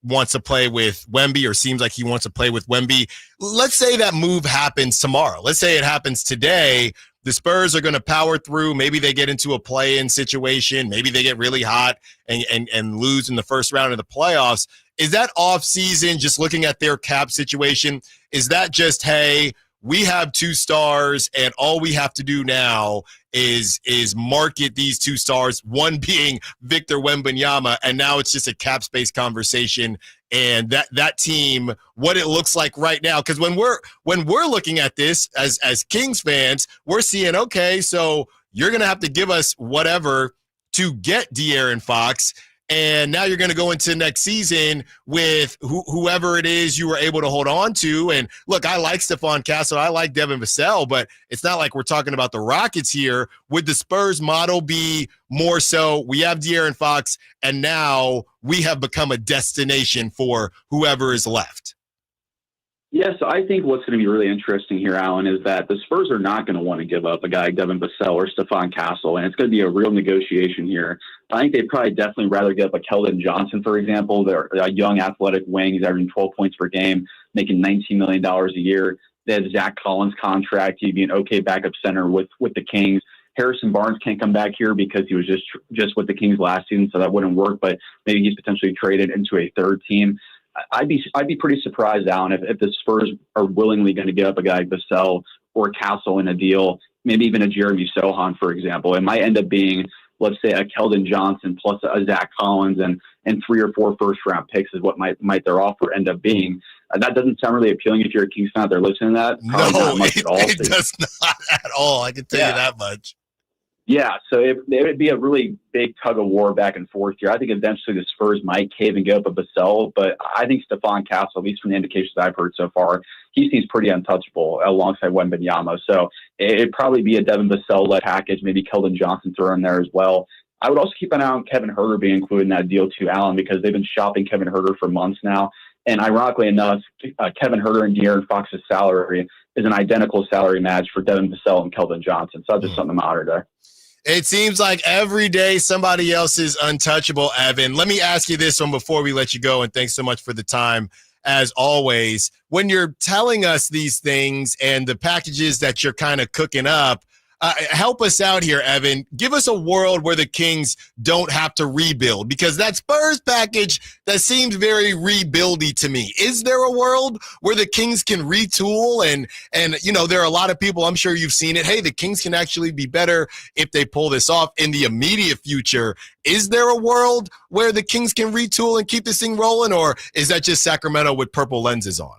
wants to play with Wemby, or seems like he wants to play with Wemby. Let's say that move happens tomorrow. Let's say it happens today. The Spurs are going to power through. Maybe they get into a play-in situation. Maybe they get really hot and lose in the first round of the playoffs. Is that off-season, just looking at their cap situation, is that just, hey, we have 2 stars, and all we have to do now is market these 2 stars, one being Victor Wembanyama, and now it's just a cap space conversation. And that team, what it looks like right now, because when we're looking at this as Kings fans, we're seeing, okay, so you're going to have to give us whatever to get De'Aaron Fox. And now you're going to go into next season with whoever it is you were able to hold on to. And look, I like Stephon Castle. I like Devin Vassell, but it's not like we're talking about the Rockets here. Would the Spurs model be more so we have De'Aaron Fox and now we have become a destination for whoever is left? Yes, I think what's going to be really interesting here, Alan, is that the Spurs are not going to want to give up a guy like Devin Vassell or Stephon Castle, and it's going to be a real negotiation here. I think they'd probably definitely rather give up a Keldon Johnson, for example. They're a young athletic wing. He's averaging 12 points per game, making $19 million a year. They have Zach Collins' contract. He'd be an okay backup center with the Kings. Harrison Barnes can't come back here because he was just with the Kings last season, so that wouldn't work, but maybe he's potentially traded into a third team. I'd be pretty surprised, Alan, if the Spurs are willingly going to give up a guy like Vassell or Castle in a deal, maybe even a Jeremy Sohan, for example. It might end up being, let's say, a Keldon Johnson plus a Zach Collins and 3 or 4 first-round picks is what might their offer end up being. That doesn't sound really appealing if you're a Kings fan out there listening to that. Probably No, not much at all. it does not at all. I can tell you that much. Yeah, so it would be a really big tug of war back and forth here. I think eventually the Spurs might cave and give up a Vassell, but I think Stephon Castle, at least from the indications I've heard so far, he seems pretty untouchable alongside Wembanyama. So it'd probably be a Devin Vassell-led package, maybe Keldon Johnson thrown in there as well. I would also keep an eye on Kevin Huerter being included in that deal too, Alan, because they've been shopping Kevin Huerter for months now. And ironically enough, Kevin Huerter and De'Aaron Fox's salary is an identical salary match for Devin Vassell and Keldon Johnson. So that's just something I'm honored there. It seems like every day somebody else is untouchable, Evan. Let me ask you this one before we let you go, and thanks so much for the time, as always. When you're telling us these things and the packages that you're kind of cooking up, help us out here, Evan. Give us a world where the Kings don't have to rebuild, because that Spurs package, that seems very rebuildy to me. Is there a world where the Kings can retool? And you know, there are a lot of people, I'm sure you've seen it. Hey, the Kings can actually be better if they pull this off in the immediate future. Is there a world where the Kings can retool and keep this thing rolling, or is that just Sacramento with purple lenses on?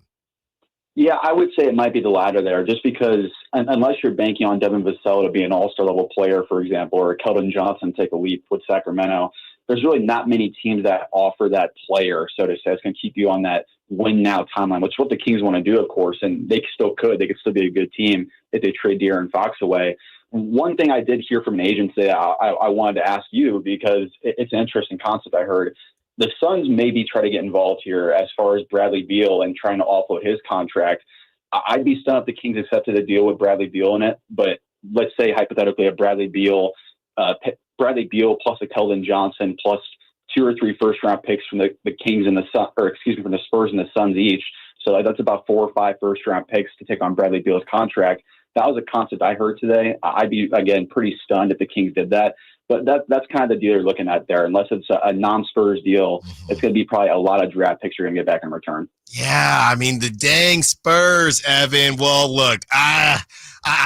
Yeah, I would say it might be the latter there, just because unless you're banking on Devin Vassell to be an all-star level player, for example, or Keldon Johnson take a leap with Sacramento, there's really not many teams that offer that player, so to say. It's going to keep you on that win-now timeline, which is what the Kings want to do, of course, and they still could. They could still be a good team if they trade De'Aaron Fox away. One thing I did hear from an agent today I wanted to ask you, because it's an interesting concept I heard. The Suns maybe try to get involved here as far as Bradley Beal and trying to offload his contract. I'd be stunned if the Kings accepted a deal with Bradley Beal in it, but let's say hypothetically a Bradley Beal plus a Keldon Johnson plus 2 or 3 first-round picks from the Kings and from the Spurs and the Suns each. So that's about 4 or 5 first-round picks to take on Bradley Beal's contract. That was a concept I heard today. I'd be, again, pretty stunned if the Kings did that. But that's kind of the deal you're looking at there. Unless it's a non-Spurs deal, it's going to be probably a lot of draft picks you're going to get back in return. Yeah, I mean, the dang Spurs, Evan. Well, look, I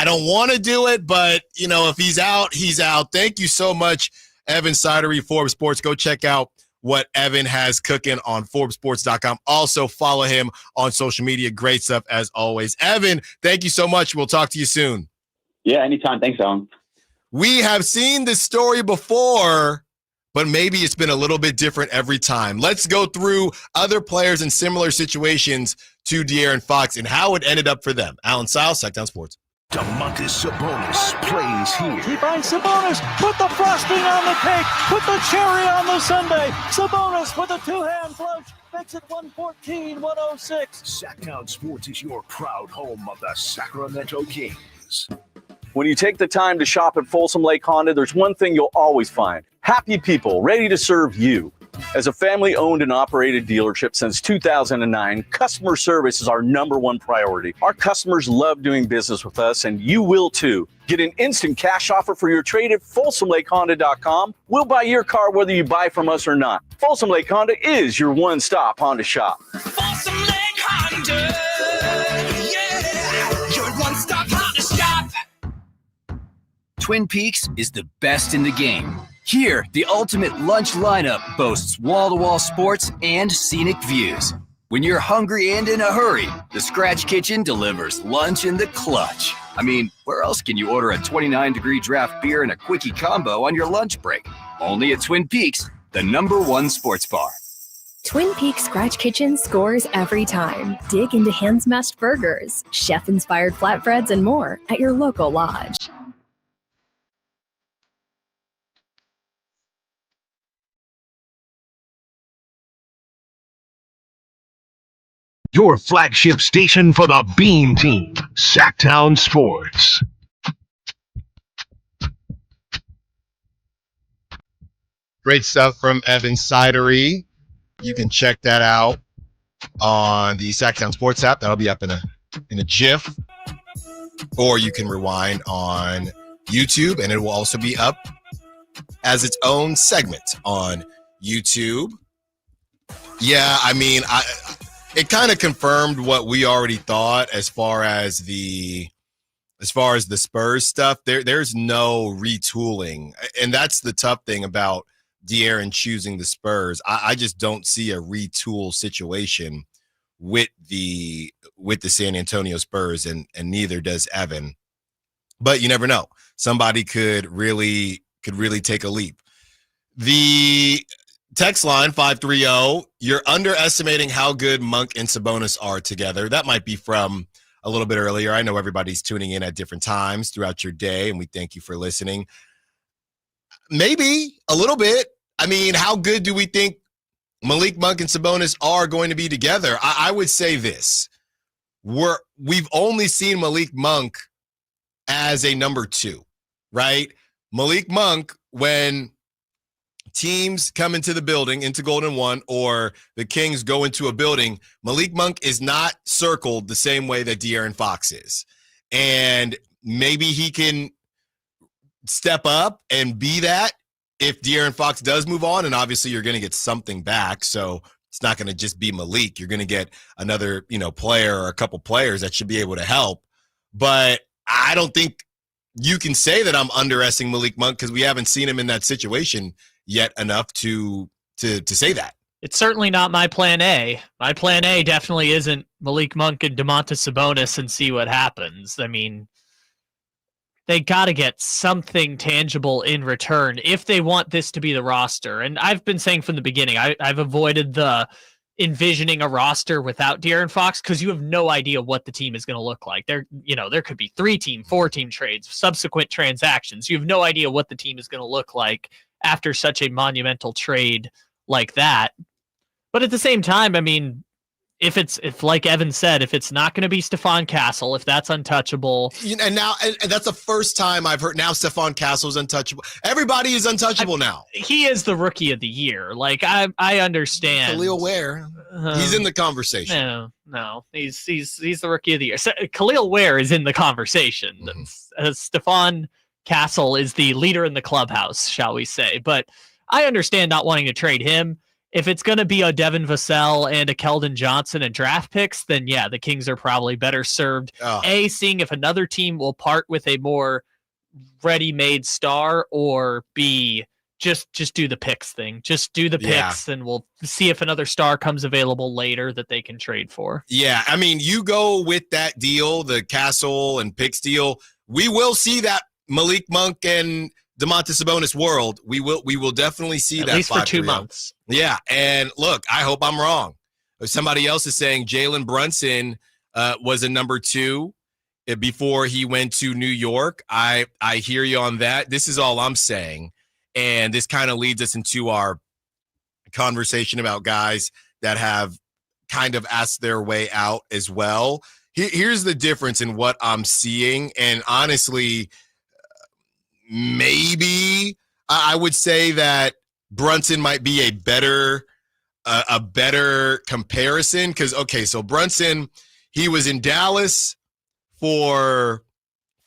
don't want to do it, but, you know, if he's out, he's out. Thank you so much, Evan Sidery, Forbes Sports. Go check out what Evan has cooking on ForbesSports.com. Also follow him on social media. Great stuff as always. Evan, thank you so much. We'll talk to you soon. Yeah, anytime. Thanks, Alan. We have seen this story before, but maybe it's been a little bit different every time. Let's go through other players in similar situations to De'Aaron Fox and how it ended up for them. Allen Stiles, Sacktown Sports. Domantas Sabonis plays here. He finds Sabonis, put the frosting on the cake, put the cherry on the sundae. Sabonis with a two-hand flush, makes it 114-106. Sacktown Sports is your proud home of the Sacramento Kings. When you take the time to shop at Folsom Lake Honda, there's one thing you'll always find: happy people ready to serve you. As a family-owned and operated dealership since 2009, customer service is our #1 priority. Our customers love doing business with us, and you will too. Get an instant cash offer for your trade at FolsomLakeHonda.com. We'll buy your car whether you buy from us or not. Folsom Lake Honda is your one-stop Honda shop. Folsom Lake Honda, yeah, your Twin Peaks is the best in the game. Here, the ultimate lunch lineup boasts wall-to-wall sports and scenic views. When you're hungry and in a hurry, the Scratch Kitchen delivers lunch in the clutch. I mean, where else can you order a 29-degree draft beer and a quickie combo on your lunch break? Only at Twin Peaks, the #1 sports bar. Twin Peaks Scratch Kitchen scores every time. Dig into hand-smashed burgers, chef-inspired flatbreads, and more at your local lodge. Your flagship station for the Beam Team, Sacktown Sports. Great stuff from Evan Sidery. You can check that out on the Sacktown Sports app. That'll be up in a GIF. Or you can rewind on YouTube, and it will also be up as its own segment on YouTube. Yeah, I mean, it kind of confirmed what we already thought as far as the Spurs stuff. There's no retooling, and that's the tough thing about De'Aaron choosing the Spurs. I just don't see a retool situation with the San Antonio Spurs, and neither does Evan. But you never know. Somebody could really take a leap. The text line 530, you're underestimating how good Monk and Sabonis are together. That might be from a little bit earlier. I know everybody's tuning in at different times throughout your day, and we thank you for listening. Maybe a little bit. I mean, how good do we think Malik Monk and Sabonis are going to be together? I would say this. We've only seen Malik Monk as a number 2, right? Malik Monk, when teams come into the building, into Golden One, or the Kings go into a building, Malik Monk is not circled the same way that De'Aaron Fox is. And maybe he can step up and be that if De'Aaron Fox does move on, and obviously you're going to get something back. So it's not going to just be Malik. You're going to get another, player or a couple players that should be able to help. But I don't think you can say that I'm underestimating Malik Monk because we haven't seen him in that situation yet enough to say that. It's certainly not my plan A. My plan A definitely isn't Malik Monk and Domantas Sabonis and see what happens. I mean, they got to get something tangible in return if they want this to be the roster. And I've been saying from the beginning, I've avoided the envisioning a roster without De'Aaron Fox because you have no idea what the team is going to look like. There could be 3-team, 4-team trades, subsequent transactions. You have no idea what the team is going to look like after such a monumental trade like that. But at the same time, I mean, if like Evan said, if it's not going to be Stephon Castle, if that's untouchable. And now, and that's the first time I've heard now Stephon Castle's untouchable. Everybody is untouchable now. He is the rookie of the year. Like, I understand. Khalil Ware. He's in the conversation. No. He's the rookie of the year. So, Khalil Ware is in the conversation. Mm-hmm. Stephon Castle is the leader in the clubhouse, shall we say. But I understand not wanting to trade him. If it's going to be a Devin Vassell and a Keldon Johnson and draft picks, then yeah, the Kings are probably better served. A, seeing if another team will part with a more ready-made star, or B, just do the picks thing. Just do the picks, and we'll see if another star comes available later that they can trade for. Yeah, I mean, you go with that deal, the Castle and picks deal, we will see that Malik Monk and Domantas Sabonis world. We will definitely see that. At least for 2 months. Yeah, and look, I hope I'm wrong. Somebody else is saying Jalen Brunson was a number 2 before he went to New York. I hear you on that. This is all I'm saying, and this kind of leads us into our conversation about guys that have kind of asked their way out as well. Here's the difference in what I'm seeing, and honestly, maybe I would say that Brunson might be a better comparison because, okay, so Brunson, he was in Dallas for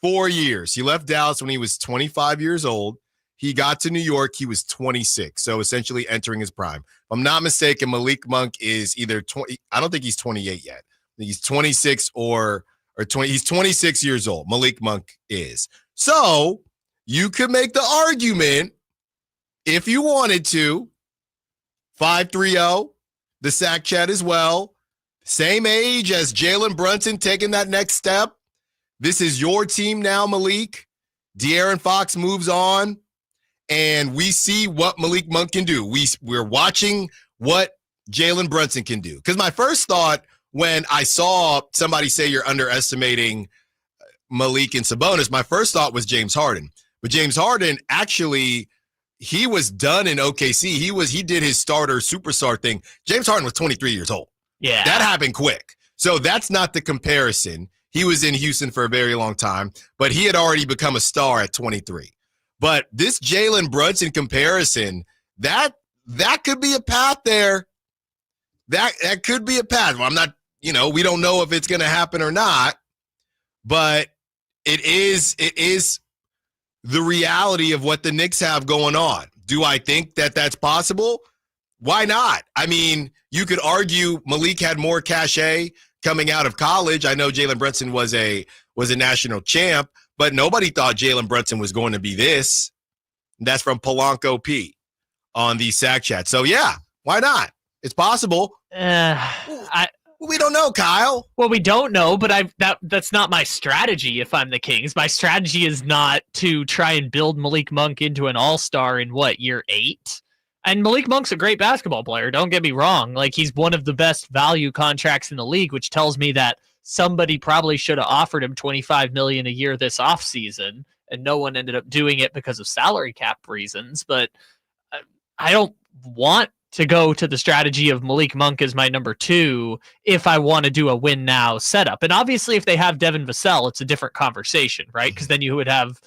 4 years. He left Dallas when he was 25 years old. He got to New York. He was 26, so essentially entering his prime. If I'm not mistaken, Malik Monk is either 20. I don't think he's 28 yet. I think he's 26 or 20. He's 26 years old. Malik Monk is. So you could make the argument, if you wanted to, 5-3-0, the sack chat as well. Same age as Jalen Brunson taking that next step. This is your team now, Malik. De'Aaron Fox moves on, and we see what Malik Monk can do. We're watching what Jalen Brunson can do. Because my first thought when I saw somebody say you're underestimating Malik and Sabonis, my first thought was James Harden. But James Harden, actually, he was done in OKC. He did his superstar thing. James Harden was 23 years old. Yeah. That happened quick. So that's not the comparison. He was in Houston for a very long time, but he had already become a star at 23. But this Jalen Brunson comparison, that could be a path there. That could be a path. Well, I'm not, we don't know if it's going to happen or not, but it is the reality of what the Knicks have going on. Do I think that that's possible? Why not? I mean, you could argue Malik had more cachet coming out of college. I know Jalen Brunson was a national champ, but nobody thought Jalen Brunson was going to be this. That's from Polanco P on the Sack Chat. So, yeah, why not? It's possible. We don't know, Kyle. Well, we don't know, but that's not my strategy if I'm the Kings. My strategy is not to try and build Malik Monk into an all-star in, year 8? And Malik Monk's a great basketball player, don't get me wrong. He's one of the best value contracts in the league, which tells me that somebody probably should have offered him $25 million a year this offseason, and no one ended up doing it because of salary cap reasons. But I don't want to go to the strategy of Malik Monk as my number 2 if I want to do a win now setup. And obviously if they have Devin Vassell, it's a different conversation, right? Because then you would have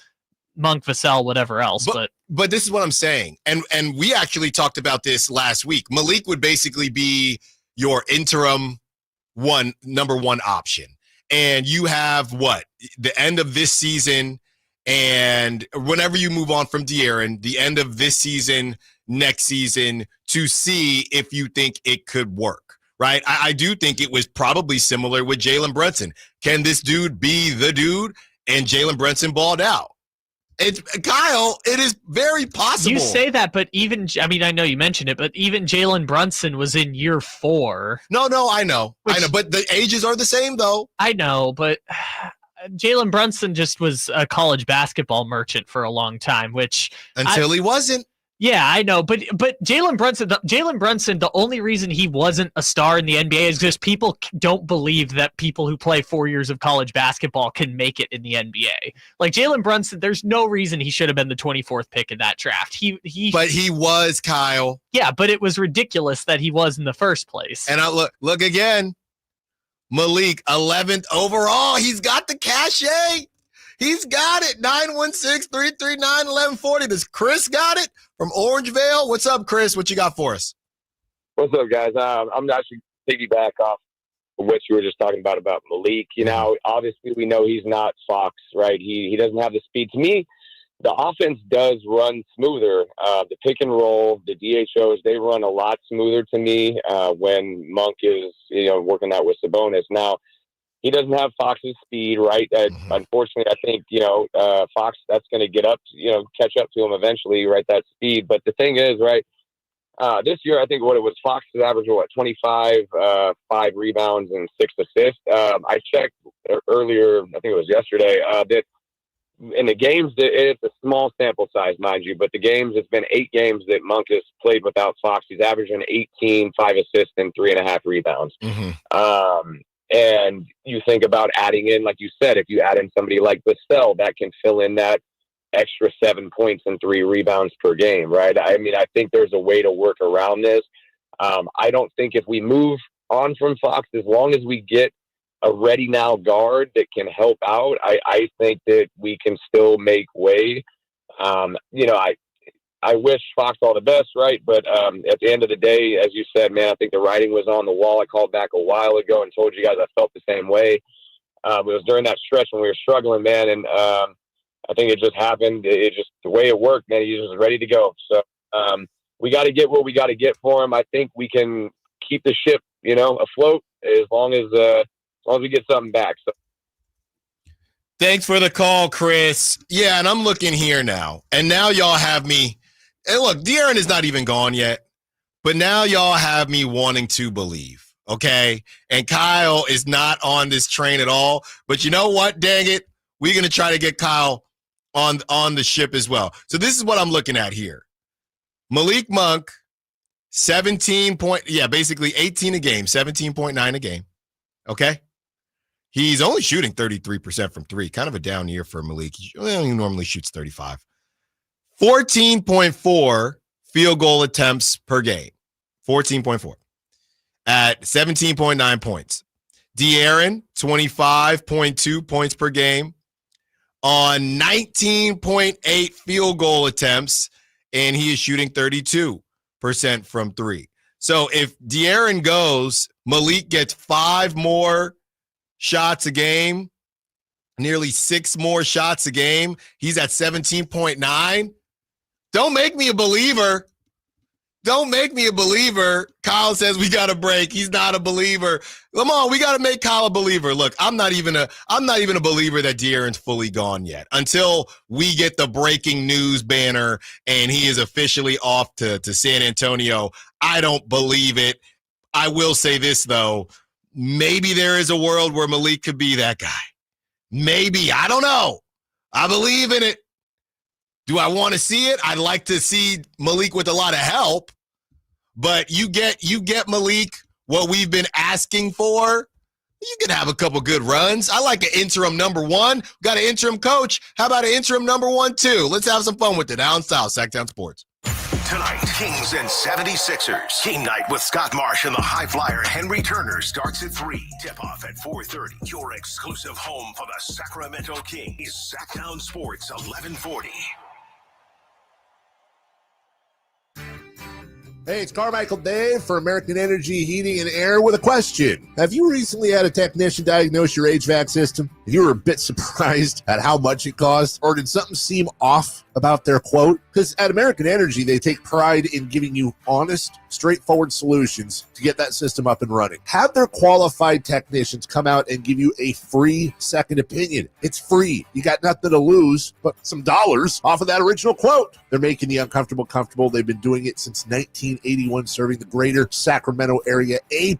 Monk, Vassell, whatever else. But this is what I'm saying. And we actually talked about this last week. Malik would basically be your interim number 1 option. And you have the end of this season, and whenever you move on from De'Aaron, the end of this season, next season, to see if you think it could work, right? I do think it was probably similar with Jalen Brunson. Can this dude be the dude? And Jalen Brunson balled out. Kyle, it is very possible. You say that, but I know you mentioned it, but even Jalen Brunson was in year 4. No, I know. But the ages are the same, though. I know, but Jalen Brunson just was a college basketball merchant for a long time, until he wasn't. Yeah, I know, but Jalen Brunson, the only reason he wasn't a star in the NBA is because people don't believe that people who play 4 years of college basketball can make it in the NBA. Jalen Brunson, there's no reason he should have been the 24th pick in that draft. But he was, Kyle. Yeah, but it was ridiculous that he was in the first place. And look again, Malik, 11th overall. He's got the cachet. He's got it. 916-339-1140. Does Chris got it from Orangevale? What's up, Chris? What you got for us? What's up, guys? I'm actually piggyback off of what you were just talking about Malik. Obviously we know he's not Fox, right? He doesn't have the speed. To me, the offense does run smoother. The pick and roll, the DHOs, they run a lot smoother to me when Monk is, working out with Sabonis. Now, he doesn't have Fox's speed, right? Unfortunately, I think, Fox, that's going to catch up to him eventually, right? That speed. But the thing is, right, this year, I think Fox's average, 25, 5 rebounds and 6 assists. I checked earlier, I think it was yesterday, that in the games, it's a small sample size, mind you, but the games, it's been 8 games that Monk has played without Fox. He's averaging 18, 5 assists and 3.5 rebounds. And you think about adding in, like you said, if you add in somebody like Vassell, that can fill in that extra 7 points and 3 rebounds per game, right? I mean, I think there's a way to work around this. I don't think if we move on from Fox, as long as we get a ready now guard that can help out, I think that we can still make way. I wish Fox all the best, right? But at the end of the day, as you said, man, I think the writing was on the wall. I called back a while ago and told you guys I felt the same way. It was during that stretch when we were struggling, man, and I think it just happened. It just, the way it worked, man, he was just ready to go. So we got to get what we got to get for him. I think we can keep the ship, afloat as long as we get something back. So Thanks for the call, Chris. Yeah, and I'm looking here now. And now y'all have me. And look, De'Aaron is not even gone yet. But now y'all have me wanting to believe, okay? And Kyle is not on this train at all. But you know what? Dang it. We're going to try to get Kyle on the ship as well. So this is what I'm looking at here. Malik Monk, basically 18 a game, 17.9 a game, okay? He's only shooting 33% from three. Kind of a down year for Malik. He normally shoots 35. 14.4 field goal attempts per game. 14.4 at 17.9 points. De'Aaron, 25.2 points per game on 19.8 field goal attempts, and he is shooting 32% from three. So if De'Aaron goes, Malik gets 5 more shots a game, nearly 6 more shots a game. He's at 17.9. Don't make me a believer. Don't make me a believer. Kyle says we got a break. He's not a believer. Come on, we got to make Kyle a believer. Look, I'm not even a believer that De'Aaron's fully gone yet until we get the breaking news banner and he is officially off to San Antonio. I don't believe it. I will say this, though. Maybe there is a world where Malik could be that guy. Maybe. I don't know. I believe in it. Do I want to see it? I'd like to see Malik with a lot of help. But you get Malik what we've been asking for. You can have a couple good runs. I like an interim number 1. We got an interim coach. How about an interim number 1 too? Let's have some fun with it. Allen Stiles, Sacktown Sports. Tonight, Kings and 76ers. Game night with Scott Marsh and the high flyer Henry Turner starts at 3. Tip-off at 4:30. Your exclusive home for the Sacramento Kings is Sacktown Sports 1140. Hey, it's Carmichael Dave for American Energy Heating and Air with a question. Have you recently had a technician diagnose your HVAC system? You were a bit surprised at how much it cost? Or did something seem off about their quote? Because at American Energy, they take pride in giving you honest, straightforward solutions to get that system up and running. Have their qualified technicians come out and give you a free second opinion. It's free. You got nothing to lose but some dollars off of that original quote. They're making the uncomfortable comfortable. They've been doing it since 1981, serving the greater Sacramento area. A+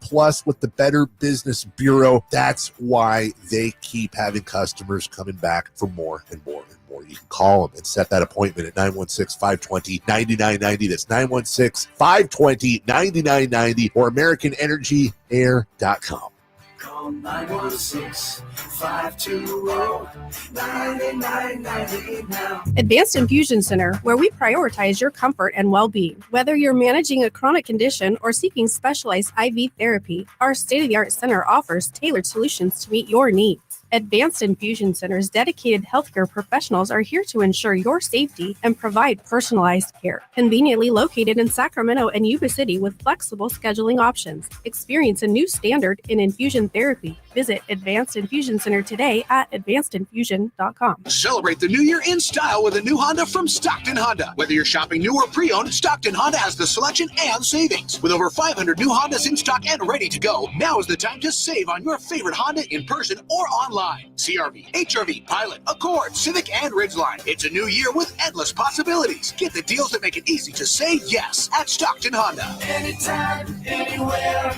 with the Better Business Bureau. That's why they keep having customers coming back for more and more and more. You can call them and set that appointment at 916-520-9990. That's 916-520-9990 or AmericanEnergyAir.com. Call 916-520-9990 now. Advanced Infusion Center, where we prioritize your comfort and well-being. Whether you're managing a chronic condition or seeking specialized IV therapy, our state-of-the-art center offers tailored solutions to meet your needs. Advanced Infusion Center's dedicated healthcare professionals are here to ensure your safety and provide personalized care. Conveniently located in Sacramento and Yuba City with flexible scheduling options. Experience a new standard in infusion therapy. Visit Advanced Infusion Center today at advancedinfusion.com. Celebrate the new year in style with a new Honda from Stockton Honda. Whether you're shopping new or pre-owned, Stockton Honda has the selection and savings. With over 500 new Hondas in stock and ready to go, now is the time to save on your favorite Honda in person or online. CR-V, HR-V, Pilot, Accord, Civic, and Ridgeline. It's a new year with endless possibilities. Get the deals that make it easy to say yes at Stockton Honda. Anytime, anywhere,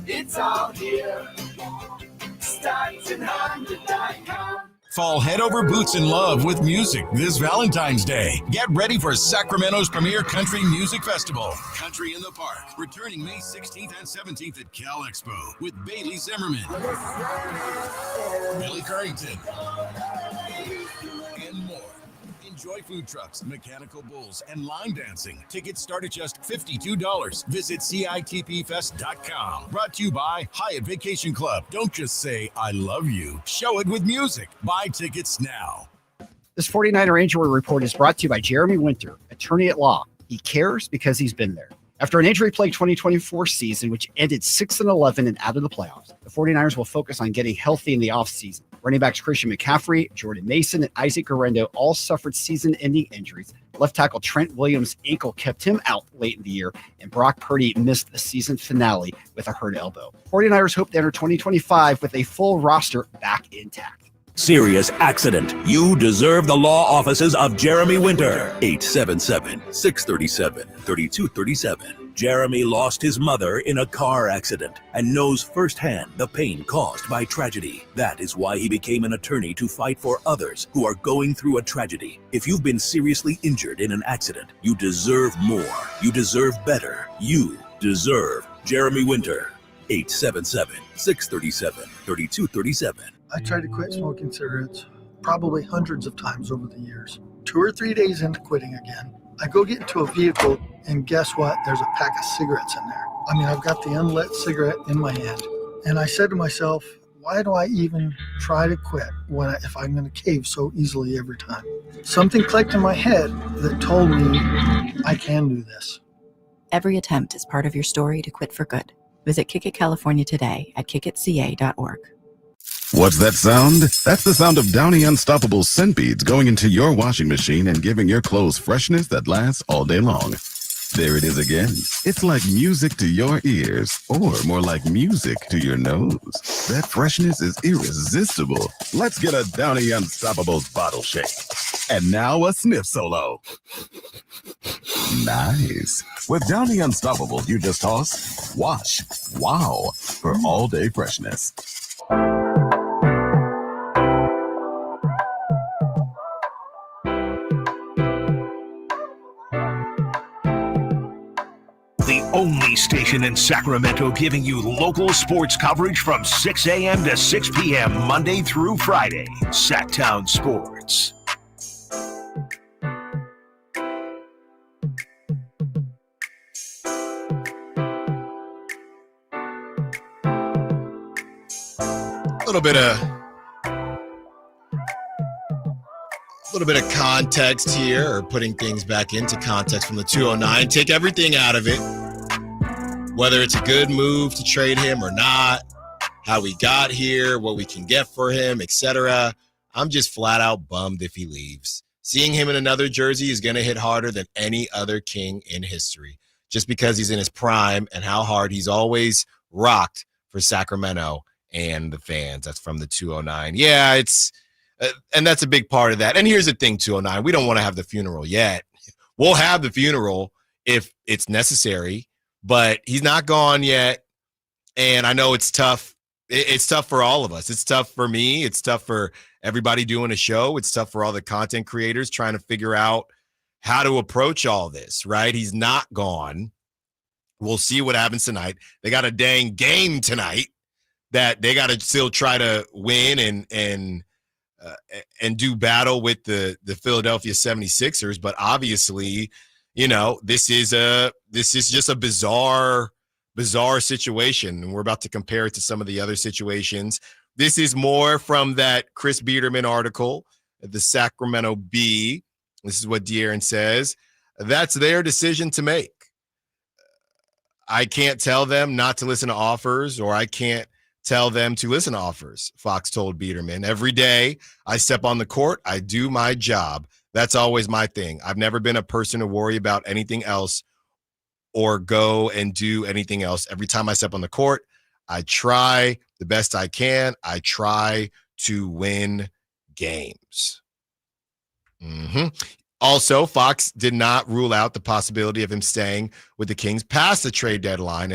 it's all here. StocktonHonda.com. Fall head over boots in love with music this Valentine's Day. Get ready for Sacramento's premier country music festival, Country in the Park, returning May 16th and 17th at Cal Expo with Bailey Zimmerman, Billy Currington, and more. Enjoy food trucks, mechanical bulls, and line dancing. Tickets start at just $52. Visit CITPFest.com. Brought to you by Hyatt Vacation Club. Don't just say, I love you. Show it with music. Buy tickets now. This 49er Injury Report is brought to you by Jeremy Winter, attorney at law. He cares because he's been there. After an injury-plagued 2024 season, which ended 6-11 and out of the playoffs, the 49ers will focus on getting healthy in the offseason. Running backs Christian McCaffrey, Jordan Mason, and Isaac Guerrero all suffered season-ending injuries. Left tackle Trent Williams' ankle kept him out late in the year, and Brock Purdy missed the season finale with a hurt elbow. 49ers hope to enter 2025 with a full roster back intact. Serious accident. You deserve the law offices of Jeremy Winter. 877-637-3237. Jeremy lost his mother in a car accident and knows firsthand the pain caused by tragedy. That is why he became an attorney to fight for others who are going through a tragedy. If you've been seriously injured in an accident, you deserve more. You deserve better. You deserve Jeremy Winter. 877-637-3237. I tried to quit smoking cigarettes probably hundreds of times over the years. 2 or 3 days into quitting again, I go get into a vehicle, and guess what? There's a pack of cigarettes in there. I mean, I've got the unlit cigarette in my hand. And I said to myself, why do I even try to quit if I'm going to cave so easily every time? Something clicked in my head that told me I can do this. Every attempt is part of your story to quit for good. Visit Kick It California today at kickitca.org. What's that sound? That's the sound of Downy Unstoppable scent beads going into your washing machine and giving your clothes freshness that lasts all day long. There it is again. It's like music to your ears, or more like music to your nose. That freshness is irresistible. Let's get a Downy Unstoppables bottle shake. And now a sniff solo. Nice. With Downy Unstoppables, you just toss, wash, wow, for all day freshness. The only station in Sacramento giving you local sports coverage from 6 a.m. to 6 p.m. Monday through Friday. Sacktown Sports. A little bit of context here, or putting things back into context from the 209. Take everything out of it, whether it's a good move to trade him or not, how we got here, what we can get for him, etc. I'm just flat out bummed if he leaves. Seeing him in another jersey is going to hit harder than any other King in history, just because he's in his prime and how hard he's always rocked for Sacramento and the fans. That's from the 209. Yeah, it's and that's a big part of that. And here's the thing, 209, we don't want to have the funeral yet. We'll have the funeral if it's necessary, but he's not gone yet. And I know it's tough. It's tough for all of us. It's tough for me. It's tough for everybody doing a show. It's tough for all the content creators trying to figure out how to approach all this, right? He's not gone. We'll see what happens tonight. They got a dang game tonight that they got to still try to win and do battle with the Philadelphia 76ers. But obviously, you know, this is just a bizarre situation. And we're about to compare it to some of the other situations. This is more from that Chris Biederman article, the Sacramento Bee. This is what De'Aaron says. That's their decision to make. I can't tell them not to listen to offers, or I can't tell them to listen to offers, Fox told Biederman. Every day I step on the court, I do my job. That's always my thing. I've never been a person to worry about anything else or go and do anything else. Every time I step on the court, I try the best I can. I try to win games. Also, Fox did not rule out the possibility of him staying with the Kings past the trade deadline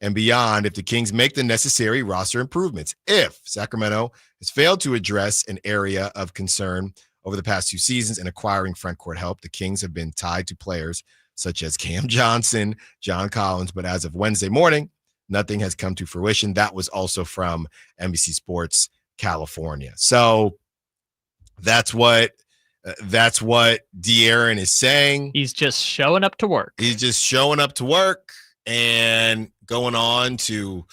and beyond if the Kings make the necessary roster improvements. If Sacramento has failed to address an area of concern over the past 2 seasons in acquiring front court help, the Kings have been tied to players such as Cam Johnson, John Collins, but as of Wednesday morning, nothing has come to fruition. That was also from NBC Sports California. So that's what De'Aaron is saying. He's just showing up to work. He's just showing up to work and going on to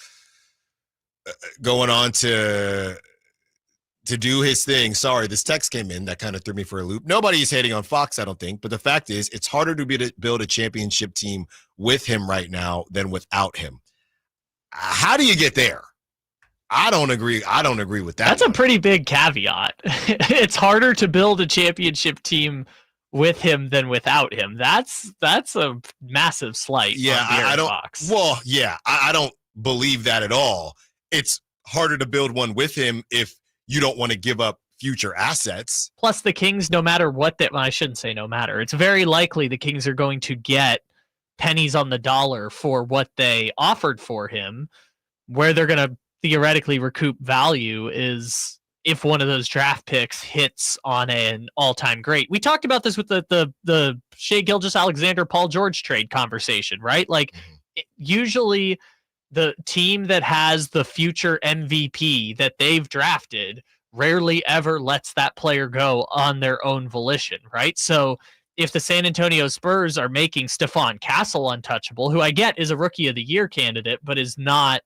do his thing. Sorry, this text came in that kind of threw me for a loop. Nobody is hating on Fox, I don't think, but the fact is it's harder to build a championship team with him right now than without him. How do you get there? I don't agree with that. That's a pretty big caveat. It's harder to build a championship team with him than without him. That's a massive slight. Yeah, I don't. Fox. Well, yeah, I don't believe that at all. It's harder to build one with him if you don't want to give up future assets. Plus, the Kings, no matter what, I shouldn't say no matter. It's very likely the Kings are going to get pennies on the dollar for what they offered for him. Where they're going to theoretically recoup value is if one of those draft picks hits on an all-time great. We talked about this with the Shai Gilgeous-Alexander Paul George trade conversation, right? Like, usually the team that has the future MVP that they've drafted rarely ever lets that player go on their own volition, right? So if the San Antonio Spurs are making Stephon Castle untouchable, who I get is a Rookie of the Year candidate, but is not,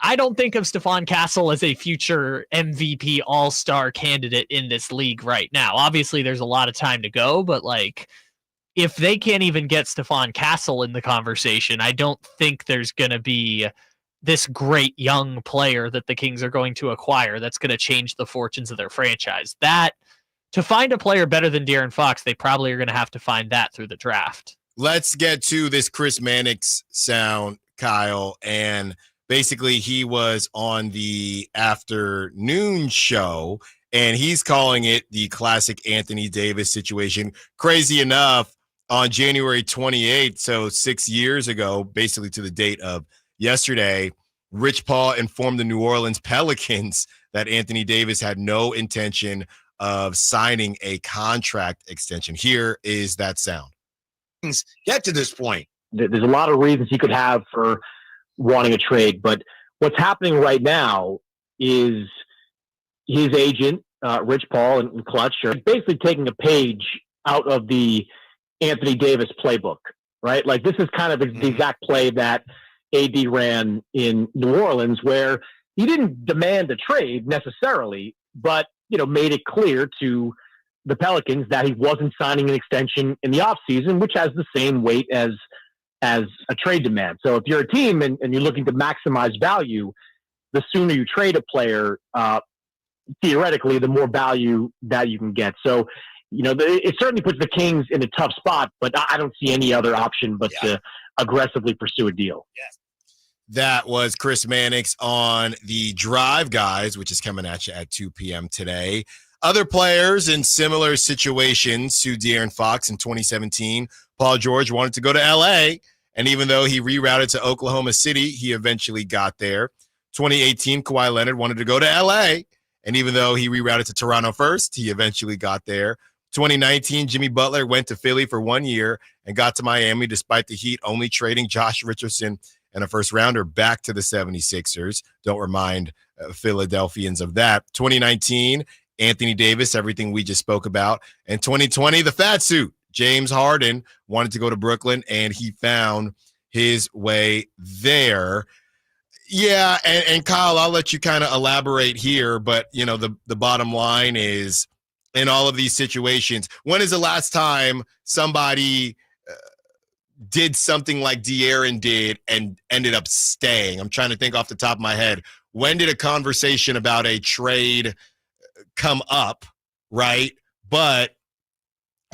I don't think of Stephon Castle as a future MVP all-star candidate in this league right now. Obviously, there's a lot of time to go, but like, if they can't even get Stephon Castle in the conversation, I don't think there's going to be this great young player that the Kings are going to acquire that's going to change the fortunes of their franchise. That, to find a player better than De'Aaron Fox, they probably are going to have to find that through the draft. Let's get to this Chris Mannix sound, Kyle, and basically, he was on the afternoon show, and he's calling it the classic Anthony Davis situation. Crazy enough, on January 28th, so 6 years ago, basically to the date of yesterday, Rich Paul informed the New Orleans Pelicans that Anthony Davis had no intention of signing a contract extension. Here is that sound. Get to this point. There's a lot of reasons he could have for wanting a trade, but what's happening right now is his agent, Rich Paul and Clutch, are basically taking a page out of the Anthony Davis playbook, right? Like, this is kind of the exact play that AD ran in New Orleans, where he didn't demand a trade necessarily, but, made it clear to the Pelicans that he wasn't signing an extension in the offseason, which has the same weight as a trade demand. So if you're a team and you're looking to maximize value, the sooner you trade a player, theoretically, the more value that you can get. So, it certainly puts the Kings in a tough spot, but I don't see any other option but to aggressively pursue a deal. Yes. That was Chris Mannix on the Drive Guys, which is coming at you at 2 p.m. today. Other players in similar situations to De'Aaron Fox in 2017, Paul George wanted to go to L.A., and even though he rerouted to Oklahoma City, he eventually got there. 2018, Kawhi Leonard wanted to go to L.A., and even though he rerouted to Toronto first, he eventually got there. 2019, Jimmy Butler went to Philly for 1 year and got to Miami despite the Heat only trading Josh Richardson and a first-rounder back to the 76ers. Don't remind Philadelphians of that. 2019, Anthony Davis, everything we just spoke about. And 2020, the fat suit. James Harden wanted to go to Brooklyn, and he found his way there. Yeah, and Kyle, I'll let you kind of elaborate here, but, the bottom line is, in all of these situations, when is the last time somebody did something like De'Aaron did and ended up staying? I'm trying to think off the top of my head. When did a conversation about a trade come up, right? But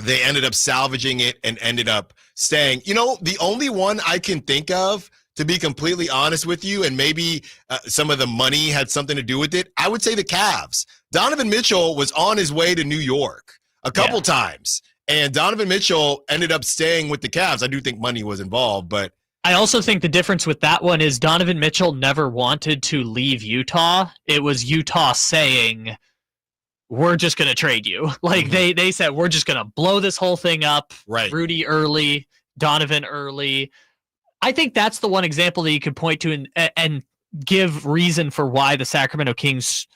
they ended up salvaging it and ended up staying. The only one I can think of, to be completely honest with you, and maybe some of the money had something to do with it, I would say the Cavs. Donovan Mitchell was on his way to New York a couple times, and Donovan Mitchell ended up staying with the Cavs. I do think money was involved, but I also think the difference with that one is Donovan Mitchell never wanted to leave Utah. It was Utah saying, we're just going to trade you. Like, they said, we're just going to blow this whole thing up. Right. Rudy early, Donovan early. I think that's the one example that you could point to and give reason for why the Sacramento Kings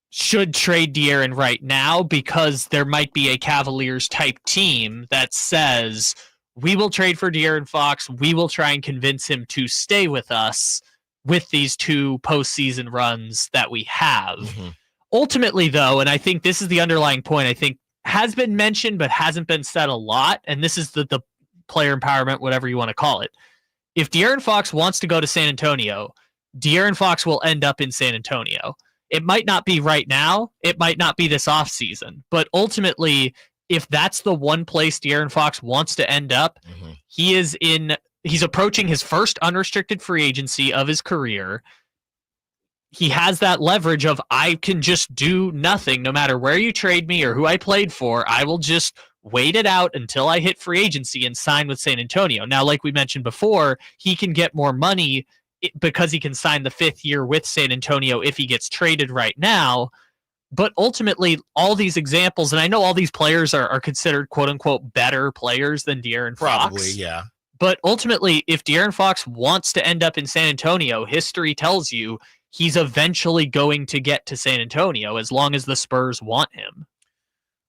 should trade De'Aaron right now, because there might be a Cavaliers type team that says, we will trade for De'Aaron Fox. We will try and convince him to stay with us with these two postseason runs that we have. Ultimately, though, and I think this is the underlying point, I think has been mentioned but hasn't been said a lot, and this is the player empowerment, whatever you want to call it. If De'Aaron Fox wants to go to San Antonio, De'Aaron Fox will end up in San Antonio. It might not be right now. It might not be this offseason. But ultimately, if that's the one place De'Aaron Fox wants to end up, he's approaching his first unrestricted free agency of his career. he has that leverage of, I can just do nothing no matter where you trade me or who I played for. I will just wait it out until I hit free agency and sign with San Antonio. Now, like we mentioned before, he can get more money because he can sign the 5th year with San Antonio if he gets traded right now. But ultimately, all these examples, and I know all these players are considered quote-unquote better players than De'Aaron Fox. Probably, yeah. But ultimately, if De'Aaron Fox wants to end up in San Antonio, history tells you he's eventually going to get to San Antonio as long as the Spurs want him.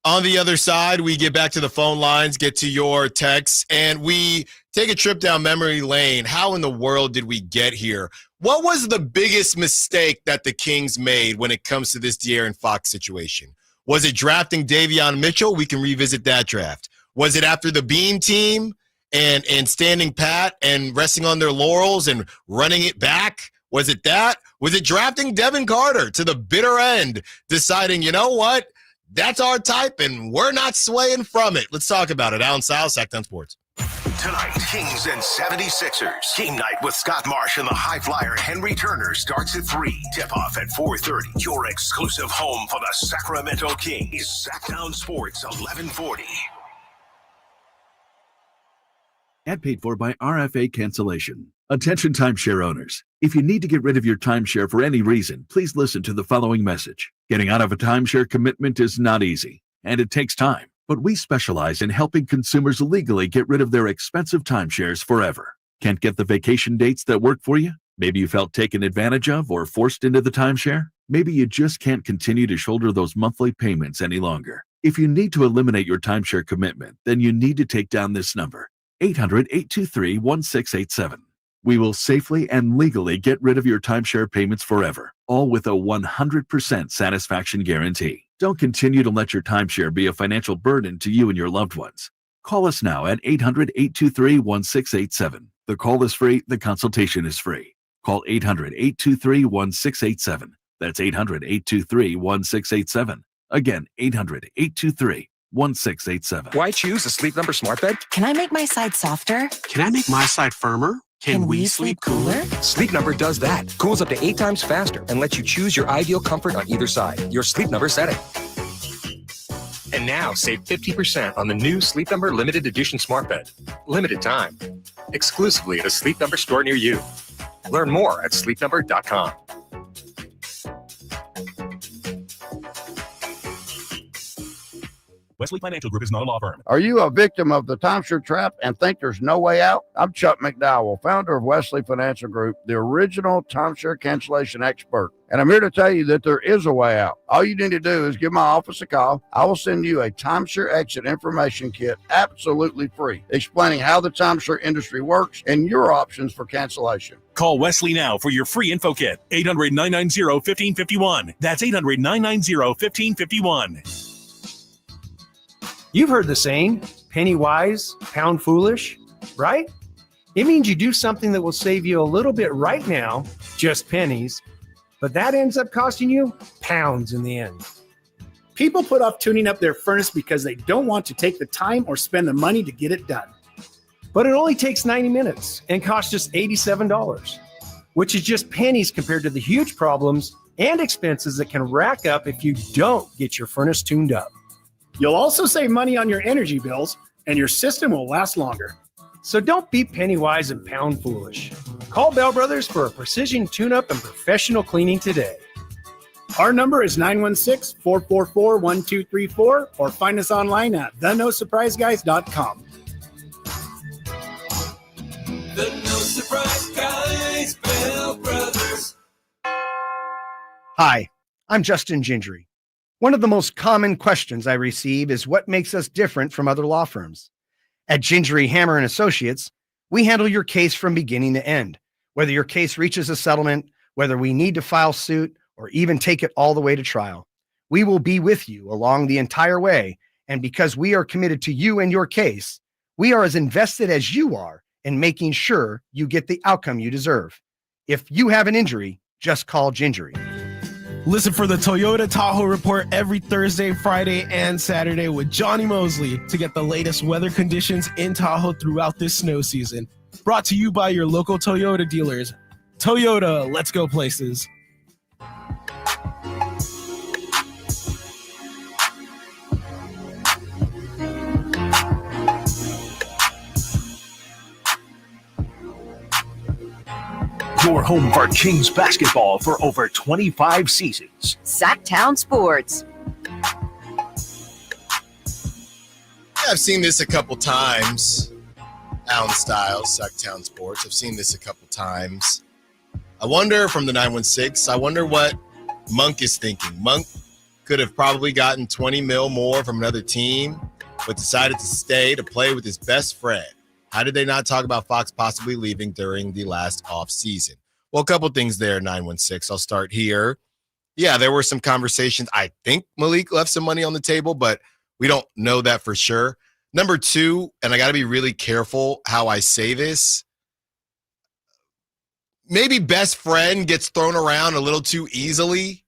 On the other side, we get back to the phone lines, get to your texts, and we take a trip down memory lane. How in the world did we get here? What was the biggest mistake that the Kings made when it comes to this De'Aaron Fox situation? Was it drafting Davion Mitchell? We can revisit that draft. Was it after the Bean team and standing pat and resting on their laurels and running it back? Was it that? Was it drafting Devin Carter to the bitter end, deciding, you know what? That's our type, and we're not swaying from it. Let's talk about it. Allen Stiles, Sacktown Sports. Tonight, Kings and 76ers. Game night with Scott Marsh and the high flyer Henry Turner starts at 3. Tip-off at 4:30. Your exclusive home for the Sacramento Kings. Sacktown Sports, 1140. Ad paid for by RFA Cancellation. Attention timeshare owners. If you need to get rid of your timeshare for any reason, please listen to the following message. Getting out of a timeshare commitment is not easy, and it takes time. But we specialize in helping consumers legally get rid of their expensive timeshares forever. Can't get the vacation dates that work for you? Maybe you felt taken advantage of or forced into the timeshare? Maybe you just can't continue to shoulder those monthly payments any longer. If you need to eliminate your timeshare commitment, then you need to take down this number, 800-823-1687. We will safely and legally get rid of your timeshare payments forever, all with a 100% satisfaction guarantee. Don't continue to let your timeshare be a financial burden to you and your loved ones. Call us now at 800-823-1687. The call is free. The consultation is free. Call 800-823-1687. That's 800-823-1687. Again, 800-823-1687. Why choose a Sleep Number smart bed? Can I make my side softer? Can I make my side firmer? Can we sleep cooler? Sleep Number does that. Cools up to 8 times faster and lets you choose your ideal comfort on either side. Your Sleep Number setting. And now save 50% on the new Sleep Number limited edition smart bed. Limited time. Exclusively at a Sleep Number store near you. Learn more at sleepnumber.com. Wesley Financial Group is not a law firm. Are you a victim of the timeshare trap and think there's no way out? I'm Chuck McDowell, founder of Wesley Financial Group, the original timeshare cancellation expert. And I'm here to tell you that there is a way out. All you need to do is give my office a call. I will send you a timeshare exit information kit absolutely free, explaining how the timeshare industry works and your options for cancellation. Call Wesley now for your free info kit. 800-990-1551. That's 800-990-1551. You've heard the saying, penny wise, pound foolish, right? It means you do something that will save you a little bit right now, just pennies, but that ends up costing you pounds in the end. People put off tuning up their furnace because they don't want to take the time or spend the money to get it done. But it only takes 90 minutes and costs just $87, which is just pennies compared to the huge problems and expenses that can rack up if you don't get your furnace tuned up. You'll also save money on your energy bills, and your system will last longer. So don't be penny wise and pound foolish. Call Bell Brothers for a precision tune-up and professional cleaning today. Our number is 916-444-1234, or find us online at thenosurpriseguys.com. The No Surprise Guys, Bell Brothers. Hi, I'm Justin Gingery. One of the most common questions I receive is what makes us different from other law firms. At Gingery Hammer and Associates, we handle your case from beginning to end. Whether your case reaches a settlement, whether we need to file suit, or even take it all the way to trial, we will be with you along the entire way. And because we are committed to you and your case, we are as invested as you are in making sure you get the outcome you deserve. If you have an injury, just call Gingery. Listen for the Toyota Tahoe Report every Thursday, Friday, and Saturday with Johnny Mosley to get the latest weather conditions in Tahoe throughout this snow season. Brought to you by your local Toyota dealers. Toyota, let's go places. your home for Kings basketball for over 25 seasons. Sacktown Sports. I've seen this a couple times. Allen Stiles, Sacktown Sports. I've seen this a couple times. I wonder, from the 916, I wonder what Monk is thinking. Monk could have probably gotten 20 mil more from another team, but decided to stay to play with his best friend. How did they not talk about Fox possibly leaving during the last offseason? Well, a couple things there, 916. I'll start here. Yeah, there were some conversations. I think Malik left some money on the table, but we don't know that for sure. Number two, and I got to be really careful how I say this, maybe best friend gets thrown around a little too easily,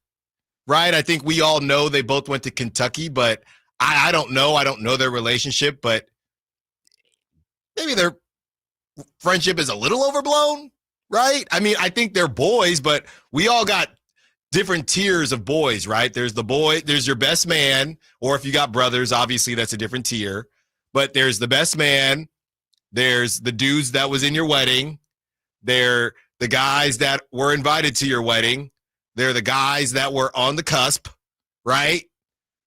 right? I think we all know they both went to Kentucky, but I don't know. I don't know their relationship, but maybe their friendship is a little overblown, right? I mean, I think they're boys, but we all got different tiers of boys, right? There's the boy, there's your best man, or if you got brothers, obviously that's a different tier. But there's the best man, there's the dudes that was in your wedding, they're the guys that were invited to your wedding, they're the guys that were on the cusp, right?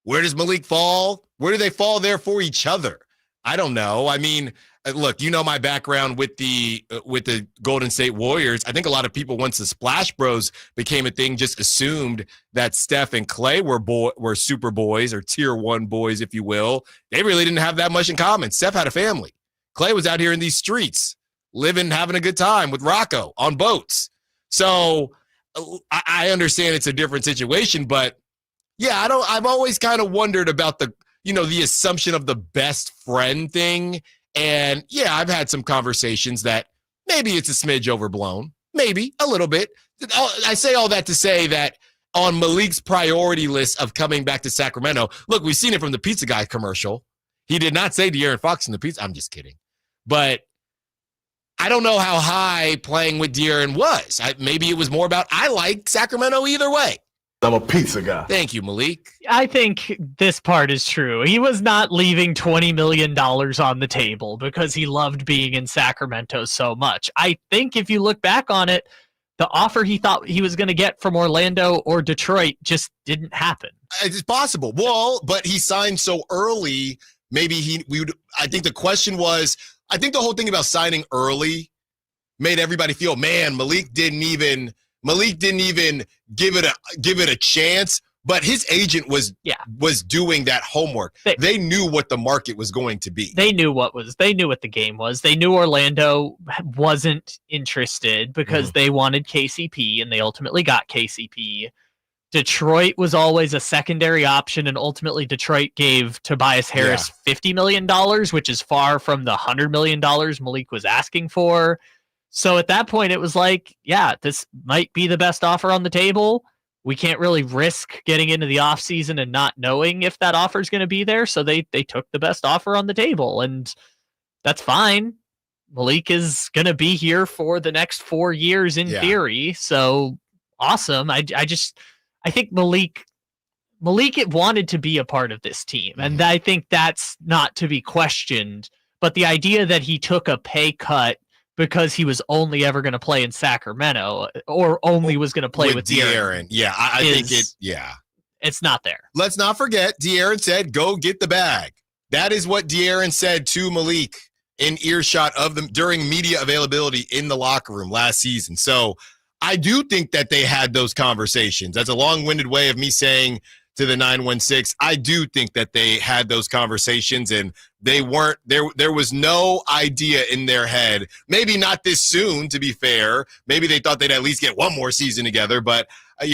Where does Malik fall? Where do they fall there for each other? I don't know. I mean, look, you know my background with the Golden State Warriors. I think a lot of people, once the Splash Bros became a thing, just assumed that Steph and Clay were super boys or tier one boys, if you will. They really didn't have that much in common. Steph had a family. Clay was out here in these streets, living, having a good time with Rocco on boats. So I understand it's a different situation, but yeah, I've always kind of wondered about the assumption of the best friend thing. And yeah, I've had some conversations that maybe it's a smidge overblown, maybe a little bit. I say all that to say that on Malik's priority list of coming back to Sacramento, look, we've seen it from the Pizza Guy commercial. He did not say De'Aaron Fox in the pizza. I'm just kidding. But I don't know how high playing with De'Aaron was. Maybe it was more about I like Sacramento either way. I'm a pizza guy. Thank you, Malik. I think this part is true. He was not leaving $20 million on the table because he loved being in Sacramento so much. I think if you look back on it, the offer he thought he was going to get from Orlando or Detroit just didn't happen. It's possible. Well, but he signed so early, maybe I think the question was, I think the whole thing about signing early made everybody feel, man, Malik didn't even give it a chance, but his agent was doing that homework. They knew what the market was going to be. They knew what the game was. They knew Orlando wasn't interested because they wanted KCP, and they ultimately got KCP. Detroit was always a secondary option, and ultimately Detroit gave Tobias Harris $50 million, which is far from the $100 million Malik was asking for. So at that point, it was like, yeah, this might be the best offer on the table. We can't really risk getting into the offseason and not knowing if that offer is going to be there. So they took the best offer on the table, and that's fine. Malik is going to be here for the next 4 years in theory. So awesome. I think Malik wanted to be a part of this team, and I think that's not to be questioned. But the idea that he took a pay cut because he was only ever going to play in Sacramento or only was going to play with De'Aaron. Yeah, I think it's not there. Let's not forget, De'Aaron said, go get the bag. That is what De'Aaron said to Malik in earshot of them during media availability in the locker room last season. So I do think that they had those conversations. That's a long-winded way of me saying to the 916, I do think that they had those conversations, and they weren't there was no idea in their head, maybe not this soon, to be fair. Maybe they thought they'd at least get one more season together, but a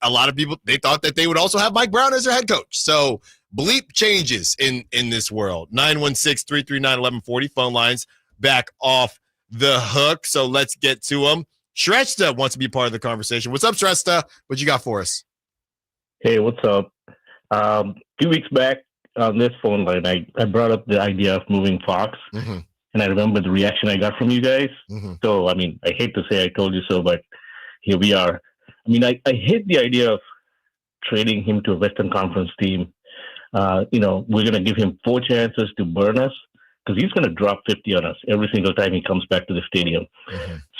lot of people, they thought that they would also have Mike Brown as their head coach. So bleep changes in this world. 916-339-1140 phone lines back off the hook. So let's get to them. Shrestha wants to be part of the conversation. What's up, Shrestha? What you got for us? Hey, what's up? 2 weeks back on this phone line, I brought up the idea of moving Fox, and I remember the reaction I got from you guys. So, I mean, I hate to say I told you so, but here we are. I mean, I hate the idea of trading him to a Western Conference team. We're going to give him 4 chances to burn us. because he's going to drop 50 on us every single time he comes back to the stadium.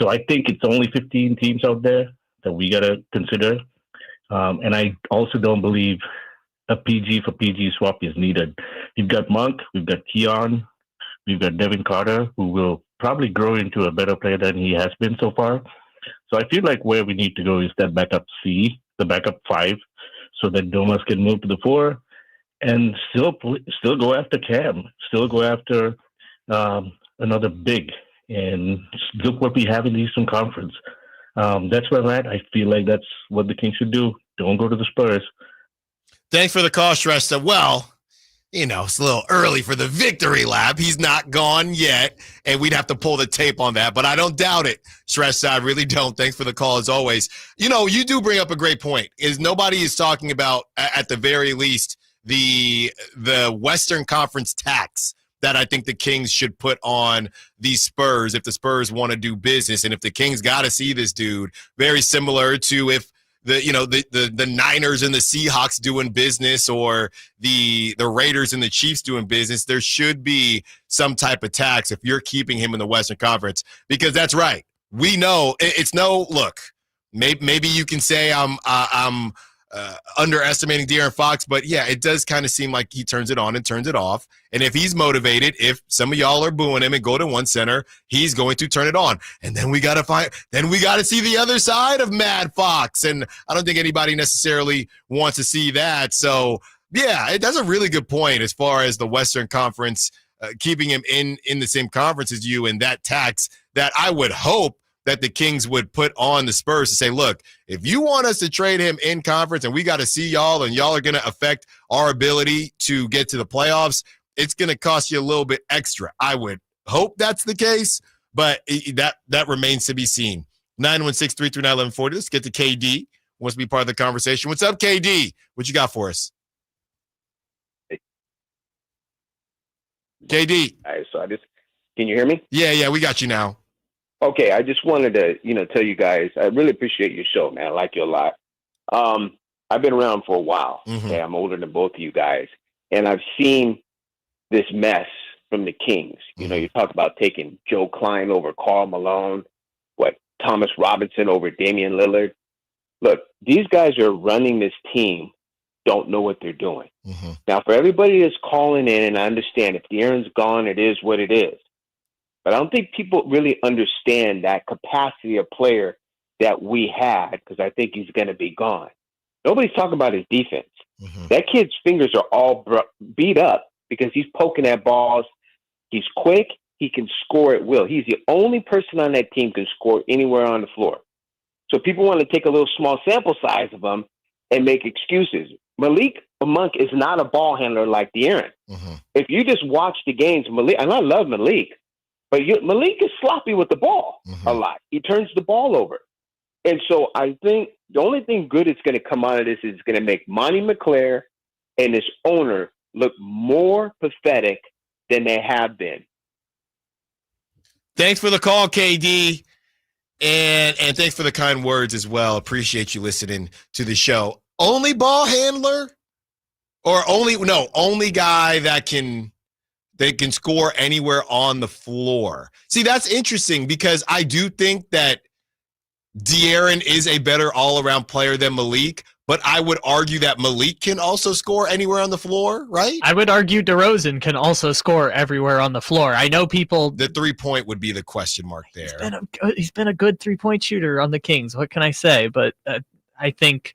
So I think it's only 15 teams out there that we got to consider. And I also don't believe a PG for PG swap is needed. We've got Monk, we've got Keon, we've got Devin Carter, who will probably grow into a better player than he has been so far. So I feel like where we need to go is that backup C, the backup 5, so that Domas can move to the 4 and still go after Cam, still go after another big. And look what we have in the Eastern Conference. That's where I'm at. I feel like that's what the Kings should do. Don't go to the Spurs. Thanks for the call, Shrestha. Well, it's a little early for the victory lap. He's not gone yet, and we'd have to pull the tape on that, but I don't doubt it, Shrestha. I really don't. Thanks for the call, as always. You do bring up a great point, is nobody is talking about, at the very least, the Western Conference tax that I think the Kings should put on the Spurs if the Spurs want to do business, and if the Kings got to see this dude, very similar to if the Niners and the Seahawks doing business, or the Raiders and the Chiefs doing business, there should be some type of tax if you're keeping him in the Western Conference, because that's right. We know it's no look. Maybe you can say I'm underestimating De'Aaron Fox, but yeah, it does kind of seem like he turns it on and turns it off. And if he's motivated, if some of y'all are booing him and go to one center, he's going to turn it on. And then we got to see the other side of Mad Fox. And I don't think anybody necessarily wants to see that. So yeah, that's a really good point as far as the Western Conference, keeping him in the same conference as you, and that tax that I would hope that the Kings would put on the Spurs to say, look, if you want us to trade him in conference and we got to see y'all and y'all are going to affect our ability to get to the playoffs, it's going to cost you a little bit extra. I would hope that's the case, but that remains to be seen. 916-339-1140. Let's get to KD. Wants to be part of the conversation. What's up, KD? What you got for us? KD. All right, so can you hear me? Yeah, we got you now. Okay, I just wanted to, tell you guys, I really appreciate your show, man. I like you a lot. I've been around for a while. Okay, I'm older than both of you guys, and I've seen this mess from the Kings. You talk about taking Joe Klein over Karl Malone, Thomas Robinson over Damian Lillard. Look, these guys are running this team, don't know what they're doing. Now, for everybody that's calling in, and I understand if De'Aaron's gone, it is what it is. But I don't think people really understand that capacity of player that we had, because I think he's going to be gone. Nobody's talking about his defense. That kid's fingers are all beat up because he's poking at balls. He's quick. He can score at will. He's the only person on that team can score anywhere on the floor. So people want to take a little small sample size of him and make excuses. Malik Monk is not a ball handler like De'Aaron. If you just watch the games, Malik, and I love Malik, but Malik is sloppy with the ball a lot. He turns the ball over. And so I think the only thing good that's going to come out of this is going to make Monty McClair and his owner look more pathetic than they have been. Thanks for the call, KD. And thanks for the kind words as well. Appreciate you listening to the show. Only ball handler? Or only guy that can score anywhere on the floor. See, that's interesting because I do think that De'Aaron is a better all-around player than Malik, but I would argue that Malik can also score anywhere on the floor, right? I would argue DeRozan can also score everywhere on the floor. I know people... The three-point would be the question mark there. He's been a good three-point shooter on the Kings. What can I say? But I think...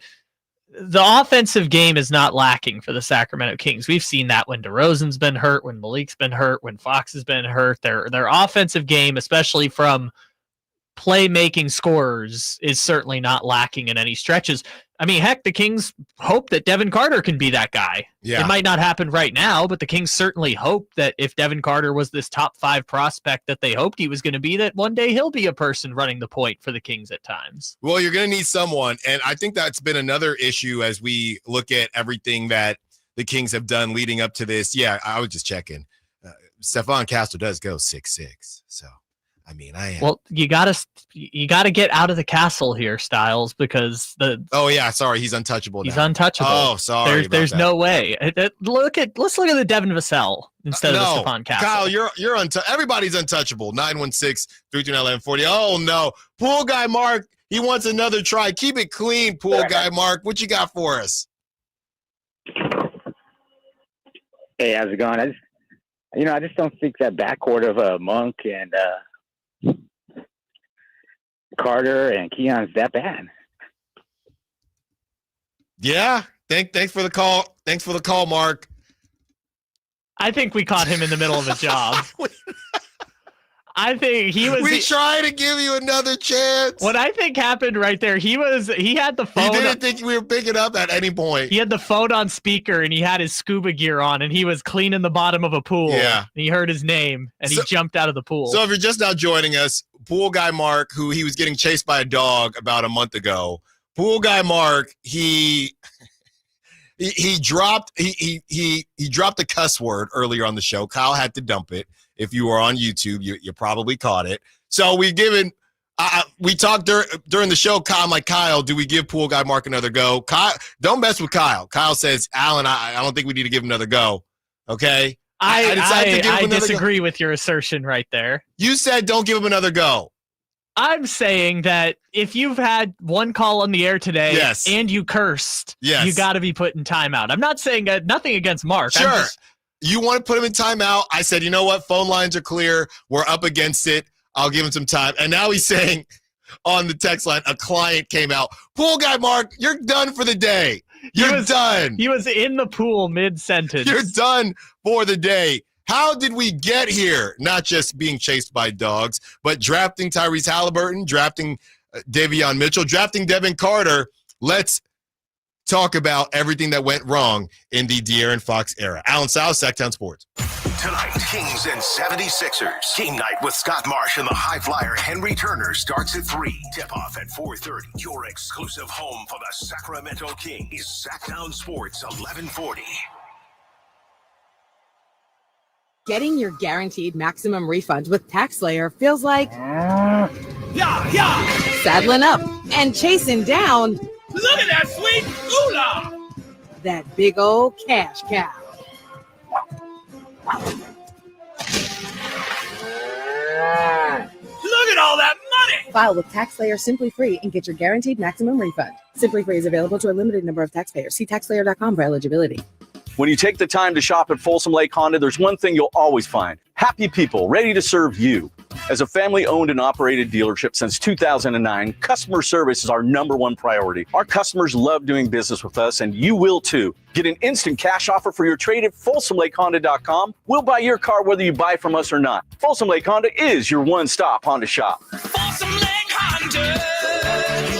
the offensive game is not lacking for the Sacramento Kings. We've seen that when DeRozan's been hurt, when Malik's been hurt, when Fox has been hurt. Their offensive game, especially from playmaking scorers, is certainly not lacking in any stretches. I mean, heck, the Kings hope that Devin Carter can be that guy. Yeah. It might not happen right now, but the Kings certainly hope that if Devin Carter was this top 5 prospect that they hoped he was going to be, that one day he'll be a person running the point for the Kings at times. Well, you're going to need someone, and I think that's been another issue as we look at everything that the Kings have done leading up to this. Yeah, I was just checking. Stephon Castle does go 6'6", so I mean, I am. Well, you gotta get out of the castle here, Stiles, because Oh yeah, sorry, he's untouchable. He's now. untouchable. Oh, sorry. There's no way. Let's look at the Devin Vassell instead of the Stephon Castle. Kyle, you're everybody's untouchable. 916-329-1140. Oh no, pool guy Mark, he wants another try. Keep it clean, pool guy Mark. What you got for us? Hey, how's it going? I just don't think that backcourt of Monk and Carter and Keon's that bad. Yeah. Thanks for the call. Thanks for the call, Mark. I think we caught him in the middle of a job. I think he was. We tried to give you another chance. What I think happened right there, he had the phone. He didn't think we were picking up at any point. He had the phone on speaker and he had his scuba gear on and he was cleaning the bottom of a pool. Yeah. And he heard his name and he jumped out of the pool. So if you're just now joining us, pool guy Mark, who he was getting chased by a dog about a month ago. Pool guy Mark, he dropped the cuss word earlier on the show. Kyle had to dump it. If you were on YouTube, you probably caught it. So we talked during the show. I'm like, Kyle, do we give pool guy Mark another go? Kyle, don't mess with Kyle. Kyle says, Allen, I don't think we need to give him another go. Okay. I disagree with your assertion right there. You said don't give him another go. I'm saying that if you've had one call on the air today and you cursed, you got to be put in timeout. I'm not saying nothing against Mark. Sure. You want to put him in timeout. I said, you know what? Phone lines are clear. We're up against it. I'll give him some time. And now he's saying on the text line, a client came out. Pool guy Mark, you're done for the day. You're done. He was in the pool mid-sentence. You're done for the day. How did we get here? Not just being chased by dogs, but drafting Tyrese Halliburton, drafting Davion Mitchell, drafting Devin Carter. Let's talk about everything that went wrong in the De'Aaron Fox era. Allen Stiles, Sacktown Sports. Tonight, Kings and 76ers. Game night with Scott Marsh and the high flyer Henry Turner starts at 3. Tip-off at 4:30. Your exclusive home for the Sacramento Kings. Sacktown Sports, 1140. Getting your guaranteed maximum refund with TaxSlayer feels like saddling up and chasing down. Look at that sweet moolah! That big old cash cow. Look at all that money! File with TaxSlayer Simply Free and get your guaranteed maximum refund. Simply Free is available to a limited number of taxpayers. See taxslayer.com for eligibility. When you take the time to shop at Folsom Lake Honda, there's one thing you'll always find. Happy people ready to serve you. As a family-owned and operated dealership since 2009, customer service is our #1 priority. Our customers love doing business with us, and you will too. Get an instant cash offer for your trade at FolsomLakeHonda.com. We'll buy your car whether you buy from us or not. Folsom Lake Honda is your one-stop Honda shop. Folsom Lake Honda,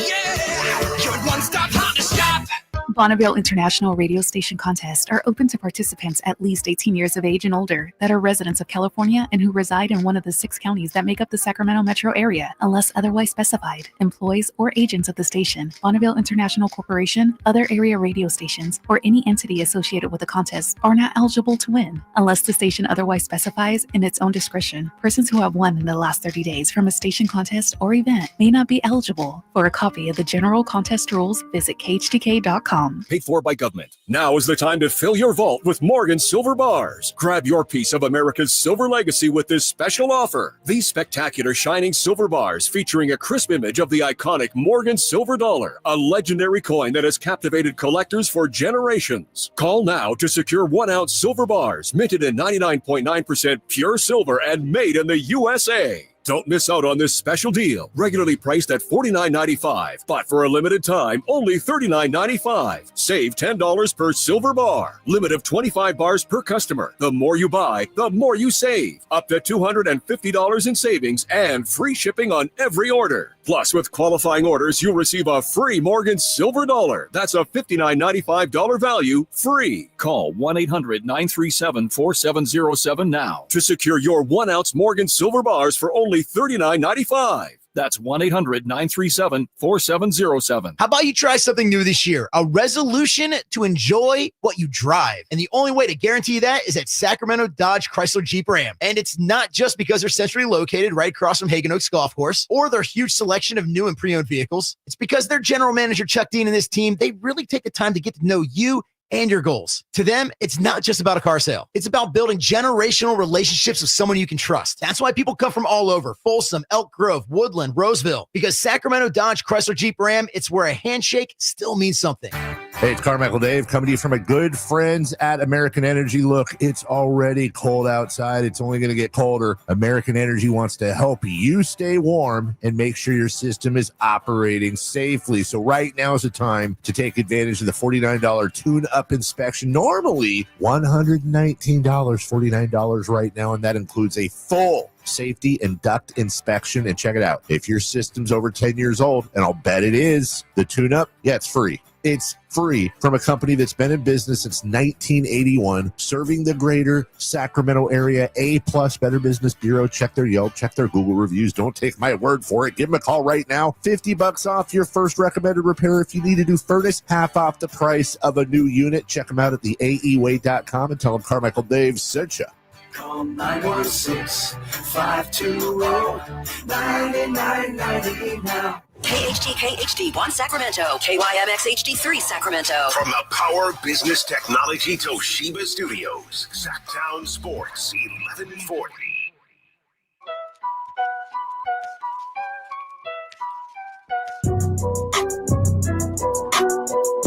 yeah, your one-stop Honda shop. Bonneville International Radio Station contests are open to participants at least 18 years of age and older that are residents of California and who reside in one of the 6 counties that make up the Sacramento metro area, unless otherwise specified. Employees or agents of the station, Bonneville International Corporation, other area radio stations, or any entity associated with the contest are not eligible to win, unless the station otherwise specifies in its own discretion. Persons who have won in the last 30 days from a station contest or event may not be eligible. For a copy of the general contest rules, visit khdk.com. Paid for by government. Now is the time to fill your vault with Morgan Silver Bars. Grab your piece of America's silver legacy with this special offer. These spectacular shining silver bars featuring a crisp image of the iconic Morgan Silver Dollar, a legendary coin that has captivated collectors for generations. Call now to secure 1-ounce silver bars minted in 99.9% pure silver and made in the USA. Don't miss out on this special deal. Regularly priced at $49.95, but for a limited time, only $39.95. Save $10 per silver bar. Limit of 25 bars per customer. The more you buy, the more you save. Up to $250 in savings and free shipping on every order. Plus, with qualifying orders, you'll receive a free Morgan Silver Dollar. That's a $59.95 value free. Call 1-800-937-4707 now to secure your 1-ounce Morgan Silver Bars for only $39.95. That's 1-800-937-4707. How about you try something new this year? A resolution to enjoy what you drive. And the only way to guarantee that is at Sacramento Dodge Chrysler Jeep Ram. And it's not just because they're centrally located right across from Hagen Oaks Golf Course or their huge selection of new and pre-owned vehicles. It's because their general manager, Chuck Dean, and his team, they really take the time to get to know you and your goals. To them, it's not just about a car sale. It's about building generational relationships with someone you can trust. That's why people come from all over, Folsom, Elk Grove, Woodland, Roseville, because Sacramento Dodge Chrysler Jeep Ram, it's where a handshake still means something. Hey, it's Carmichael Dave coming to you from my good friends at American Energy. Look, it's already cold outside. It's only going to get colder. American Energy wants to help you stay warm and make sure your system is operating safely. So right now is the time to take advantage of the $49 tune-up inspection. Normally $119, $49 right now, and that includes a full safety and duct inspection. And check it out. If your system's over 10 years old, and I'll bet it is, the tune-up, yeah, it's free. It's free from a company that's been in business since 1981, serving the greater Sacramento area. A+ Better Business Bureau. Check their Yelp, check their Google reviews. Don't take my word for it. Give them a call right now. $50 off your first recommended repair. If you need a new furnace, half off the price of a new unit. Check them out at theaeway.com and tell them Carmichael Dave sent you. Call 916-520-9990 now. KHD 1 Sacramento, KYMX HD3 Sacramento. From the Power Business Technology Toshiba Studios, Sacktown Sports 1140.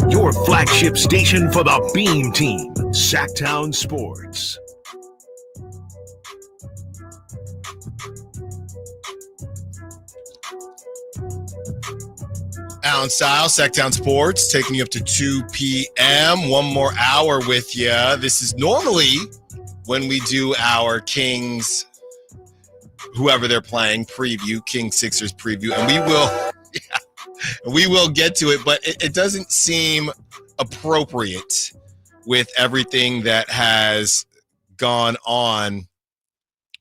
Your flagship station for the Beam Team, Sacktown Sports. Allen Stiles, Sacktown Sports, taking you up to 2 p.m. One more hour with you. This is normally when we do our Kings, whoever they're playing, preview, Kings Sixers preview, and we will get to it, but it doesn't seem appropriate with everything that has gone on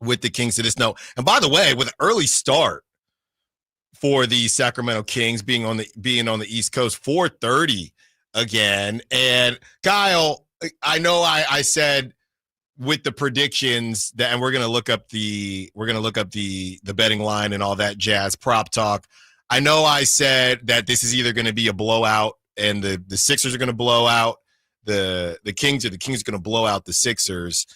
with the Kings to this note. And by the way, with an early start for the Sacramento Kings being on the East Coast, 4:30 again. And Kyle, I know I said with the predictions that, and we're gonna look up the betting line and all that jazz, prop talk. I know I said that this is either going to be a blowout and the Sixers are going to blow out the Kings, or the Kings are going to blow out the Sixers.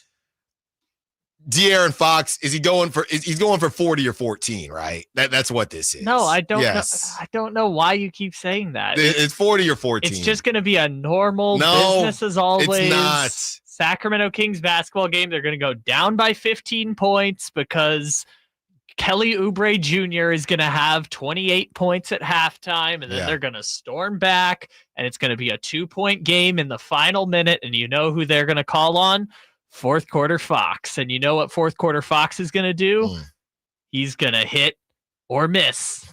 De'Aaron Fox, he's going for 40 or 14, right? That's what this is. No, I don't know. Yes. I don't know why you keep saying that. It's 40 or 14. It's just going to be a normal business as always. It's not. Sacramento Kings basketball game. They're going to go down by 15 points because Kelly Oubre Jr. is going to have 28 points at halftime, and then they're going to storm back, and it's going to be a 2-point game in the final minute, and you know who they're going to call on? Fourth quarter Fox. And you know what fourth quarter Fox is going to do? He's going to hit or miss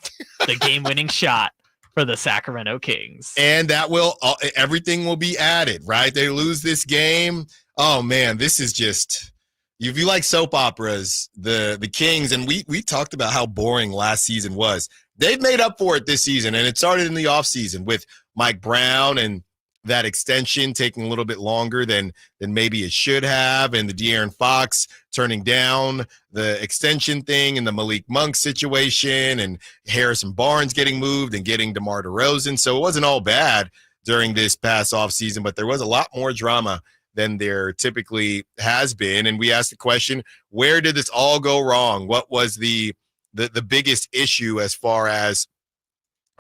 the game-winning shot for the Sacramento Kings. And that will, everything will be added, right? They lose this game. Oh, man, this is just, if you like soap operas, the Kings, and we talked about how boring last season was. They've made up for it this season, and it started in the offseason with Mike Brown and that extension taking a little bit longer than maybe it should have, and the De'Aaron Fox turning down the extension thing, and the Malik Monk situation, and Harrison Barnes getting moved and getting DeMar DeRozan. So it wasn't all bad during this past offseason, but there was a lot more drama than there typically has been. And we asked the question, where did this all go wrong? What was the biggest issue as far as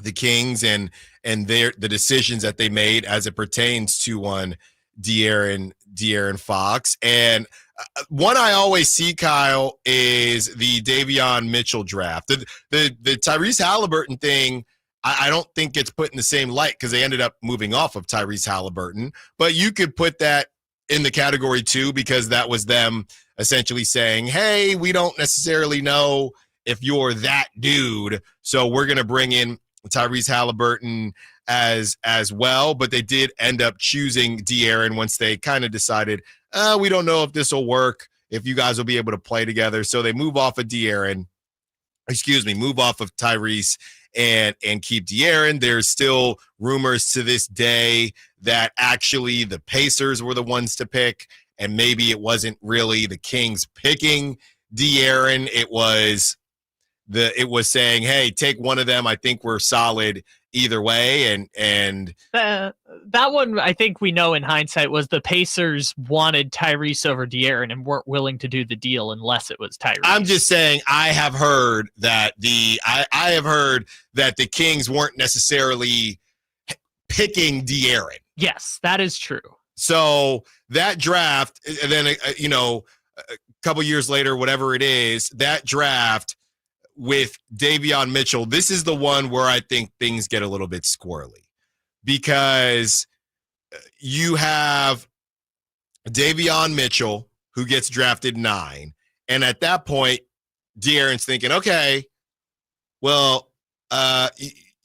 the Kings and the decisions that they made as it pertains to one De'Aaron Fox? And one I always see, Kyle, is the Davion Mitchell draft. The Tyrese Halliburton thing, I don't think gets put in the same light because they ended up moving off of Tyrese Halliburton. But you could put that in the category too, because that was them essentially saying, hey, we don't necessarily know if you're that dude, so we're going to bring in Tyrese Halliburton as well. But they did end up choosing De'Aaron once they kind of decided, we don't know if this will work, if you guys will be able to play together. So they move off of De'Aaron, move off of Tyrese and keep De'Aaron. There's still rumors to this day that actually the Pacers were the ones to pick, and maybe it wasn't really the Kings picking De'Aaron. It was saying, hey, take one of them. I think we're solid either way. And that one, I think we know in hindsight, was the Pacers wanted Tyrese over De'Aaron and weren't willing to do the deal unless it was Tyrese. I'm just saying, I have heard that the Kings weren't necessarily picking De'Aaron. Yes, that is true. So that draft, and then a couple years later, whatever it is, that draft with Davion Mitchell, this is the one where I think things get a little bit squirrely, because you have Davion Mitchell who gets drafted 9, and at that point, De'Aaron's thinking, okay, well,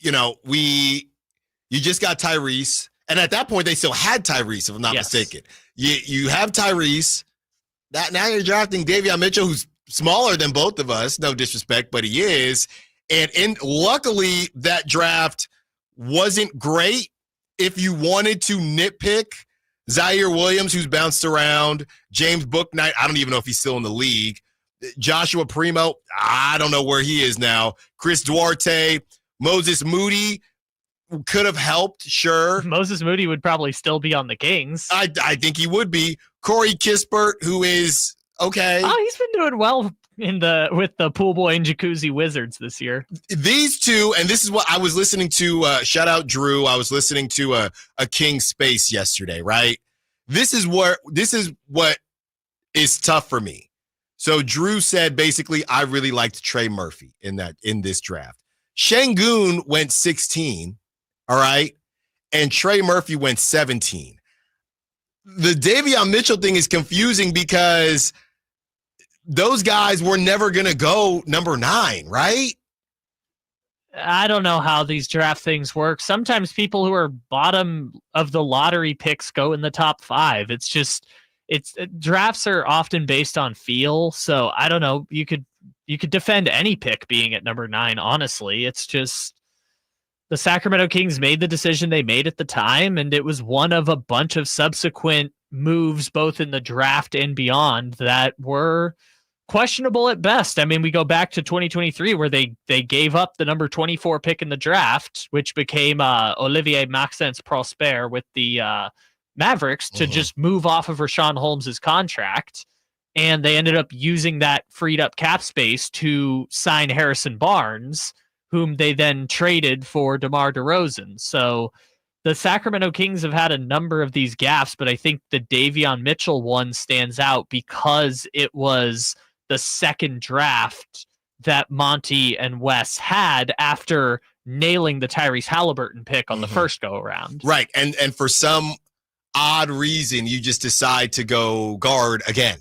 you just got Tyrese, and at that point they still had Tyrese, if I'm not mistaken. You have Tyrese. Now you're drafting Davion Mitchell, who's smaller than both of us, no disrespect, but he is. And luckily, that draft wasn't great. If you wanted to nitpick, Zaire Williams, who's bounced around, James Bouknight, I don't even know if he's still in the league, Joshua Primo, I don't know where he is now, Chris Duarte, Moses Moody could have helped, sure. Moses Moody would probably still be on the Kings. I think he would be. Corey Kispert, who is okay. Oh, he's been doing well with the pool boy and jacuzzi Wizards this year. These two, and this is what I was listening to. Shout out Drew. I was listening to a King Space yesterday. Right. This is what is tough for me. So Drew said basically, I really liked Trey Murphy in this draft. Şengün went 16. All right, and Trey Murphy went 17. The Davion Mitchell thing is confusing because those guys were never going to go number 9, right? I don't know how these draft things work. Sometimes people who are bottom of the lottery picks go in the top 5. Drafts are often based on feel. So I don't know. You could defend any pick being at number 9. Honestly, it's just the Sacramento Kings made the decision they made at the time, and it was one of a bunch of subsequent moves, both in the draft and beyond, that were questionable at best. I mean, we go back to 2023 where they gave up the number 24 pick in the draft, which became Olivier Maxence Prosper with the Mavericks to just move off of Rashawn Holmes' contract. And they ended up using that freed up cap space to sign Harrison Barnes, whom they then traded for DeMar DeRozan. So the Sacramento Kings have had a number of these gaffes, but I think the Davion Mitchell one stands out because it was the second draft that Monty and Wes had after nailing the Tyrese Halliburton pick on the first go around. Right. And for some odd reason, you just decide to go guard again.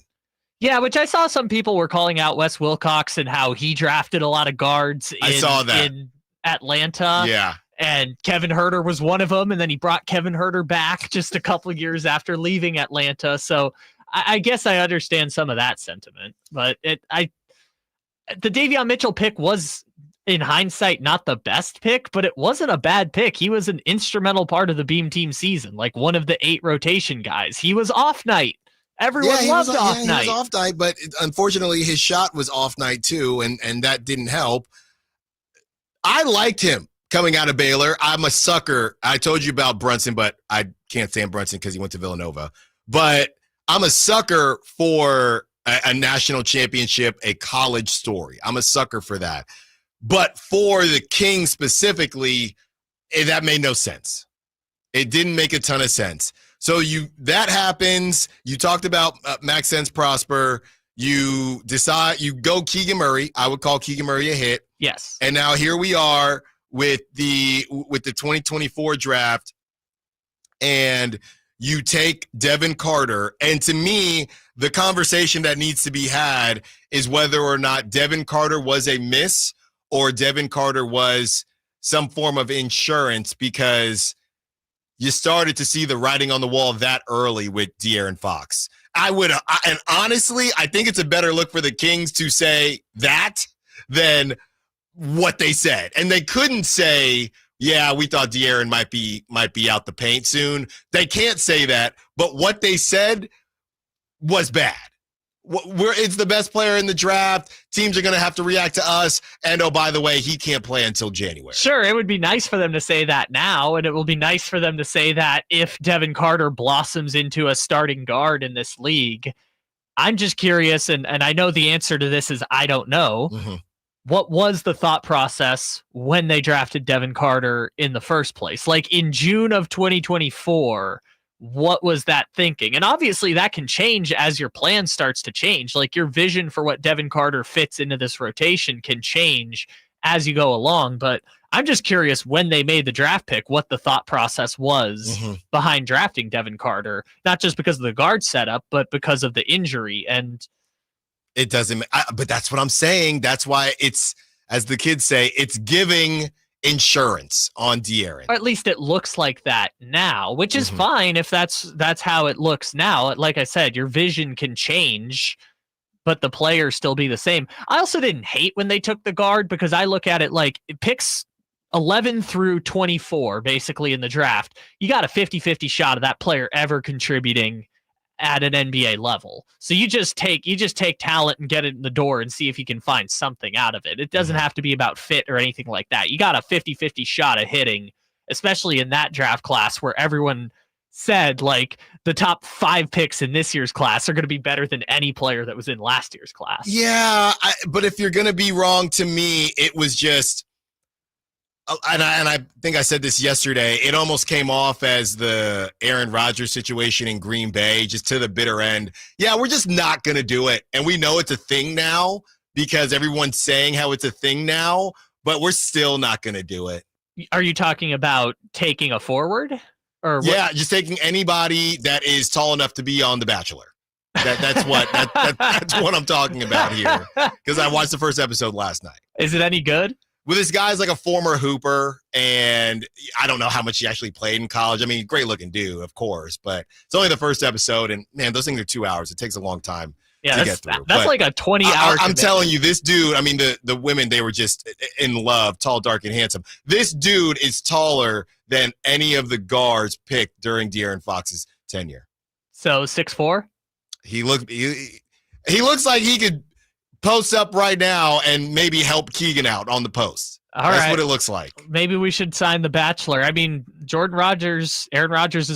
Yeah, which I saw some people were calling out Wes Wilcox and how he drafted a lot of guards in Atlanta. Yeah. And Kevin Huerter was one of them, and then he brought Kevin Huerter back just a couple of years after leaving Atlanta. So I guess I understand some of that sentiment. But the Davion Mitchell pick was, in hindsight, not the best pick, but it wasn't a bad pick. He was an instrumental part of the Beam Team season, like one of the 8 rotation guys. He was off night. Everyone loved off night. He was off night, but unfortunately his shot was off night too, and that didn't help. I liked him coming out of Baylor. I'm a sucker. I told you about Brunson, but I can't stand Brunson because he went to Villanova. But I'm a sucker for a national championship, a college story. I'm a sucker for that. But for the Kings specifically, that made no sense. It didn't make a ton of sense. So that happens. You talked about Maxence Prosper. You decide you go Keegan Murray. I would call Keegan Murray a hit. Yes. And now here we are with the 2024 draft, and you take Devin Carter. And to me, the conversation that needs to be had is whether or not Devin Carter was a miss or Devin Carter was some form of insurance, because you started to see the writing on the wall that early with De'Aaron Fox. And honestly, I think it's a better look for the Kings to say that than what they said. And they couldn't say, yeah, we thought De'Aaron might be out the paint soon. They can't say that, but what they said was bad. It's the best player in the draft. Teams are going to have to react to us. And, oh, by the way, he can't play until January. Sure, it would be nice for them to say that now, and it will be nice for them to say that if Devin Carter blossoms into a starting guard in this league. I'm just curious, and I know the answer to this is I don't know. Mm-hmm. What was the thought process when they drafted Devin Carter in the first place? Like in June of 2024, what was that thinking? And obviously that can change as your plan starts to change. Like your vision for what Devin Carter fits into this rotation can change as you go along. But I'm just curious when they made the draft pick, what the thought process was behind drafting Devin Carter, not just because of the guard setup, but because of the injury. And it doesn't, but that's what I'm saying. That's why it's, as the kids say, it's giving insurance on De'Aaron. Or at least it looks like that now, which is fine if that's how it looks now. Like I said, your vision can change, but the players still be the same. I also didn't hate when they took the guard because I look at it like it picks 11 through 24 basically in the draft. You got a 50-50 shot of that player ever contributing at an NBA level. So you just take talent and get it in the door and see if you can find something out of it. It doesn't have to be about fit or anything like that. You got a 50-50 shot at hitting, especially in that draft class where everyone said like the top 5 picks in this year's class are going to be better than any player that was in last year's class. Yeah, but if you're going to be wrong, to me, it was just, and I think I said this yesterday, it almost came off as the Aaron Rodgers situation in Green Bay, just to the bitter end. Yeah, we're just not going to do it. And we know it's a thing now because everyone's saying how it's a thing now, but we're still not going to do it. Are you talking about taking a forward? Or what? Yeah, just taking anybody that is tall enough to be on The Bachelor. That's what I'm talking about here because I watched the first episode last night. Is it any good? Well, this guy's like a former hooper, and I don't know how much he actually played in college. I mean, great looking dude, of course, but it's only the first episode, and man, those things are 2 hours. It takes a long time to get through. That's like a 20-hour. I'm telling you, this dude, I mean, the women, they were just in love, tall, dark, and handsome. This dude is taller than any of the guards picked during De'Aaron Fox's tenure. So 6'4"? He looks like he could post up right now and maybe help Keegan out on the post. That's what it looks like. Maybe we should sign The Bachelor. I mean, Aaron Rodgers'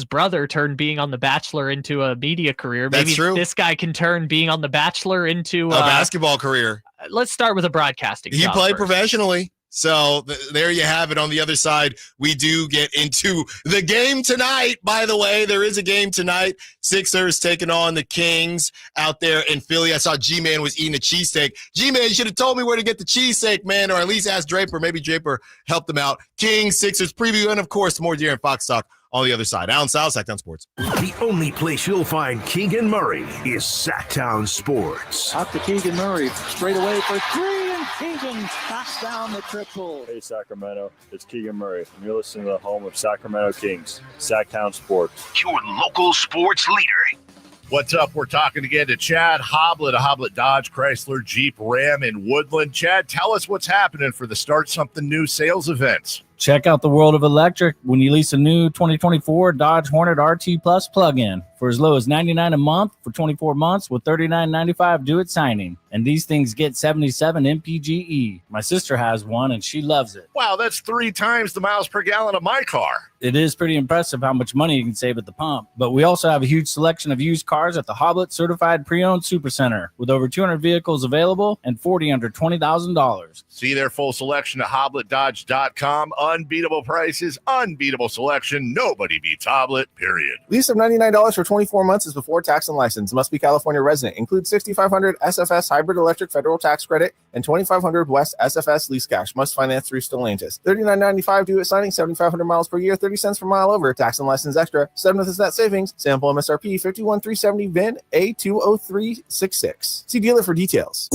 brother turned being on The Bachelor into a media career. Maybe this guy can turn being on The Bachelor into a basketball career. Let's start with a broadcasting He job played first. Professionally. So there you have it. On the other side, we do get into the game tonight. By the way, there is a game tonight. Sixers taking on the Kings out there in Philly. I saw G-Man was eating a cheesesteak. G-Man, you should have told me where to get the cheesesteak, man, or at least ask Draper. Maybe Draper helped them out. Kings, Sixers preview, and, of course, more De'Aaron Fox talk on the other side. Allen Stiles, Sacktown Sports. The only place you'll find Keegan Murray is Sacktown Sports. Out to Keegan Murray, straight away for 3, and Keegan knocks down the triple. Hey, Sacramento, it's Keegan Murray, and you're listening to the home of Sacramento Kings, Sacktown Sports. Your local sports leader. What's up? We're talking again to Chad Hoblet of Hoblet Dodge, Chrysler, Jeep, Ram in Woodland. Chad, tell us what's happening for the Start Something New sales events. Check out the world of electric when you lease a new 2024 Dodge Hornet RT Plus plug-in for as low as $99 a month for 24 months with $39.95 due at signing. And these things get 77 MPGE. My sister has one and she loves it. Wow, that's 3 times the miles per gallon of my car. It is pretty impressive how much money you can save at the pump. But we also have a huge selection of used cars at the Hoblet Certified Pre-Owned Supercenter with over 200 vehicles available and 40 under $20,000. See their full selection at HobletDodge.com. Unbeatable prices, unbeatable selection. Nobody beats Hoblet, period. Lease of $99 for 24 months is before tax and license. Must be California resident. Includes 6,500 SFS hybrid electric federal tax credit and 2,500 West SFS lease cash. Must finance through Stellantis. $39.95 due at signing. 7,500 miles per year. 30 cents per mile over. Tax and license extra. 7th is net savings. Sample MSRP 51,370 VIN A20366. See dealer for details.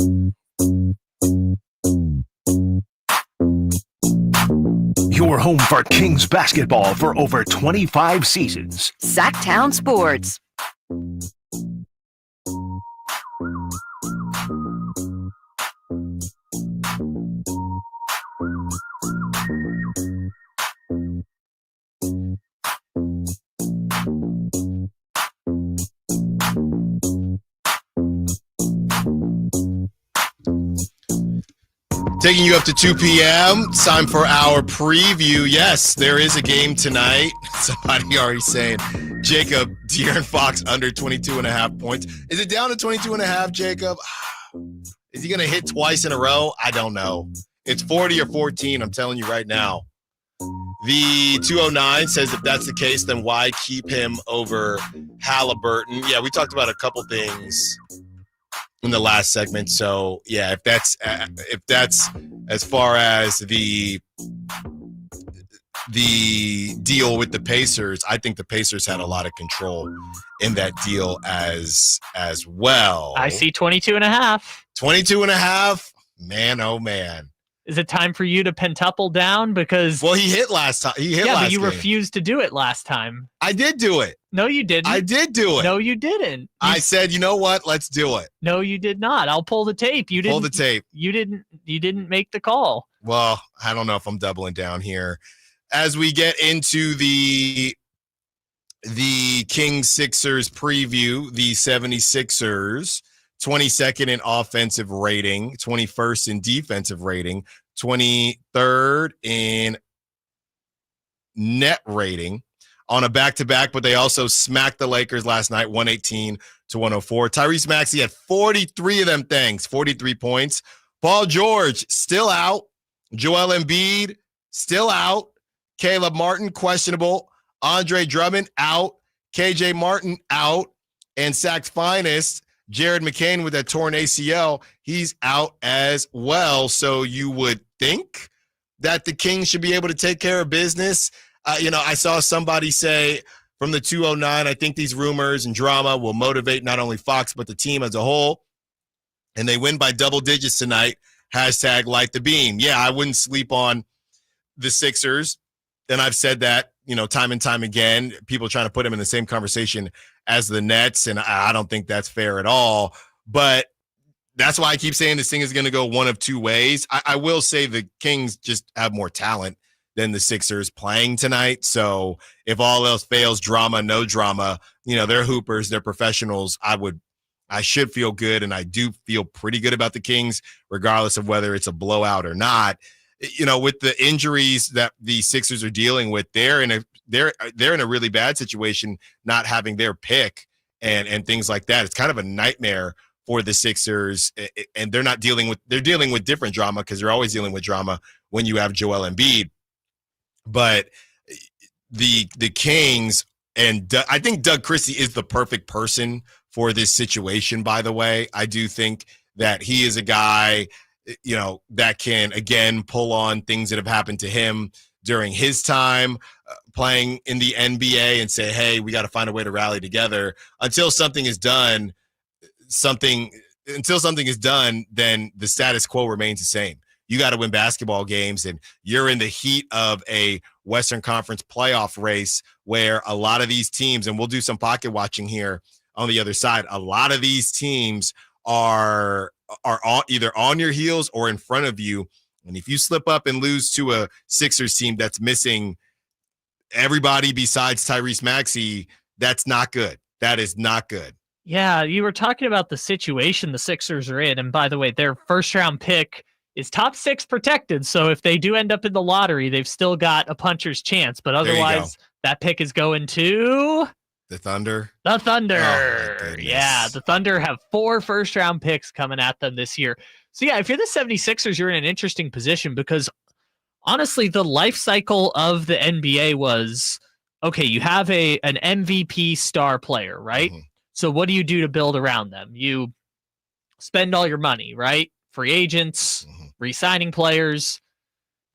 Your home for Kings basketball for over 25 seasons. Sacktown Sports. Taking you up to 2 p.m. It's time for our preview. Yes, there is a game tonight. Somebody already saying, Jacob, De'Aaron Fox under 22.5 points. Is it down to 22.5, Jacob? Is he going to hit twice in a row? I don't know. It's 40 or 14, I'm telling you right now. The 209 says if that's the case, then why keep him over Halliburton? Yeah, we talked about a couple things in the last segment. So, yeah, if that's as far as the deal with the Pacers, I think the Pacers had a lot of control in that deal as well. I see 22.5. 22.5? Man, oh, man. Is it time for you to pentuple down? Because he hit last time. But you refused to do it last time. I did do it. No, you didn't. I did do it. No, you didn't. I said, you know what? Let's do it. No, you did not. I'll pull the tape. You didn't. Pull the tape. You didn't make the call. Well, I don't know if I'm doubling down here. As we get into the Kings Sixers preview, the 76ers. 22nd in offensive rating, 21st in defensive rating, 23rd in net rating on a back-to-back, but they also smacked the Lakers last night, 118-104. Tyrese Maxey had 43 of them things, 43 points. Paul George still out. Joel Embiid still out. Caleb Martin questionable. Andre Drummond out. KJ Martin out. And Sac's finest, Jared McCain with that torn ACL, he's out as well. So you would think that the Kings should be able to take care of business. I saw somebody say from the 209, I think these rumors and drama will motivate not only Fox, but the team as a whole. And they win by double digits tonight. Hashtag light the beam. Yeah, I wouldn't sleep on the Sixers. And I've said that, time and time again, people trying to put them in the same conversation as the Nets, and I don't think that's fair at all. But that's why I keep saying this thing is going to go one of two ways. I will say the Kings just have more talent than the Sixers playing tonight. So if all else fails, drama, no drama, they're hoopers, they're professionals. I should feel good, and I do feel pretty good about the Kings, regardless of whether it's a blowout or not. With the injuries that the Sixers are dealing with, they're in a really bad situation, not having their pick and things like that. It's kind of a nightmare for the Sixers, and they're dealing with different drama because they're always dealing with drama when you have Joel Embiid. But the Kings, and I think Doug Christie is the perfect person for this situation, by the way. I do think that he is a guy that can, again, pull on things that have happened to him during his time playing in the NBA and say, hey, we got to find a way to rally together. Until something is done, then the status quo remains the same. You got to win basketball games, and you're in the heat of a Western Conference playoff race where a lot of these teams, and we'll do some pocket watching here on the other side, a lot of these teams are either on your heels or in front of you. And if you slip up and lose to a Sixers team that's missing everybody besides Tyrese Maxey, that's not good. That is not good. Yeah, you were talking about the situation the Sixers are in. And by the way, their first-round pick is top 6 protected. So if they do end up in the lottery, they've still got a puncher's chance. But otherwise, that pick is going to... The Thunder? The Thunder. Oh, yeah, the Thunder have 4 first-round picks coming at them this year. So, yeah, if you're the 76ers, you're in an interesting position because, honestly, the life cycle of the NBA was, okay, you have an MVP star player, right? Mm-hmm. So what do you do to build around them? You spend all your money, right? Free agents, re-signing players.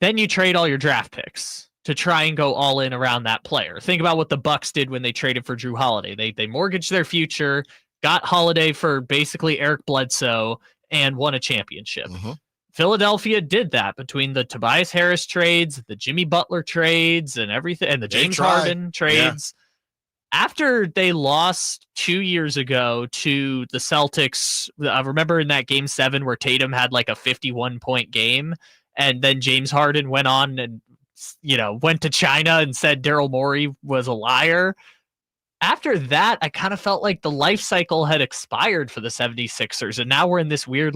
Then you trade all your draft picks to try and go all in around that player. Think about what the Bucks did when they traded for Drew Holiday. They mortgaged their future, got Holiday for basically Eric Bledsoe, and won a championship. Mm-hmm. Philadelphia did that between the Tobias Harris trades, the Jimmy Butler trades, and everything, and the James Harden trades. Yeah. After they lost 2 years ago to the Celtics, I remember in that game 7 where Tatum had like a 51-point game, and then James Harden went on and went to China and said Daryl Morey was a liar. After that, I kind of felt like the life cycle had expired for the 76ers. And now we're in this weird,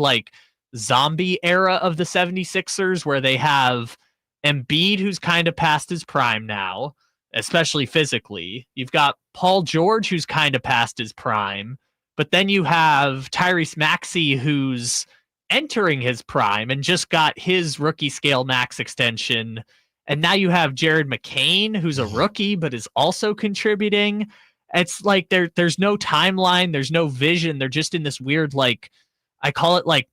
zombie era of the 76ers where they have Embiid, who's kind of past his prime now, especially physically. You've got Paul George, who's kind of past his prime, but then you have Tyrese Maxey, who's entering his prime and just got his rookie scale max extension. And now you have Jared McCain, who's a rookie, but is also contributing. It's like there's no timeline. There's no vision. They're just in this weird, like, I call it like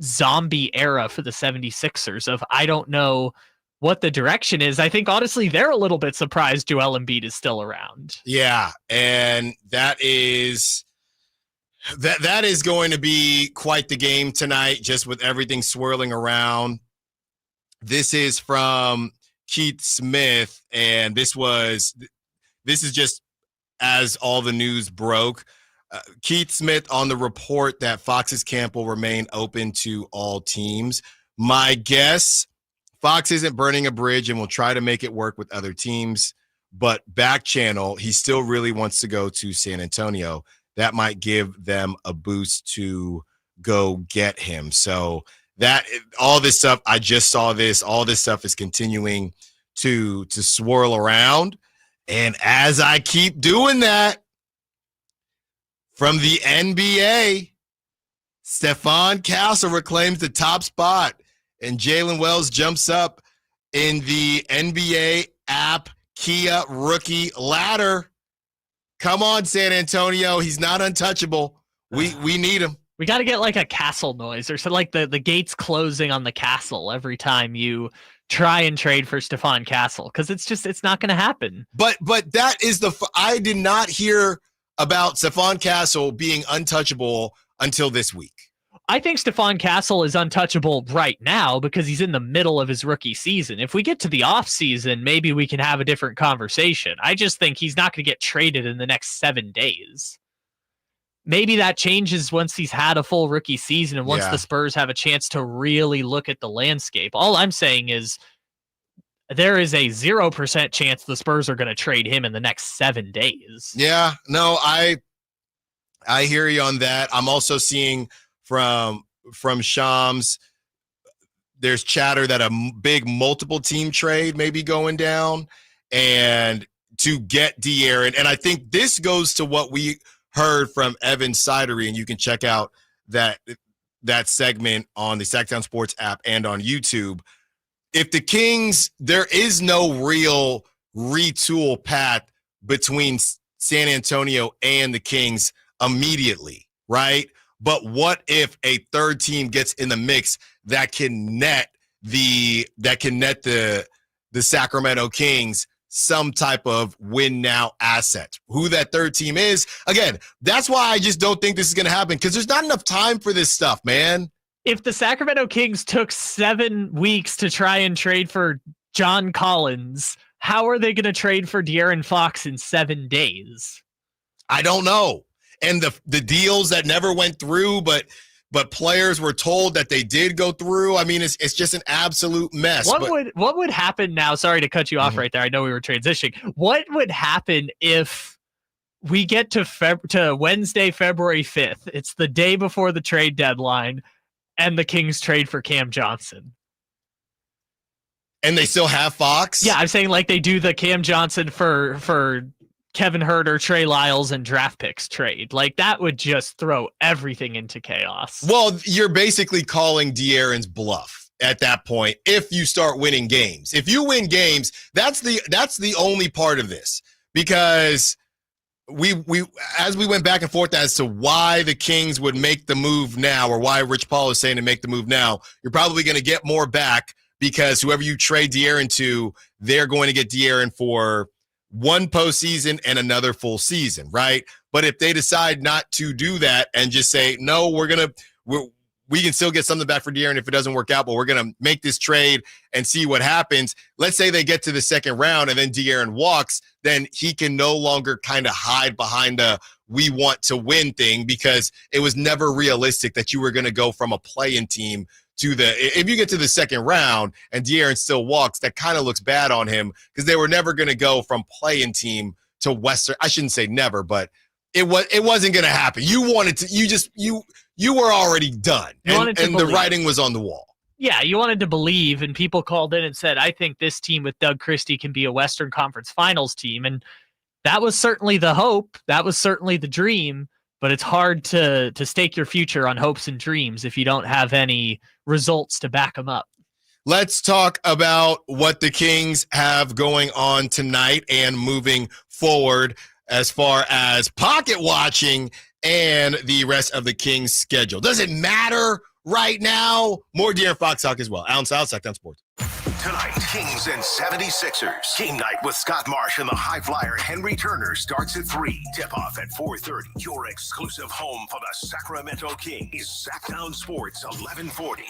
zombie era for the 76ers of, I don't know what the direction is. I think, honestly, they're a little bit surprised Joel Embiid is still around. Yeah, and that is going to be quite the game tonight, just with everything swirling around. This is from Keith Smith, and this is just as all the news broke. Keith Smith on the report that Fox's camp will remain open to all teams. My guess, Fox isn't burning a bridge and will try to make it work with other teams, but back channel, he still really wants to go to San Antonio. That might give them a boost to go get him. So that all this stuff, I just saw this, all this stuff is continuing to swirl around. And as I keep doing that, from the NBA, Stephon Castle reclaims the top spot, and Jalen Wells jumps up in the NBA app Kia rookie ladder. Come on, San Antonio. He's not untouchable. We need him. We got to get like a castle noise or so, like the gates closing on the castle every time you try and trade for Stephon Castle, because it's not going to happen. But that is I did not hear about Stephon Castle being untouchable until this week. I think Stephon Castle is untouchable right now because he's in the middle of his rookie season. If we get to the off season, maybe we can have a different conversation. I just think he's not going to get traded in the next 7 days. Maybe that changes once he's had a full rookie season and once the Spurs have a chance to really look at the landscape. All I'm saying is there is a 0% chance the Spurs are going to trade him in the next 7 days. Yeah, no, I hear you on that. I'm also seeing from Shams, there's chatter that a big multiple team trade may be going down and to get De'Aaron. And I think this goes to what we heard from Evan Sidery, and you can check out that segment on the Sacktown Sports app and on YouTube. If the Kings, there is no real retool path between San Antonio and the Kings immediately, right? But what if a third team gets in the mix that can net the Sacramento Kings some type of win now asset? Who that third team is, again, that's why I just don't think this is going to happen, because there's not enough time for this stuff, man. If the Sacramento Kings took 7 weeks to try and trade for John Collins, how are they going to trade for De'Aaron Fox in 7 days? I don't know. And the deals that never went through, but players were told that they did go through. I mean, it's just an absolute mess. What would happen now? Sorry to cut you off right there. I know we were transitioning. What would happen if we get to Wednesday, February 5th? It's the day before the trade deadline, and the Kings trade for Cam Johnson. And they still have Fox? Yeah, I'm saying like they do the Cam Johnson for Kevin Huerter, Trey Lyles, and draft picks trade. Like, that would just throw everything into chaos. Well, you're basically calling De'Aaron's bluff at that point if you start winning games. If you win games, that's the only part of this, because we as we went back and forth as to why the Kings would make the move now, or why Rich Paul is saying to make the move now, you're probably going to get more back, because whoever you trade De'Aaron to, they're going to get De'Aaron for one postseason and another full season, right? But if they decide not to do that and just say, no, we can still get something back for De'Aaron if it doesn't work out, but we're going to make this trade and see what happens. Let's say they get to the second round and then De'Aaron walks, then he can no longer kind of hide behind the we want to win thing, because it was never realistic that you were going to go from a play-in team to if you get to the second round and De'Aaron still walks, that kind of looks bad on him, because they were never going to go from play-in team to Western. I shouldn't say never, but it wasn't going to happen. You wanted to, you were already done, and the writing was on the wall. Yeah, you wanted to believe, and people called in and said, I think this team with Doug Christie can be a Western Conference Finals team. And that was certainly the hope. That was certainly the dream. But it's hard to stake your future on hopes and dreams if you don't have any results to back them up. Let's talk about what the Kings have going on tonight and moving forward as far as pocket watching and the rest of the Kings' schedule. Does it matter right now? More De'Aaron Fox talk as well. Allen Stiles, Sacktown Sports. Tonight, Kings and 76ers. Game night with Scott Marsh and the high flyer Henry Turner starts at 3. Tip-off at 4:30. Your exclusive home for the Sacramento Kings. Sacktown Sports, 1140.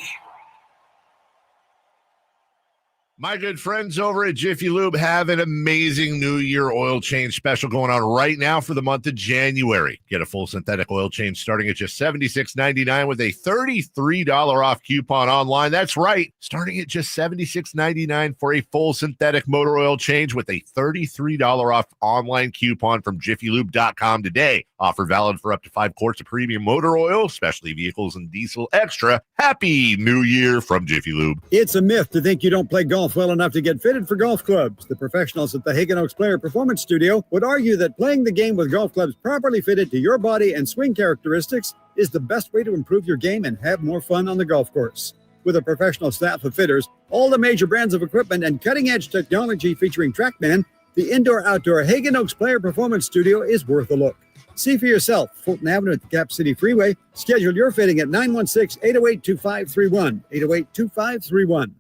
My good friends over at Jiffy Lube have an amazing New Year oil change special going on right now for the month of January. Get a full synthetic oil change starting at just $76.99 with a $33 off coupon online. That's right, starting at just $76.99 for a full synthetic motor oil change with a $33 off online coupon from jiffylube.com today. Offer valid for up to 5 quarts of premium motor oil, specialty vehicles, and diesel extra. Happy New Year from Jiffy Lube. It's a myth to think you don't play golf well enough to get fitted for golf clubs. The professionals at the Hagen Oaks Player Performance Studio would argue that playing the game with golf clubs properly fitted to your body and swing characteristics is the best way to improve your game and have more fun on the golf course. With a professional staff of fitters, all the major brands of equipment, and cutting-edge technology featuring TrackMan, the indoor-outdoor Hagen Oaks Player Performance Studio is worth a look. See for yourself, Fulton Avenue at the Cap City Freeway. Schedule your fitting at 916-808-2531, 808-2531.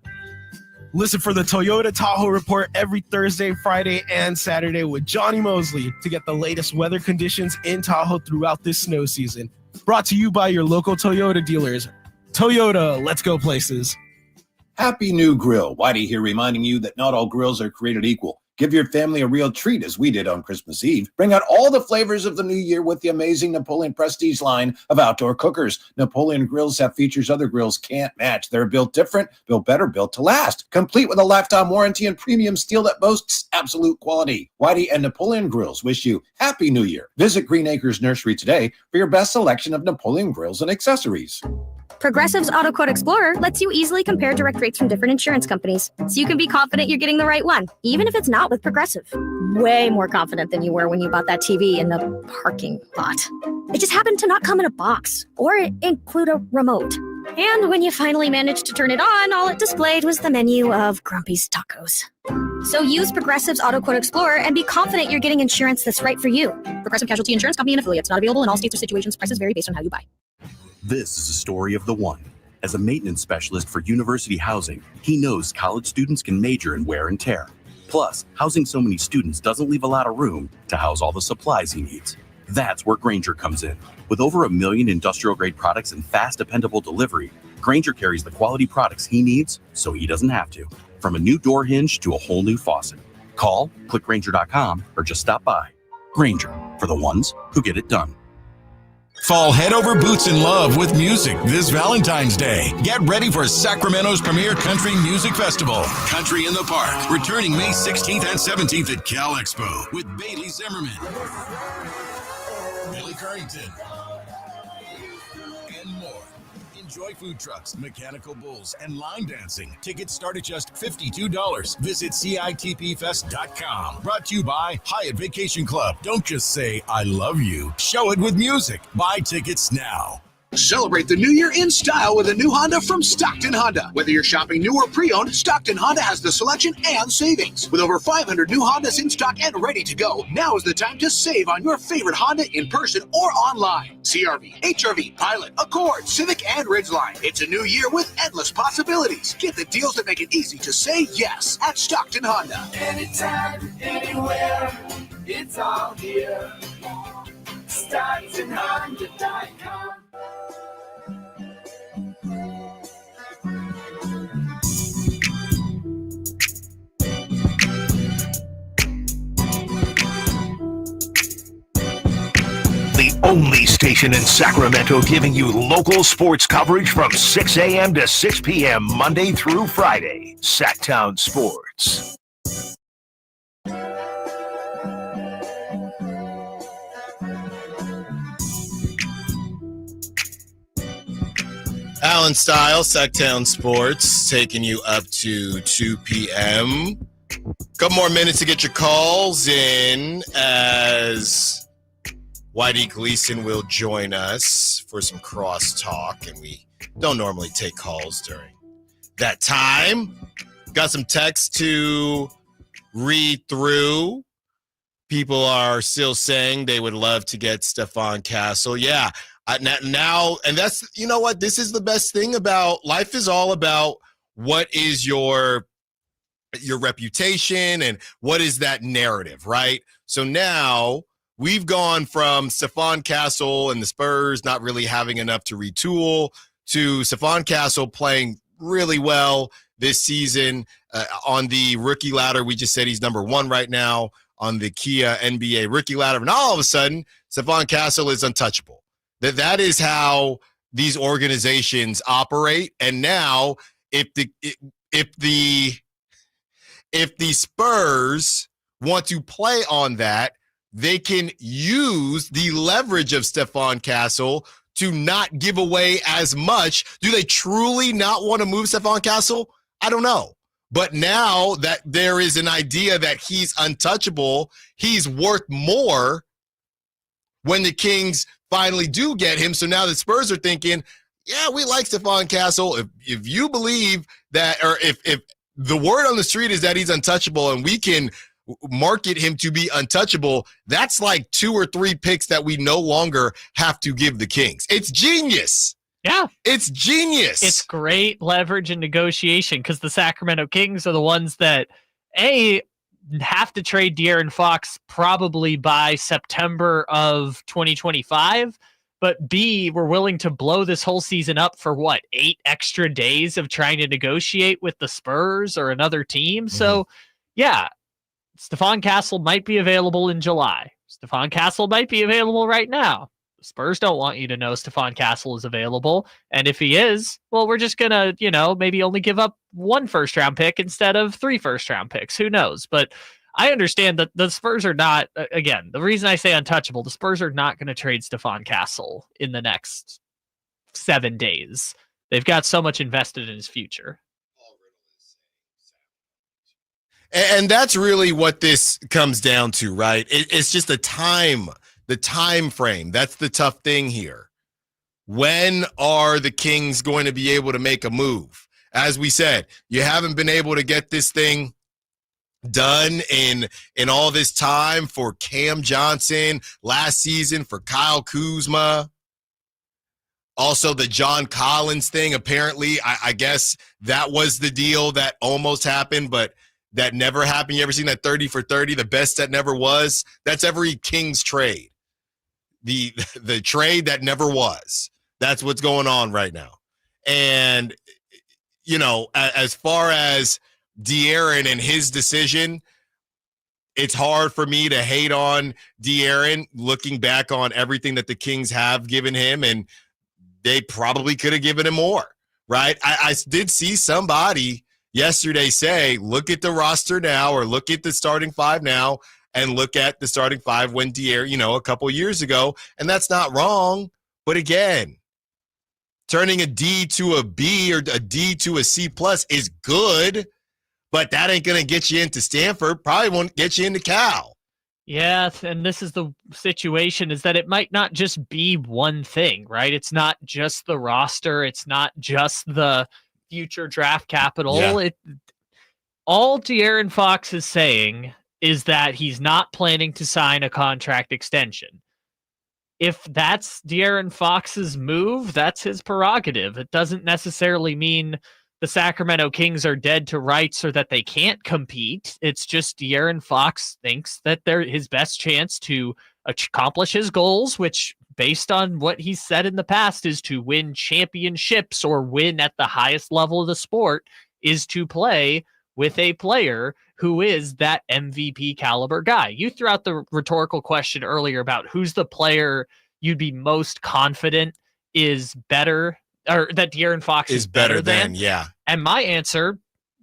Listen for the Toyota Tahoe Report every Thursday, Friday, and Saturday with Johnny Mosley to get the latest weather conditions in Tahoe throughout this snow season. Brought to you by your local Toyota dealers. Toyota, let's go places. Happy New Grill. Whitey here reminding you that not all grills are created equal. Give your family a real treat as we did on Christmas Eve. Bring out all the flavors of the new year with the amazing Napoleon Prestige line of outdoor cookers. Napoleon grills have features other grills can't match. They're built different, built better, built to last. Complete with a lifetime warranty and premium steel that boasts absolute quality. Whitey and Napoleon Grills wish you Happy New Year. Visit Green Acres Nursery today for your best selection of Napoleon grills and accessories. Progressive's Auto Quote Explorer lets you easily compare direct rates from different insurance companies, so you can be confident you're getting the right one, even if it's not with Progressive. Way more confident than you were when you bought that TV in the parking lot. It just happened to not come in a box or include a remote. And when you finally managed to turn it on, all it displayed was the menu of Grumpy's Tacos. So use Progressive's Auto Quote Explorer and be confident you're getting insurance that's right for you. Progressive Casualty Insurance Company and affiliates. Not available in all states or situations. Prices vary based on how you buy. This is a story of the one. As a maintenance specialist for university housing, he knows college students can major in wear and tear. Plus, housing so many students doesn't leave a lot of room to house all the supplies he needs. That's where Grainger comes in. With over 1 million industrial-grade products and fast, dependable delivery, Grainger carries the quality products he needs so he doesn't have to. From a new door hinge to a whole new faucet. Call, click Grainger.com, or just stop by. Grainger, for the ones who get it done. Fall head over boots in love with music this Valentine's Day. Get ready for Sacramento's premier country music festival, Country in the Park, returning May 16th and 17th at Cal Expo with Bailey Zimmerman, Billy Currington, and more. Enjoy food trucks, mechanical bulls, and line dancing. Tickets start at just $52. Visit CITPfest.com. Brought to you by Hyatt Vacation Club. Don't just say, I love you. Show it with music. Buy tickets now. Celebrate the new year in style with a new Honda from Stockton Honda. Whether you're shopping new or pre-owned, Stockton Honda has the selection and savings. With over 500 new Hondas in stock and ready to go, now is the time to save on your favorite Honda in person or online. CR-V, HR-V, Pilot, Accord, Civic, and Ridgeline. It's a new year with endless possibilities. Get the deals that make it easy to say yes at Stockton Honda. Anytime, anywhere, it's all here. StocktonHonda.com. The only station in Sacramento giving you local sports coverage from 6 a.m. to 6 p.m. Monday through Friday. Sacktown Sports. Allen Stiles, Sacktown Sports, taking you up to 2 p.m. Couple more minutes to get your calls in as Whitey Gleason will join us for some crosstalk, and we don't normally take calls during that time. Got some text to read through. People are still saying they would love to get Stephon Castle. Yeah, now, and that's, you know what, this is the best thing about life, is all about what is your reputation and what is that narrative, right? So now we've gone from Stephon Castle and the Spurs not really having enough to retool to Stephon Castle playing really well this season. On the rookie ladder, we just said he's number 1 right now on the Kia NBA rookie ladder. And all of a sudden, Stephon Castle is untouchable. That is how these organizations operate. And now if the Spurs want to play on that, they can use the leverage of Stephon Castle to not give away as much. Do they truly not want to move Stephon Castle? I don't know. But now that there is an idea that he's untouchable, he's worth more when the Kings finally do get him. So now the Spurs are thinking, yeah, we like Stephon Castle. If you believe that, or if the word on the street is that he's untouchable and we can market him to be untouchable, that's like 2 or 3 picks that we no longer have to give the Kings. It's genius. Yeah. It's genius. It's great leverage and negotiation because the Sacramento Kings are the ones that, A, have to trade De'Aaron Fox probably by September of 2025, but B, we're willing to blow this whole season up for 8 extra days of trying to negotiate with the Spurs or another team. So, yeah, Stephon Castle might be available in July. Stephon Castle might be available right now. The Spurs don't want you to know Stephon Castle is available. And if he is, well, we're just going to, maybe only give up 1 first-round pick instead of 3 first-round picks. Who knows? But I understand that the Spurs are not, again, the reason I say untouchable, the Spurs are not going to trade Stephon Castle in the next 7 days. They've got so much invested in his future. And that's really what this comes down to, right? It's just the time frame. That's the tough thing here. When are the Kings going to be able to make a move? As we said, you haven't been able to get this thing done in all this time for Cam Johnson last season, for Kyle Kuzma. Also, the John Collins thing, apparently, I guess that was the deal that almost happened, but that never happened. You ever seen that 30 for 30, the best that never was? That's every Kings trade. The trade that never was. That's what's going on right now. And, as far as De'Aaron and his decision, it's hard for me to hate on De'Aaron looking back on everything that the Kings have given him, and they probably could have given him more, right? I did see somebody yesterday say, look at the roster now, or look at the starting 5 now, and look at the starting 5 when De'Aaron, a couple years ago, and that's not wrong. But again, turning a D to a B or a D to a C plus is good, but that ain't going to get you into Stanford. Probably won't get you into Cal. Yeah, and this is the situation, is that it might not just be one thing, right? It's not just the roster. It's not just the future draft capital. Yeah. All De'Aaron Fox is saying is that he's not planning to sign a contract extension. If that's De'Aaron Fox's move, that's his prerogative. It doesn't necessarily mean the Sacramento Kings are dead to rights or that they can't compete. It's just De'Aaron Fox thinks that they're his best chance to accomplish his goals, which, based on what he's said in the past, is to win championships or win at the highest level of the sport, is to play with a player who is that MVP caliber guy. You threw out the rhetorical question earlier about who's the player you'd be most confident is better, or that De'Aaron Fox is better than. Yeah. And my answer,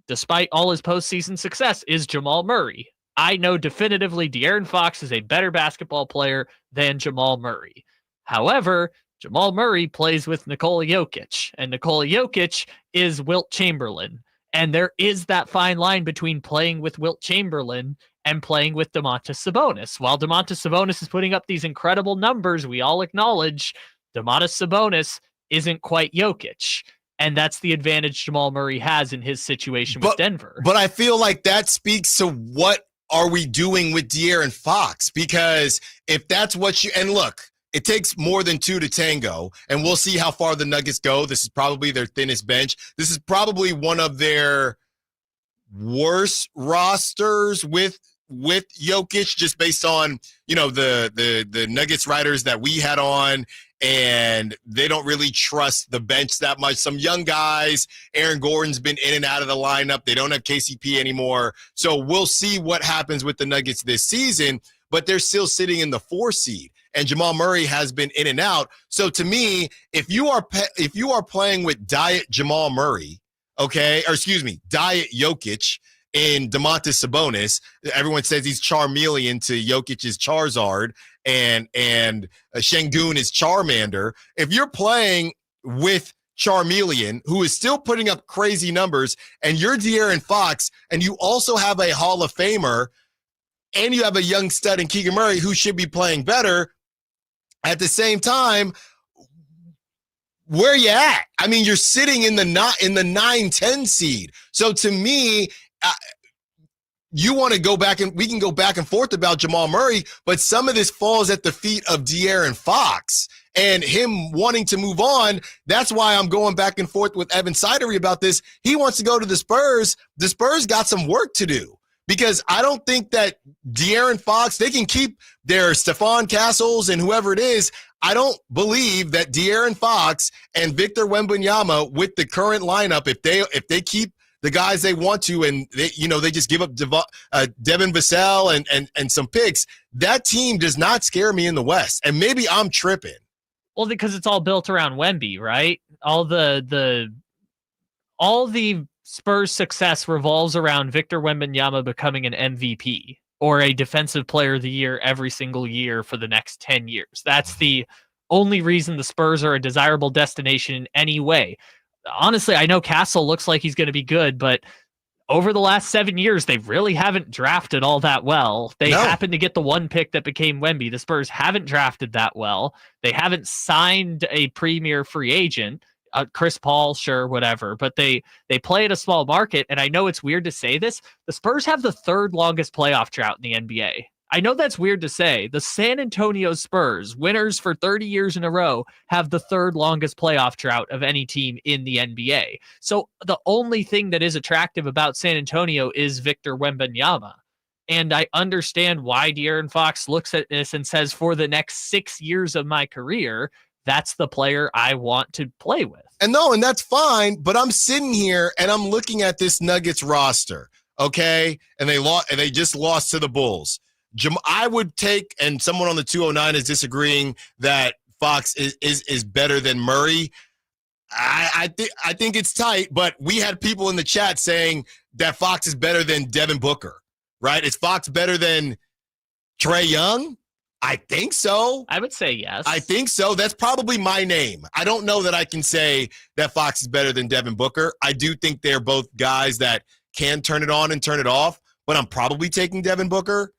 despite all his postseason success, is Jamal Murray. I know definitively De'Aaron Fox is a better basketball player than Jamal Murray. However, Jamal Murray plays with Nikola Jokic, and Nikola Jokic is Wilt Chamberlain. And there is that fine line between playing with Wilt Chamberlain and playing with Domantas Sabonis. While Domantas Sabonis is putting up these incredible numbers, we all acknowledge Domantas Sabonis isn't quite Jokic. And that's the advantage Jamal Murray has in his situation with Denver. But I feel like that speaks to what are we doing with De'Aaron Fox? Because if that's what you – and look, it takes more than two to tango, and we'll see how far the Nuggets go. This is probably their thinnest bench. This is probably one of their worst rosters with Jokic, just based on, the Nuggets writers that we had on, and they don't really trust the bench that much. Some young guys, Aaron Gordon's been in and out of the lineup. They don't have KCP anymore. So we'll see what happens with the Nuggets this season, but they're still sitting in the 4 seed. And Jamal Murray has been in and out. So to me, if you are playing with Diet Jamal Murray, Diet Jokic, in Domantas Sabonis, everyone says he's Charmeleon to Jokic's Charizard, and Şengün is Charmander. If you're playing with Charmeleon, who is still putting up crazy numbers, and you're De'Aaron Fox, and you also have a Hall of Famer, and you have a young stud in Keegan Murray who should be playing better, at the same time, where you at? I mean, you're sitting in the 9-10 seed. So to me, you want to go back, and we can go back and forth about Jamal Murray, but some of this falls at the feet of De'Aaron Fox and him wanting to move on. That's why I'm going back and forth with Evan Sidery about this. He wants to go to the Spurs. The Spurs got some work to do, because I don't think that De'Aaron Fox, they can keep their Stephon Castles and whoever it is. I don't believe that De'Aaron Fox and Victor Wembanyama, with the current lineup, if they keep the guys they want to, and they just give up Devin Vassell and some picks, that team does not scare me in the West. And maybe I'm tripping. Well, because it's all built around Wemby, right? All the Spurs success revolves around Victor Wembanyama becoming an MVP or a defensive player of the year every single year for the next 10 years. That's the only reason the Spurs are a desirable destination in any way. Honestly, I know Castle looks like he's going to be good, but over the last 7 years, they really haven't drafted all that well. They happened to get the one pick that became Wemby. The Spurs haven't drafted that well. They haven't signed a premier free agent. Chris Paul, sure, whatever. But they play at a small market, and I know it's weird to say this. The Spurs have the 3rd longest playoff drought in the NBA. I know that's weird to say. The San Antonio Spurs, winners for 30 years in a row, have the 3rd longest playoff drought of any team in the NBA. So the only thing that is attractive about San Antonio is Victor Wembanyama. And I understand why De'Aaron Fox looks at this and says, for the next 6 years of my career, that's the player I want to play with. And that's fine, but I'm sitting here and I'm looking at this Nuggets roster, okay? And they just lost to the Bulls. I would take, and someone on the 209 is disagreeing that Fox is better than Murray. I think it's tight, but we had people in the chat saying that Fox is better than Devin Booker, right? Is Fox better than Trae Young? I think so. I would say yes. I think so. That's probably my name. I don't know that I can say that Fox is better than Devin Booker. I do think they're both guys that can turn it on and turn it off, but I'm probably taking Devin Booker.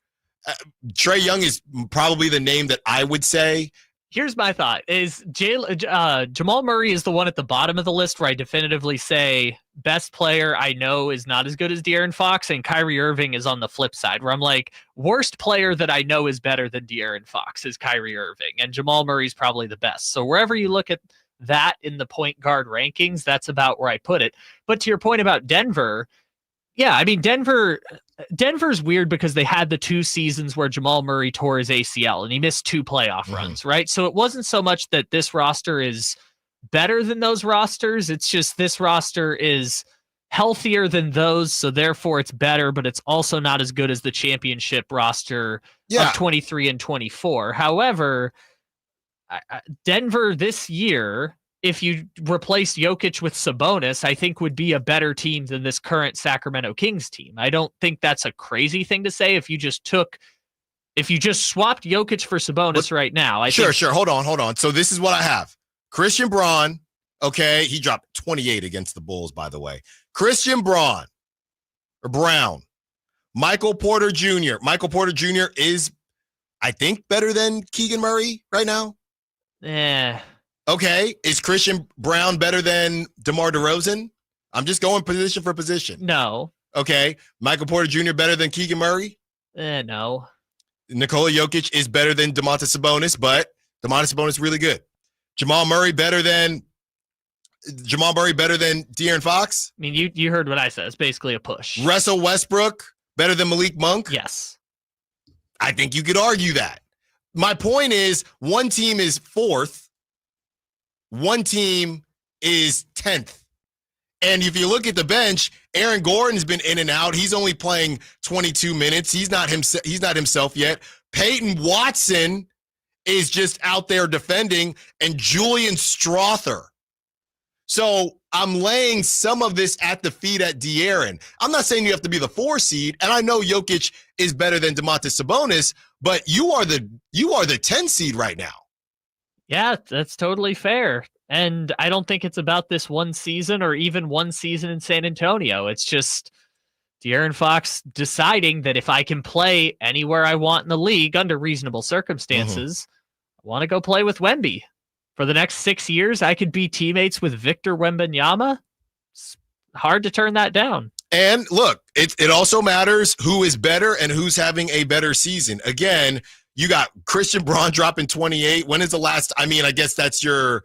Trae Young is probably the name that I would say. Here's my thought: is Jamal Murray is the one at the bottom of the list where I definitively say best player I know is not as good as De'Aaron Fox, and Kyrie Irving is on the flip side where I'm like, worst player that I know is better than De'Aaron Fox is Kyrie Irving, and Jamal Murray's probably the best. So wherever you look at that in the point guard rankings, that's about where I put it. But to your point about Denver, yeah, I mean, Denver's weird because they had the 2 seasons where Jamal Murray tore his ACL and he missed 2 playoff runs, right? So it wasn't so much that this roster is better than those rosters. It's just this roster is healthier than those, so therefore it's better, but it's also not as good as the championship roster of 23 and 24. However, Denver this year, if you replace Jokic with Sabonis, I think would be a better team than this current Sacramento Kings team. I don't think that's a crazy thing to say if you just took If you just swapped Jokic for Sabonis right now, I think. Sure. Hold on. So this is what I have. Christian Braun, okay, he dropped 28 against the Bulls, by the way. Christian Brown. Michael Porter Jr. Michael Porter Jr. is, I think, better than Keegan Murray right now. Yeah. Okay. Is Christian Brown better than DeMar DeRozan? I'm just going position for position. No. Okay. Michael Porter Jr. better than Keegan Murray? No. Nikola Jokic is better than Domantas Sabonis, but Domantas Sabonis is really good. Jamal Murray better than De'Aaron Fox? I mean, you heard what I said. It's basically a push. Russell Westbrook better than Malik Monk? Yes. I think you could argue that. My point is, one team is 4th, one team is 10th. And if you look at the bench, Aaron Gordon's been in and out. He's only playing 22 minutes. He's not himself yet. Peyton Watson is just out there defending, and Julian Strawther. So I'm laying some of this at the feet at De'Aaron. I'm not saying you have to be the 4 seed, and I know Jokic is better than Domantas Sabonis, but you are the 10 seed right now. Yeah, that's totally fair. And I don't think it's about this one season or even one season in San Antonio. It's just De'Aaron Fox deciding that if I can play anywhere I want in the league under reasonable circumstances, I want to go play with Wemby. For the next 6 years, I could be teammates with Victor Wembanyama. It's hard to turn that down. And look, it also matters who is better and who's having a better season. Again, you got Christian Braun dropping 28. When is the last? I mean, I guess that's your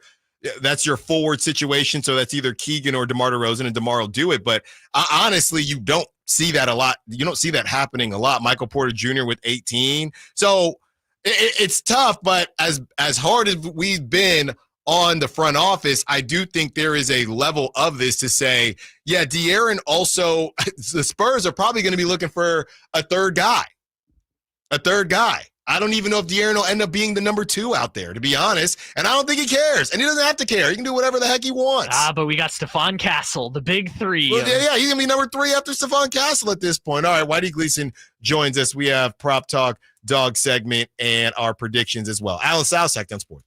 forward situation. So that's either Keegan or DeMar DeRozan, and DeMar will do it. But honestly, you don't see that a lot. You don't see that happening a lot. Michael Porter Jr. with 18. So it's tough, but as hard as we've been on the front office, I do think there is a level of this to say, yeah, De'Aaron also, the Spurs are probably going to be looking for a third guy. I don't even know if De'Aaron will end up being the number 2 out there, to be honest. And I don't think he cares. And he doesn't have to care. He can do whatever the heck he wants. But we got Stephon Castle, the big 3. Well, yeah, he's going to be number 3 after Stephon Castle at this point. All right, Whitey Gleason joins us. We have Prop Talk, Dog segment, and our predictions as well. Allen Stiles, Sacktown Sports.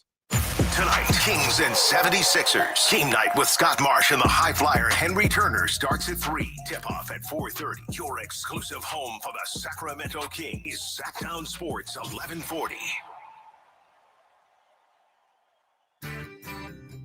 Tonight, Kings and 76ers. Game night with Scott Marsh and the high flyer Henry Turner starts at 3. Tip-off at 4:30. Your exclusive home for the Sacramento Kings is Sacktown Sports 1140.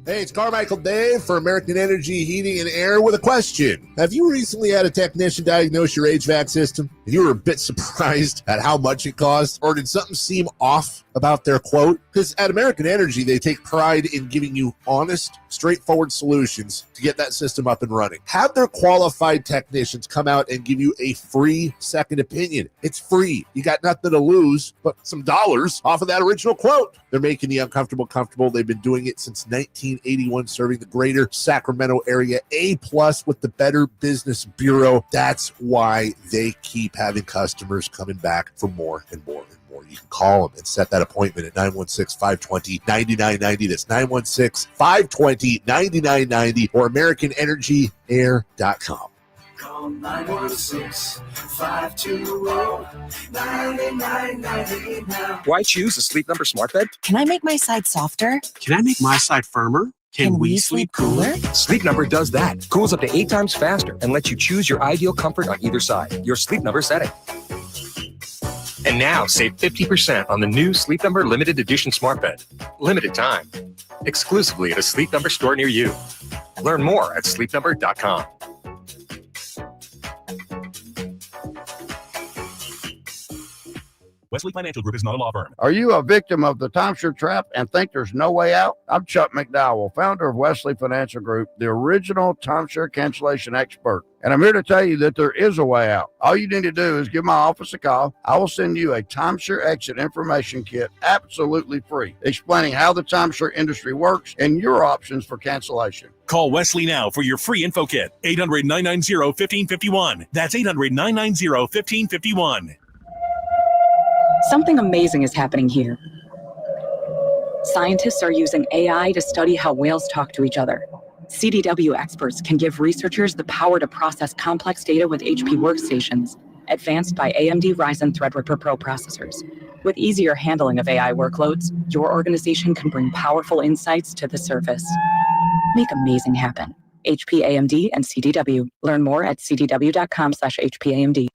Hey, it's Carmichael Dave for American Energy Heating and Air with a question. Have you recently had a technician diagnose your HVAC system and you were a bit surprised at how much it cost? Or did something seem off about their quote? Because at American Energy, they take pride in giving you honest, straightforward solutions to get that system up and running. Have their qualified technicians come out and give you a free second opinion. It's free. You got nothing to lose but some dollars off of that original quote. They're making the uncomfortable comfortable. They've been doing it since 1981, serving the greater Sacramento area. A+ with the Better Business Bureau. That's why they keep having customers coming back for more and more and more. You can call them and set that appointment at 916-520-9990. That's 916-520-9990 or AmericanEnergyAir.com. Call 916-520-9990 now. Do I choose a Sleep Number smart bed? Can I make my side softer? Can I make my side firmer? Can we sleep cooler? Sleep Number does that. Cools up to 8 times faster and lets you choose your ideal comfort on either side. Your Sleep Number setting. And now save 50% on the new Sleep Number limited edition smart bed. Limited time. Exclusively at a Sleep Number store near you. Learn more at sleepnumber.com. Wesley Financial Group is not a law firm. Are you a victim of the timeshare trap and think there's no way out? I'm Chuck McDowell, founder of Wesley Financial Group, the original timeshare cancellation expert. And I'm here to tell you that there is a way out. All you need to do is give my office a call. I will send you a timeshare exit information kit absolutely free, explaining how the timeshare industry works and your options for cancellation. Call Wesley now for your free info kit. 800-990-1551. That's 800-990-1551. Something amazing is happening here. Scientists are using AI to study how whales talk to each other. CDW experts can give researchers the power to process complex data with HP workstations, advanced by AMD Ryzen Threadripper Pro processors. With easier handling of AI workloads, your organization can bring powerful insights to the surface. Make amazing happen. HP, AMD, and CDW. Learn more at cdw.com/HPAMD.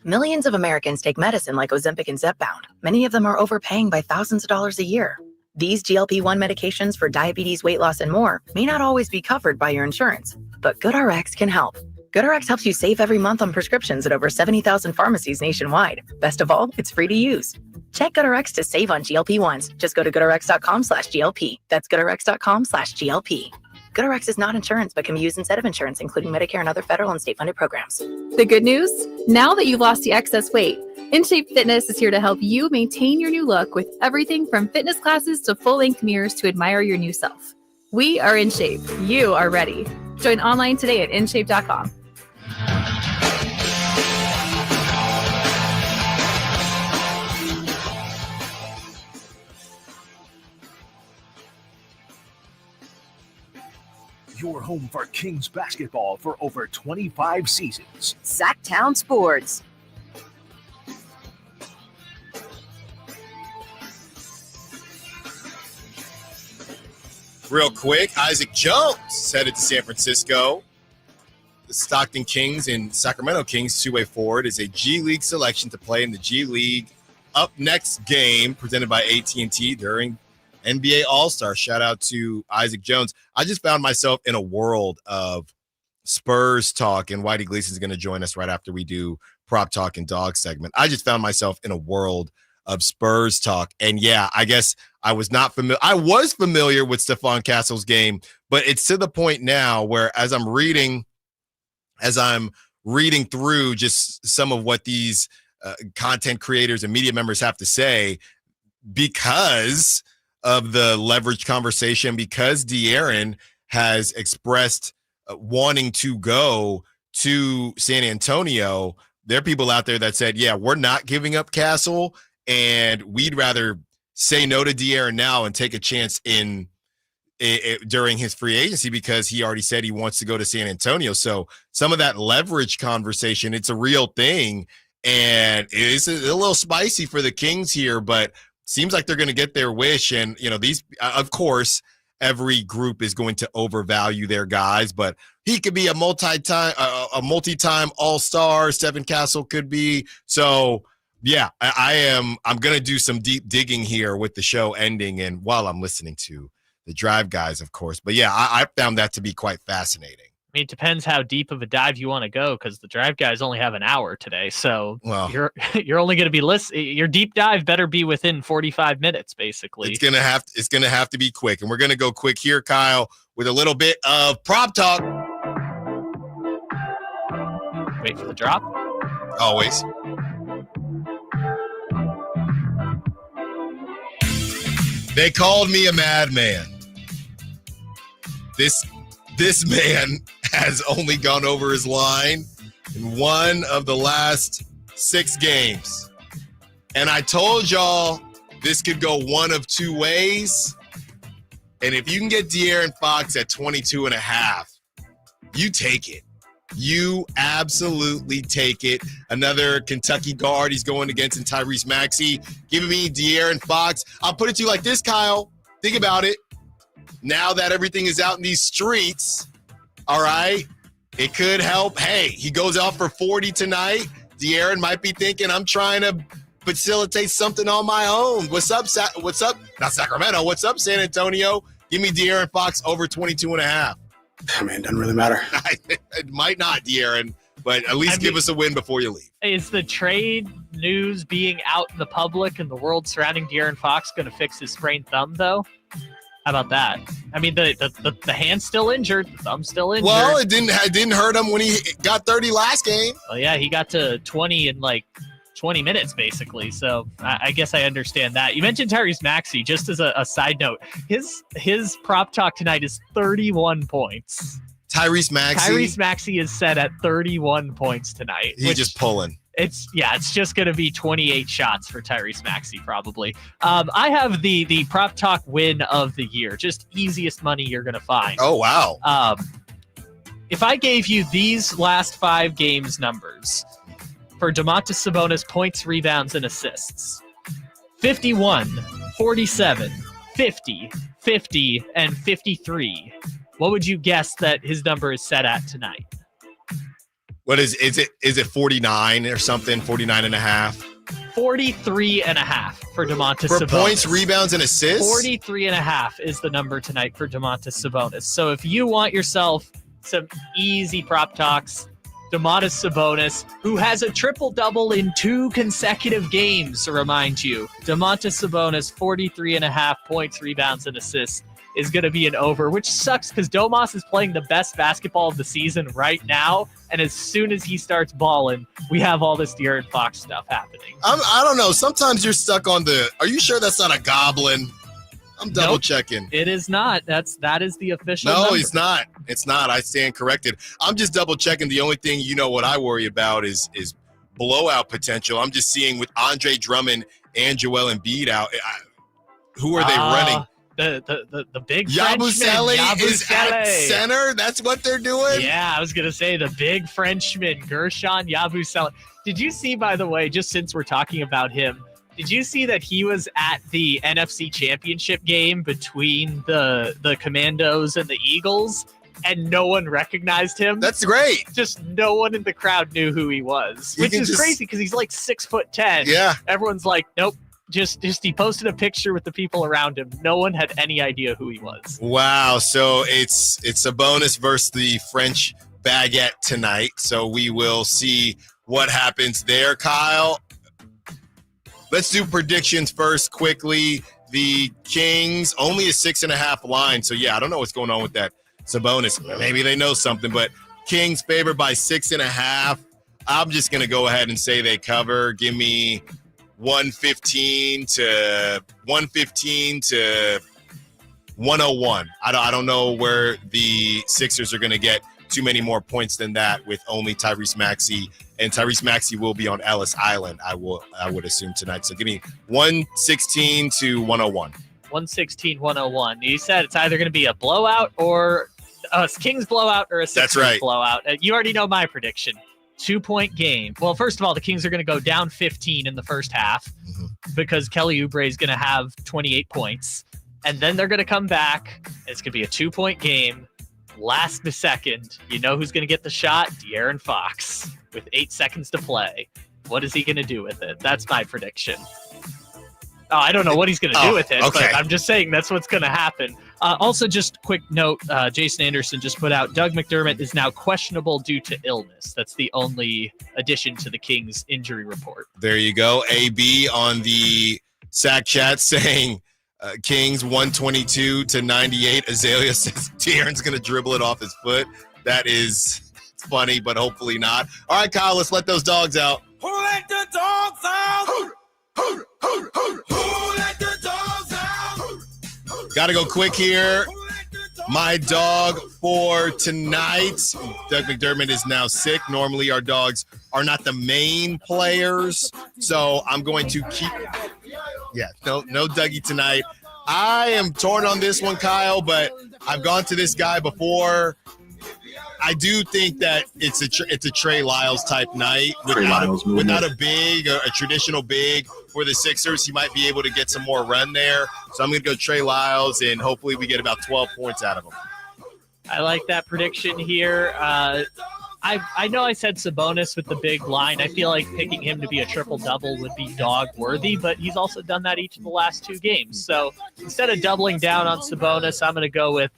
Millions of Americans take medicine like Ozempic and Zepbound. Many of them are overpaying by thousands of dollars a year. These GLP-1 medications for diabetes, weight loss, and more may not always be covered by your insurance, but GoodRx can help. GoodRx helps you save every month on prescriptions at over 70,000 pharmacies nationwide. Best of all, it's free to use. Check GoodRx to save on GLP-1s. Just go to goodrx.com/GLP. That's goodrx.com/GLP. GoodRx is not insurance, but can be used instead of insurance, including Medicare and other federal and state-funded programs. The good news? Now that you've lost the excess weight, InShape Fitness is here to help you maintain your new look with everything from fitness classes to full-length mirrors to admire your new self. We are InShape. You are ready. Join online today at InShape.com. Your home for Kings basketball for over 25 seasons. Sacktown Sports. Real quick, Isaac Jones is headed to San Francisco. The Stockton Kings and Sacramento Kings two-way forward is a G League selection to play in the G League Up Next game presented by AT&T during NBA All-Star. Shout out to Isaac Jones. I just found myself in a world of Spurs talk, and Whitey Gleason's going to join us right after we do Prop Talk and Dog segment. I just found myself in a world of Spurs talk. And yeah, I guess I was not familiar. I was familiar with Stephon Castle's game, but it's to the point now where as I'm reading through just some of what these content creators and media members have to say, because of the leverage conversation, because De'Aaron has expressed wanting to go to San Antonio, there are people out there that said, yeah, we're not giving up Castle, and we'd rather say no to De'Aaron now and take a chance during his free agency because he already said he wants to go to San Antonio. So some of that leverage conversation, it's a real thing, and it's a little spicy for the Kings here, but seems like they're going to get their wish. And, these, of course, every group is going to overvalue their guys, but he could be a multi-time all-star. Stephen Castle could be. So, yeah, I'm going to do some deep digging here with the show ending and while I'm listening to the Drive guys, of course. But, yeah, I found that to be quite fascinating. I mean, it depends how deep of a dive you want to go, because the Drive guys only have an hour today. So you're only going to be listening. Your deep dive better be within 45 minutes, basically. It's gonna have to be quick, and we're gonna go quick here, Kyle, with a little bit of prop talk. Wait for the drop. Always. They called me a madman. This man has only gone over his line in one of the last 6 games. And I told y'all this could go one of 2 ways. And if you can get De'Aaron Fox at 22.5, you take it. You absolutely take it. Another Kentucky guard he's going against in Tyrese Maxey. Giving me De'Aaron Fox. I'll put it to you like this, Kyle. Think about it. Now that everything is out in these streets, all right, it could help. Hey, he goes out for 40 tonight. De'Aaron might be thinking, I'm trying to facilitate something on my own. What's up? Not Sacramento. What's up, San Antonio? Give me De'Aaron Fox over 22.5. I mean, it doesn't really matter. It might not, De'Aaron, but at least give us a win before you leave. Is the trade news being out in the public and the world surrounding De'Aaron Fox going to fix his sprained thumb, though? How about that? I mean, the hand's still injured, the thumb's still injured. Well, it didn't hurt him when he got 30 last game. Oh yeah, he got to 20 in like 20 minutes basically. So I guess I understand that. You mentioned Tyrese Maxey. Just as a side note, his prop talk tonight is 31 points. Tyrese Maxey is set at 31 points tonight. He's just pulling. It's just going to be 28 shots for Tyrese Maxey probably. I have the prop talk win of the year, just easiest money you're going to find. Oh, wow. If I gave you these last 5 games numbers for Domantas Sabonis points, rebounds, and assists, 51, 47, 50, 50, and 53. What would you guess that his number is set at tonight? What is it 49 or something? 49 and a half? 43 and a half for Domantas For Sabonis. points, rebounds, and assists? 43 and a half is the number tonight for Domantas Sabonis. So if you want yourself some easy prop talks, Domantas Sabonis, who has a triple-double in 2 consecutive games, to remind you. Domantas Sabonis, 43 and a half points, rebounds, and assists is going to be an over, which sucks because Domas is playing the best basketball of the season right now, and as soon as he starts balling, we have all this De'Aaron Fox stuff happening. I don't know. Sometimes you're stuck on are you sure that's not a goblin? I'm double checking. It is not. That is the official No, number. it's not. It's not. I stand corrected. I'm just double checking. The only thing what I worry about is blowout potential. I'm just seeing with Andre Drummond and Joel Embiid out. Who are they running? The big Yabusele Frenchman. is at center. That's what they're doing. Yeah, I was gonna say the big Frenchman, Gershon Yabusele. Did you see, by the way, just since we're talking about him, did you see that he was at the NFC Championship game between the Commandos and the Eagles, and no one recognized him? That's great. Just no one in the crowd knew who he was, which is crazy because he's like 6'10". Yeah. Everyone's like, nope. Just he posted a picture with the people around him. No one had any idea who he was. Wow. So it's Sabonis versus the French baguette tonight. So we will see what happens there, Kyle. Let's do predictions first quickly. The Kings, only a 6.5 line. So, yeah, I don't know what's going on with that Sabonis. Maybe they know something, but Kings favored by 6.5. I'm just going to go ahead and say they cover. Give me 115 to 101. I don't know where the Sixers are going to get too many more points than that with only Tyrese Maxey, and Tyrese Maxey will be on Ellis Island, I would assume tonight. So give me 116 to 101. 116-101. You said it's either going to be a blowout or a Kings blowout or a Sixers blowout. You already know my prediction. 2-point game. Well, first of all, the Kings are going to go down 15 in the first half because Kelly Oubre is going to have 28 points. And then they're going to come back. It's going to be a 2-point game. Last second, you know who's going to get the shot? De'Aaron Fox with 8 seconds to play. What is he going to do with it? That's my prediction. Oh, I don't know what he's going to do with it, but I'm just saying that's what's going to happen. Also, just quick note, Jason Anderson just put out, Doug McDermott is now questionable due to illness. That's the only addition to the Kings injury report. There you go. AB on the SAC chat saying Kings 122 to 98. Azalea says De'Aaron's going to dribble it off his foot. That is funny, but hopefully not. All right, Kyle, let's let those dogs out. Who let the dogs out? Who let the dogs out? Got to go quick here. My dog for tonight, Doug McDermott is now sick. Normally our dogs are not the main players, so I'm going to keep. Yeah, no Dougie tonight. I am torn on this one, Kyle, but I've gone to this guy before. I do think that it's a Trey Lyles type night without a big, a traditional big for the Sixers. He might be able to get some more run there. So I'm going to go Trey Lyles, and hopefully we get about 12 points out of him. I like that prediction here. I know I said Sabonis with the big line. I feel like picking him to be a triple-double would be dog-worthy, but he's also done that each of the last 2 games. So instead of doubling down on Sabonis, I'm going to go with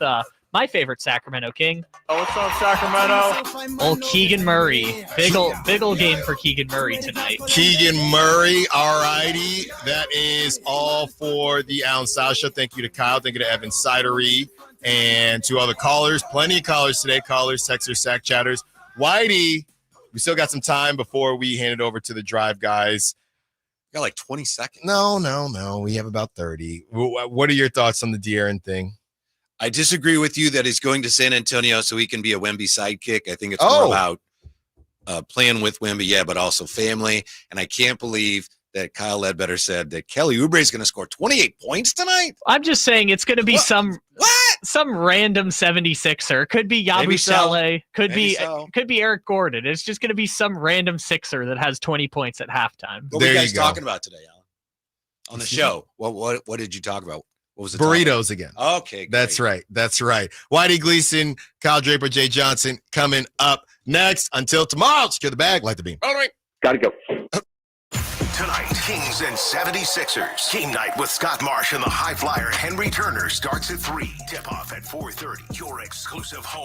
my favorite Sacramento King. Oh, what's up, Sacramento? Old Keegan Murray. Big ol' game for Keegan Murray tonight. Keegan Murray, all righty. That is all for the Allen Stiles Show. Thank you to Kyle. Thank you to Evan Sidery and to all the callers. Plenty of callers today. Callers, texters, sack chatters. Whitey, we still got some time before we hand it over to the drive guys. Got like 20 seconds. No. We have about 30. What are your thoughts on the De'Aaron thing? I disagree with you that he's going to San Antonio so he can be a Wemby sidekick. I think it's more about playing with Wemby, but also family. And I can't believe that Kyle Ledbetter said that Kelly Oubre is going to score 28 points tonight. I'm just saying it's going to be some random 76er. Could be Yabusele. Could be Eric Gordon. It's just going to be some random Sixer that has 20 points at halftime. What are you guys talking about today, Alan? On the show. What did you talk about? What was the burritos topic? again? Okay, great. That's right. Whitey Gleason, Kyle Draper, Jay Johnson coming up next. Until tomorrow, secure the bag, light the beam. All right. Gotta go. Tonight, Kings and 76ers. Game night with Scott Marsh and the high flyer Henry Turner starts at 3. Tip-off at 4:30. Your exclusive home